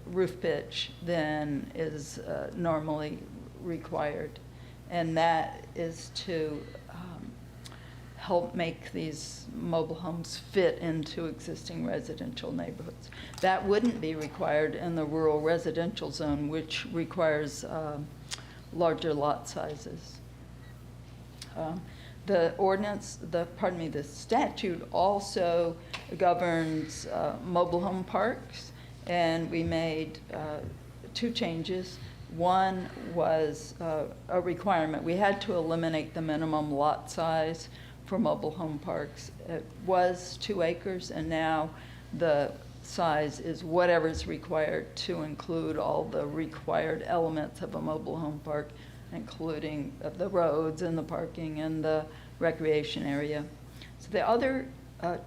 roof pitch than is normally required. And that is to help make these mobile homes fit into existing residential neighborhoods. That wouldn't be required in the rural residential zone, which requires larger lot sizes. The ordinance, the statute also governs mobile home parks, and we made two changes. One was a requirement. We had to eliminate the minimum lot size for mobile home parks. It was 2 acres, and now the size is whatever's required to include all the required elements of a mobile home park, including the roads and the parking and the recreation area. So the other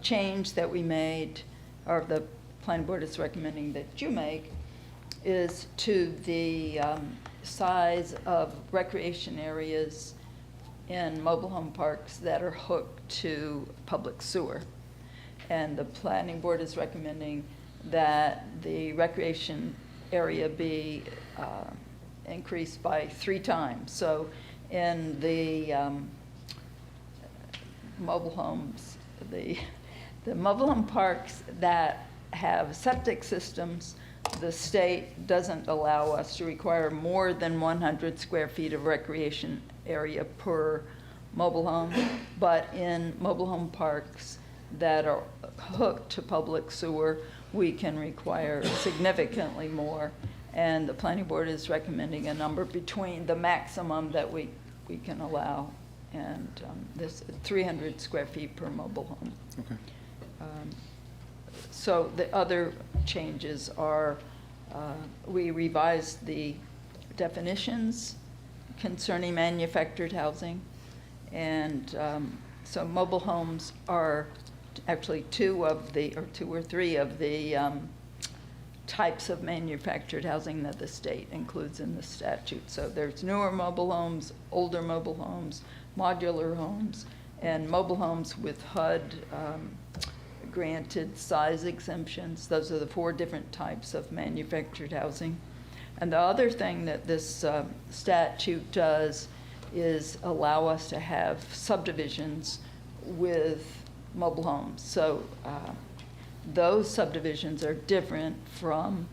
change that we made, or the planning board is recommending that you make, is to the size of recreation areas in mobile home parks that are hooked to public sewer. And the planning board is recommending that the recreation area be increased by 3 times. So in the mobile homes, the mobile home parks that have septic systems, the state doesn't allow us to require more than 100 square feet of recreation area per mobile home. But in mobile home parks that are hooked to public sewer, we can require significantly more. And the planning board is recommending a number between the maximum that we can allow and this 300 square feet per mobile home. Okay. So the other changes are we revised the definitions concerning manufactured housing. And so mobile homes are actually 2 or 3 of the types of manufactured housing that the state includes in the statute. So there's newer mobile homes, older mobile homes, modular homes, and mobile homes with HUD granted size exemptions. Those are the 4 different types of manufactured housing. And the other thing that this statute does is allow us to have subdivisions with mobile homes. So those subdivisions are different from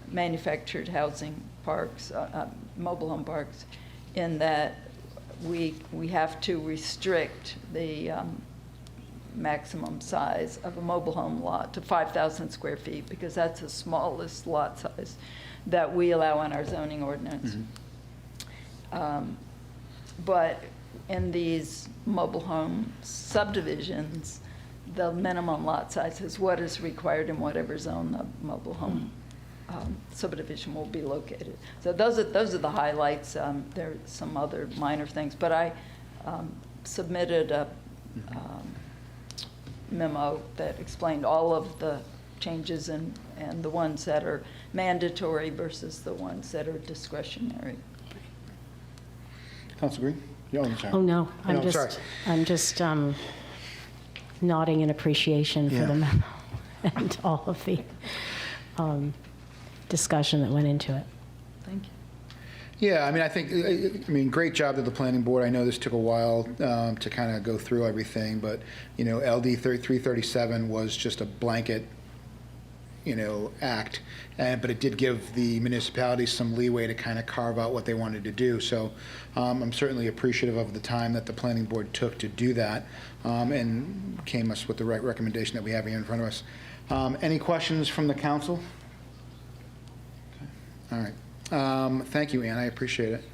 manufactured housing parks, mobile home parks, in that we have to restrict the maximum size of a mobile home lot to 5,000 square feet, because that's the smallest lot size that we allow in our zoning ordinance. But in these mobile home subdivisions, the minimum lot size is what is required in whatever zone the mobile home subdivision will be located. So those are the highlights. There are some other minor things, but I submitted a memo that explained all of the changes and the ones that are mandatory versus the ones that are discretionary. Council Green? Yeah, I'm sorry. Oh, no, sorry. I'm just nodding in appreciation for the memo and all of the discussion that went into it. Thank you. Yeah, I mean, great job to the planning board. I know this took a while to kind of go through everything, but, LD 337 was just a blanket, act, but it did give the municipalities some leeway to kind of carve out what they wanted to do. So I'm certainly appreciative of the time that the planning board took to do that and came us with the right recommendation that we have here in front of us. Any questions from the council? Okay. All right. Thank you, Ann. I appreciate it.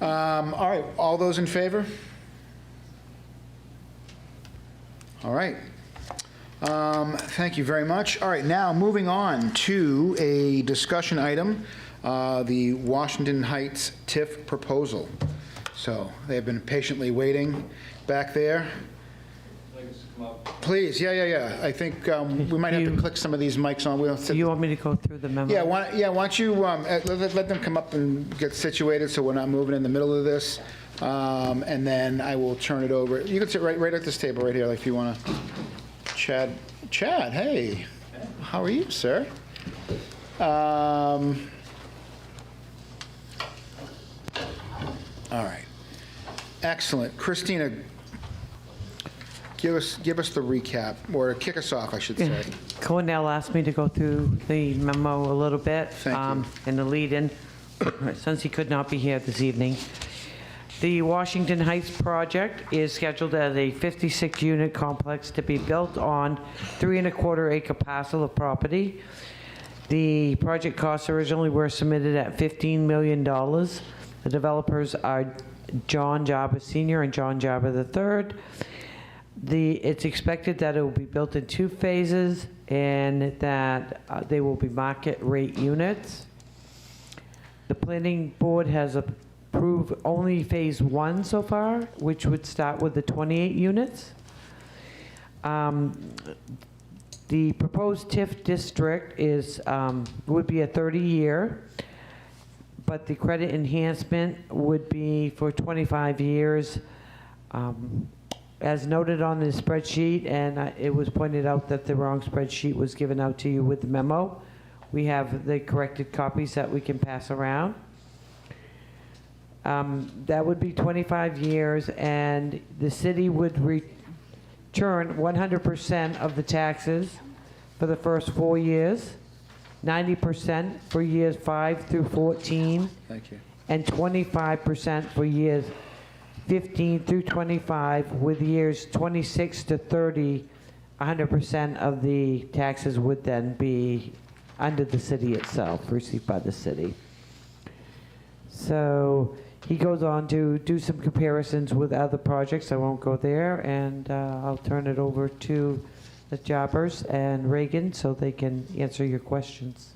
All right. All those in favor? All right. Thank you very much. All right. Now, moving on to a discussion item, the Washington Heights TIF proposal. So they have been patiently waiting back there. Please, yeah. I think we might have to click some of these mics on. You want me to go through the memo? Yeah, why don't you let them come up and get situated so we're not moving in the middle of this, and then I will turn it over. You can sit right at this table right here, like if you want to. Chad, hey, how are you, sir? All right, excellent, Christina. Give us the recap, or kick us off, I should say. Cornell asked me to go through the memo a little bit in the lead-in, since he could not be here this evening. The Washington Heights project is scheduled as a 56-unit complex to be built on 3.25-acre parcel of property. The project costs originally were submitted at $15 million. The developers are John Jarber Sr. and John Jarber III. It's expected that it will be built in 2 phases and that they will be market rate units. The planning board has approved only phase 1 so far, which would start with the 28 units. The proposed TIF district would be a 30-year, but the credit enhancement would be for 25 years. As noted on the spreadsheet, and it was pointed out that the wrong spreadsheet was given out to you with the memo. We have the corrected copies that we can pass around. That would be 25 years, and the city would return 100% of the taxes for the first 4 years, 90% for years 5 through 14, Thank you. and 25% for years 15 through 25, with years 26 to 30, 100% of the taxes would then be under the city itself, received by the city. So he goes on to do some comparisons with other projects. I won't go there, and I'll turn it over to the Jobbers and Reagan so they can answer your questions.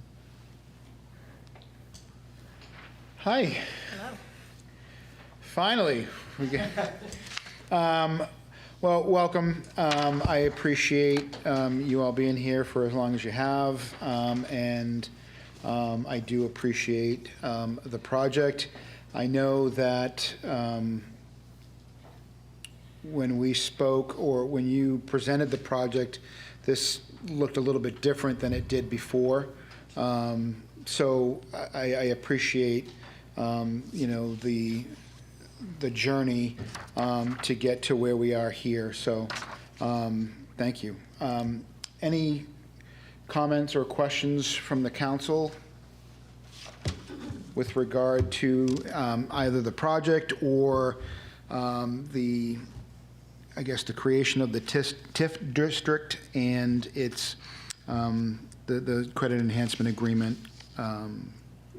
Hi. Hello. Finally. Well, welcome. I appreciate you all being here for as long as you have, and I do appreciate the project. I know that when we spoke, or when you presented the project, this looked a little bit different than it did before. So I appreciate, the journey to get to where we are here. So thank you. Any comments or questions from the council with regard to either the project or the creation of the TIF district and its, the credit enhancement agreement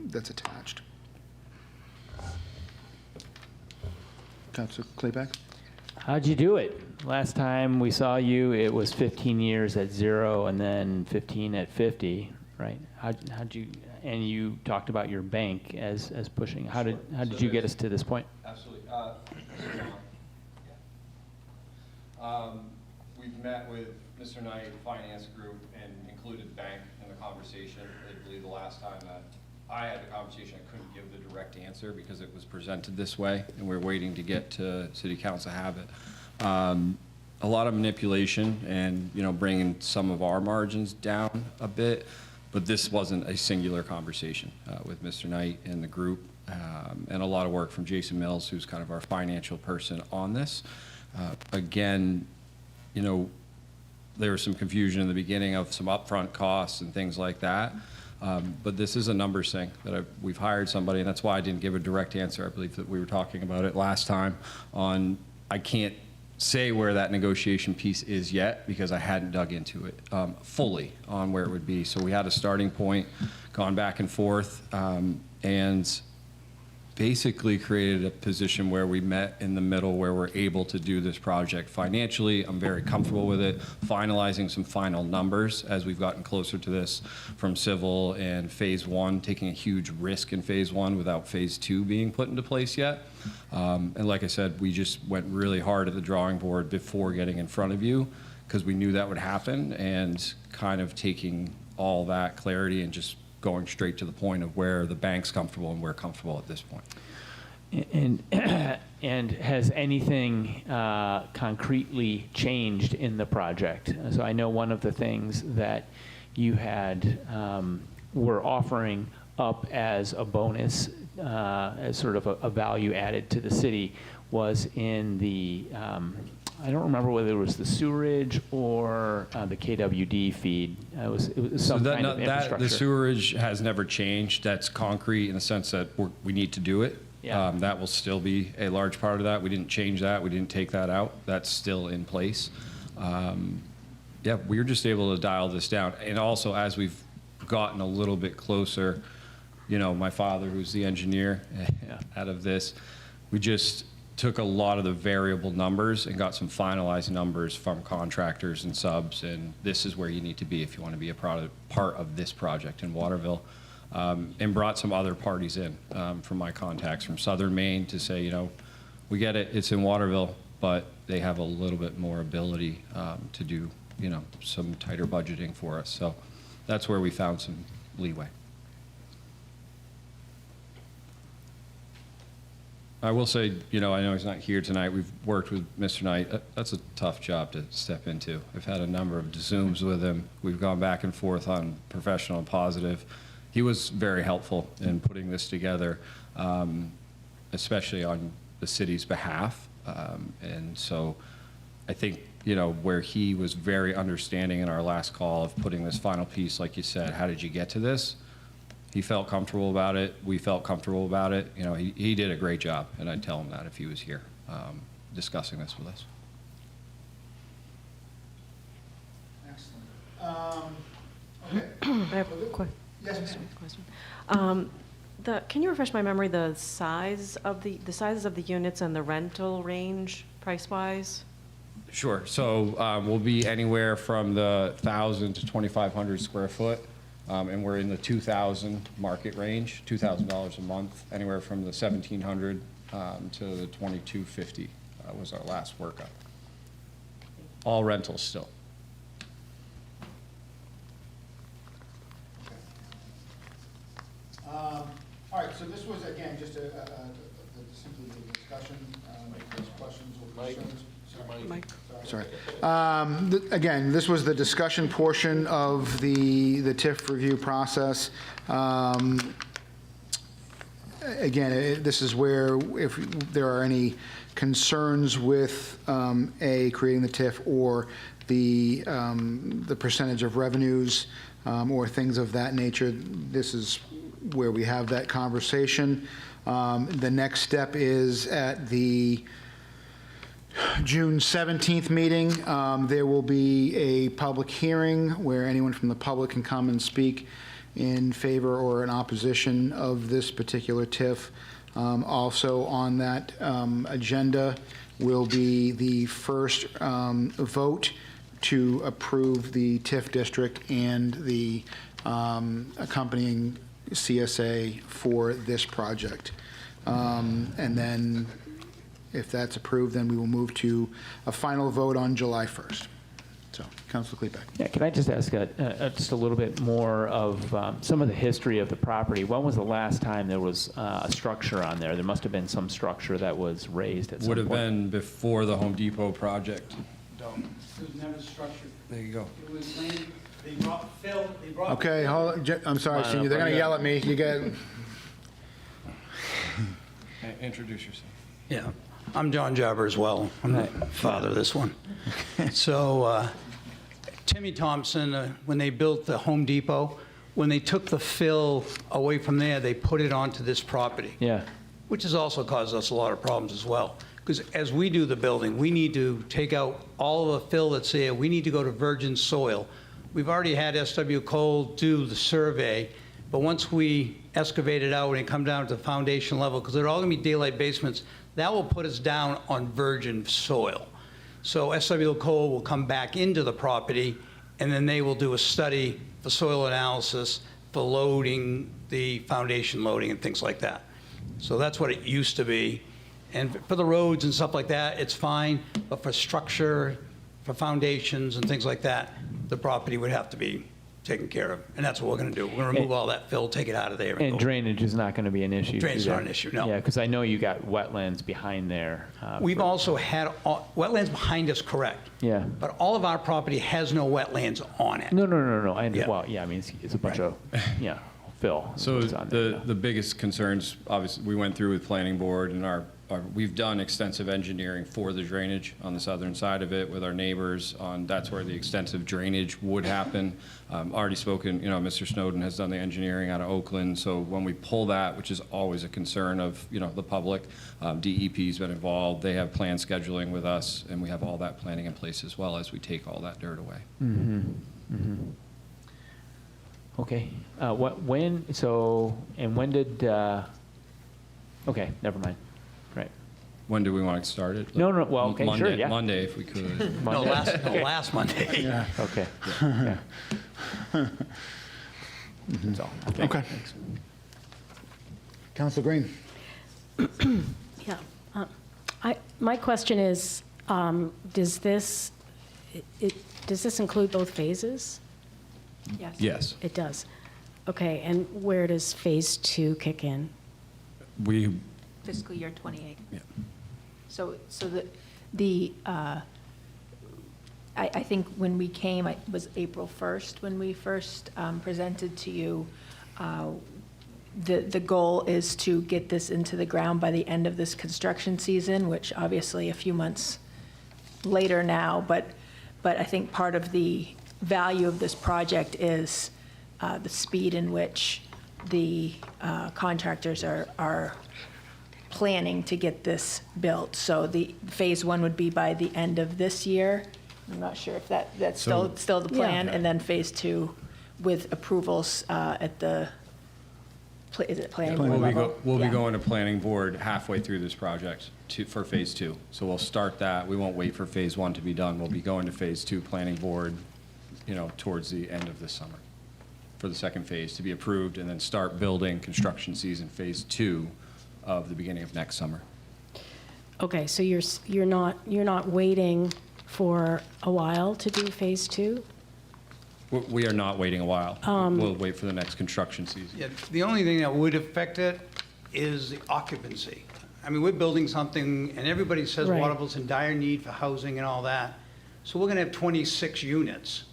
that's attached? Councilor Klebeck? How'd you do it? Last time we saw you, it was 15 years at 0 and then 15 at 50, right? How'd you, and you talked about your bank as pushing. How did you get us to this point? Absolutely. We've met with Mr. Knight, Finance Group, and included bank in the conversation. I believe the last time that I had the conversation, I couldn't give the direct answer because it was presented this way, and we're waiting to get to City Council have it. A lot of manipulation and, bringing some of our margins down a bit, but this wasn't a singular conversation with Mr. Knight and the group, and a lot of work from Jason Mills, who's kind of our financial person on this. Again, there was some confusion in the beginning of some upfront costs and things like that. But this is a numbers thing that we've hired somebody, and that's why I didn't give a direct answer. I believe that we were talking about it last time on, I can't say where that negotiation piece is yet because I hadn't dug into it fully on where it would be. So we had a starting point, gone back and forth, and basically created a position where we met in the middle where we're able to do this project financially. I'm very comfortable with it, finalizing some final numbers as we've gotten closer to this from civil and phase 1, taking a huge risk in phase 1 without phase 2 being put into place yet. And like I said, we just went really hard at the drawing board before getting in front of you because we knew that would happen, and kind of taking all that clarity and just going straight to the point of where the bank's comfortable and we're comfortable at this point. And has anything concretely changed in the project? So I know one of the things that you had were offering up as a bonus, as sort of a value added to the city, was in the I don't remember whether it was the sewerage or the KWD feed. It was some kind of infrastructure. The sewerage has never changed. That's concrete in the sense that we need to do it. Yeah. That will still be a large part of that. We didn't change that. We didn't take that out. That's still in place. Yeah, we were just able to dial this down. And also, as we've gotten a little bit closer, my father, who's the engineer out of this, we just took a lot of the variable numbers and got some finalized numbers from contractors and subs, and this is where you need to be if you want to be a part of this project in Waterville, and brought some other parties in from my contacts from Southern Maine to say, we get it, it's in Waterville, but they have a little bit more ability to do, some tighter budgeting for us. So that's where we found some leeway. I will say, I know he's not here tonight. We've worked with Mr. Knight. That's a tough job to step into. I've had a number of Zooms with him. We've gone back and forth on professional and positive. He was very helpful in putting this together, especially on the city's behalf. And so I think, where he was very understanding in our last call of putting this final piece, like you said, how did you get to this? He felt comfortable about it. We felt comfortable about it. He did a great job, and I'd tell him that if he was here discussing this with us. Excellent. Okay. I have a Yes, question. Can you refresh my memory, the sizes of the units and the rental range price-wise? Sure. So we'll be anywhere from the 1,000 to 2,500 square foot. And we're in the 2,000 market range, $2,000 a month, anywhere from the 1,700 to the 2,250 was our last workup. All rentals still. All right, so this was, again, just simply a discussion, questions or concerns. Sorry. Again, this was the discussion portion of the TIF review process. Again, this is where if there are any concerns with creating the TIF or the percentage of revenues or things of that nature, this is where we have that conversation. The next step is at the June 17th meeting. There will be a public hearing where anyone from the public can come and speak in favor or in opposition of this particular TIF. Also on that agenda will be the first vote to approve the TIF district and the accompanying CSA for this project. And then if that's approved, then we will move to a final vote on July 1st. So, Councilor Kleepak. Yeah, can I just ask just a little bit more of some of the history of the property? When was the last time there was a structure on there? There must have been some structure that was raised at some Would point. have been before the Home Depot project. No, it was never structured. There you go. It was land, they brought Phil, they brought. Okay, hold on. I'm sorry, Senior. They're going to yell at me. You get. Introduce yourself. Yeah, I'm John Jobber as well. I'm the father of this one. So Timmy Thompson, when they built the Home Depot, when they took the fill away from there, they put it onto this property. Yeah. Which has also caused us a lot of problems as well. Because as we do the building, we need to take out all of the fill that's there. We need to go to virgin soil. We've already had SW Cole do the survey, but once we excavate it out and come down to the foundation level, because they're all going to be daylight basements, that will put us down on virgin soil. So SW Cole will come back into the property, and then they will do a study for soil analysis for loading, the foundation loading and things like that. So that's what it used to be. And for the roads and stuff like that, it's fine, but for structure, for foundations and things like that, the property would have to be taken care of. And that's what we're going to do. We're going to remove all that fill, take it out of there. And drainage is not going to be an issue? Drainage is either. not an issue, no. Yeah, because I know you got wetlands behind there. We've also had wetlands behind us, correct. Yeah. But all of our property has no wetlands on it. No. Yeah. Well, yeah, I mean, it's a bunch of, fill. So that's on there, the biggest concerns, obviously, we went through with planning board and we've done extensive engineering for the drainage on the southern side of it with our neighbors that's where the extensive drainage would happen. Already spoken, Mr. Snowden has done the engineering out of Oakland. So when we pull that, which is always a concern of, the public, DEP's been involved. They have plan scheduling with us and we have all that planning in place as well as we take all that dirt away. Mm-hmm. Mm-hmm. Okay. When did, okay, never mind. Right. When do we want to start it? No, well, okay, Monday, sure, yeah. Monday, if we could. No, last Monday. Yeah. Okay. Yeah. That's all. Okay. Thanks. Councilor Green. Yeah. My question is, does this include both phases? Yes. It does. Okay, and where does phase 2 kick in? Fiscal year '28. Yeah. So I think when we came, it was April 1st when we first presented to you. The goal is to get this into the ground by the end of this construction season, which obviously a few months later now, but I think part of the value of this project is the speed in which the contractors are planning to get this built. So the phase 1 would be by the end of this year. I'm not sure if that's still the plan. Yeah. And then phase 2 with approvals at the, is it planning board level? We'll be Yeah. going to planning board halfway through this project for phase 2. So we'll start that. We won't wait for phase 1 to be done. We'll be going to phase 2 planning board, towards the end of this summer for the second phase to be approved and then start building construction season phase 2 of the beginning of next summer. Okay, so you're not waiting for a while to do phase 2? We are not waiting a while. We'll wait for the next construction season. Yeah, the only thing that would affect it is the occupancy. I mean, we're building something, and everybody says Right. Waterville's in dire need for housing and all that. So we're gonna have 26 units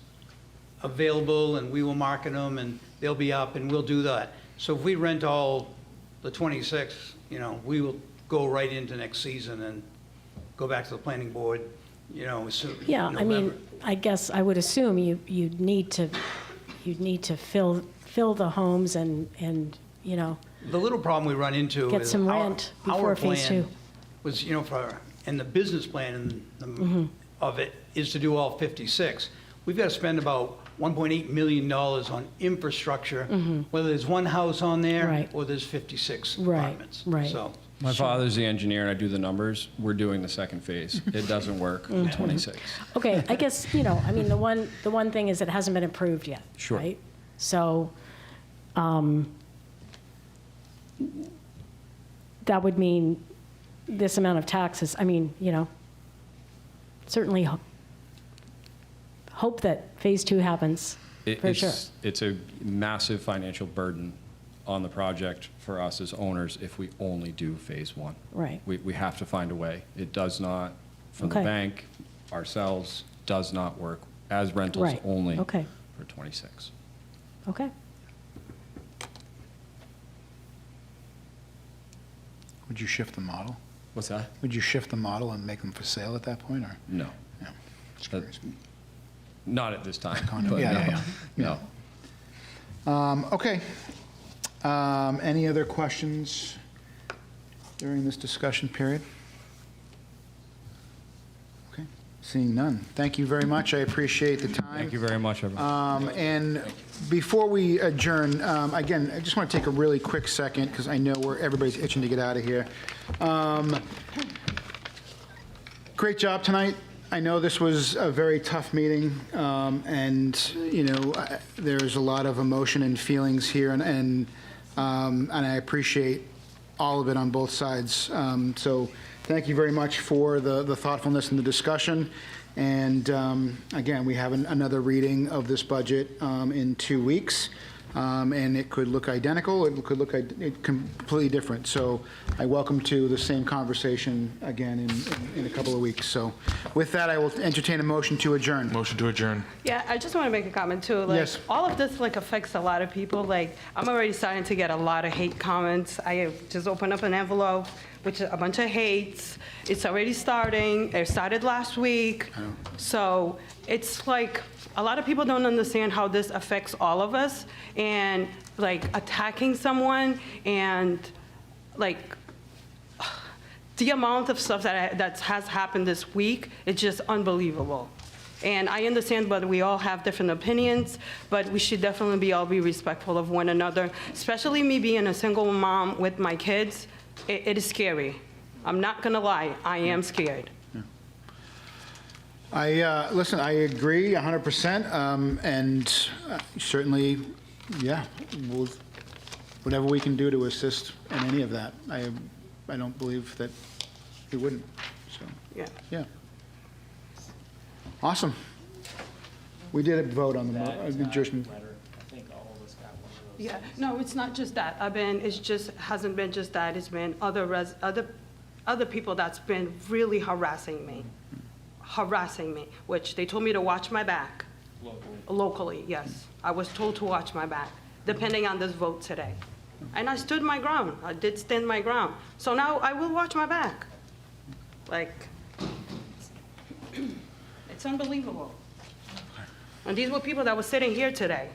available, and we will market them, and they'll be up, and we'll do that. So if we rent all the 26, you know, we will go right into next season and go back to the planning board, you know, as soon. Yeah, I mean, November. I guess I would assume you'd need to fill the homes and, you know, The little problem we run into Get is some our- rent our before phase plan two. was, you know, and the business plan Mm-hmm. of it is to do all 56. We've got to spend about $1.8 million on infrastructure, whether there's one house on there Mm-hmm. Right. or there's 56 Right, apartments. right. So, My father's the engineer, and I do the numbers. We're doing the second phase. It doesn't work in 26. okay, I guess, you know, I mean, the one thing is it hasn't been approved yet, Sure. right? So, that would mean this amount of taxes. I mean, you know, certainly hope that phase two happens, for sure. It's a massive financial burden on the project for us as owners if we only do phase one. Right. We have to find a way. It does not, from the Okay. bank, ourselves, does not work as rentals Right. only Okay. for 26. Okay. Would you shift the model? What's that? Would you shift the model and make them for sale at that point, or? No. Yeah, just curious. Not at this time. Condo, but yeah, no, yeah, no. Okay. Any other questions during this discussion period? Okay, seeing none. Thank you very much. I appreciate the time. Thank you very much, everyone. And before we adjourn, again, I just want to take a really quick second, because I know everybody's itching to get out of here. Great job tonight. I know this was a very tough meeting, and, you know, there's a lot of emotion and feelings here, and I appreciate all of it on both sides. So thank you very much for the thoughtfulness and the discussion. And again, we have another reading of this budget in 2 weeks. And it could look identical, it could look completely different. So I welcome to the same conversation again in a couple of weeks. So with that, I will entertain a motion to adjourn. Motion to adjourn. Yeah, I just want to make a comment too. Like, Yes. all of this like affects a lot of people. Like, I'm already starting to get a lot of hate comments. I just opened up an envelope with a bunch of hates. It's already starting. It started last week. So it's like a lot of people don't understand how this affects all of us, and like attacking someone, and like the amount of stuff that has happened this week, it's just unbelievable. And I understand, but we all have different opinions, but we should definitely all be respectful of one another, especially me being a single mom with my kids. It is scary. I'm not gonna lie, I am scared. Listen, I agree 100%, and certainly, yeah, whatever we can do to assist in any of that. I don't believe that we wouldn't, so, Yeah. yeah. Awesome. We did vote on the jurisdiction. Yeah, no, it's not just that. It's just, hasn't been just that. It's been other people that's been really harassing me, which they told me to watch my back. Locally, yes. I was told to watch my back, depending on this vote today. And I stood my ground. I did stand my ground. So now I will watch my back. Like, it's unbelievable. And these were people that were sitting here today.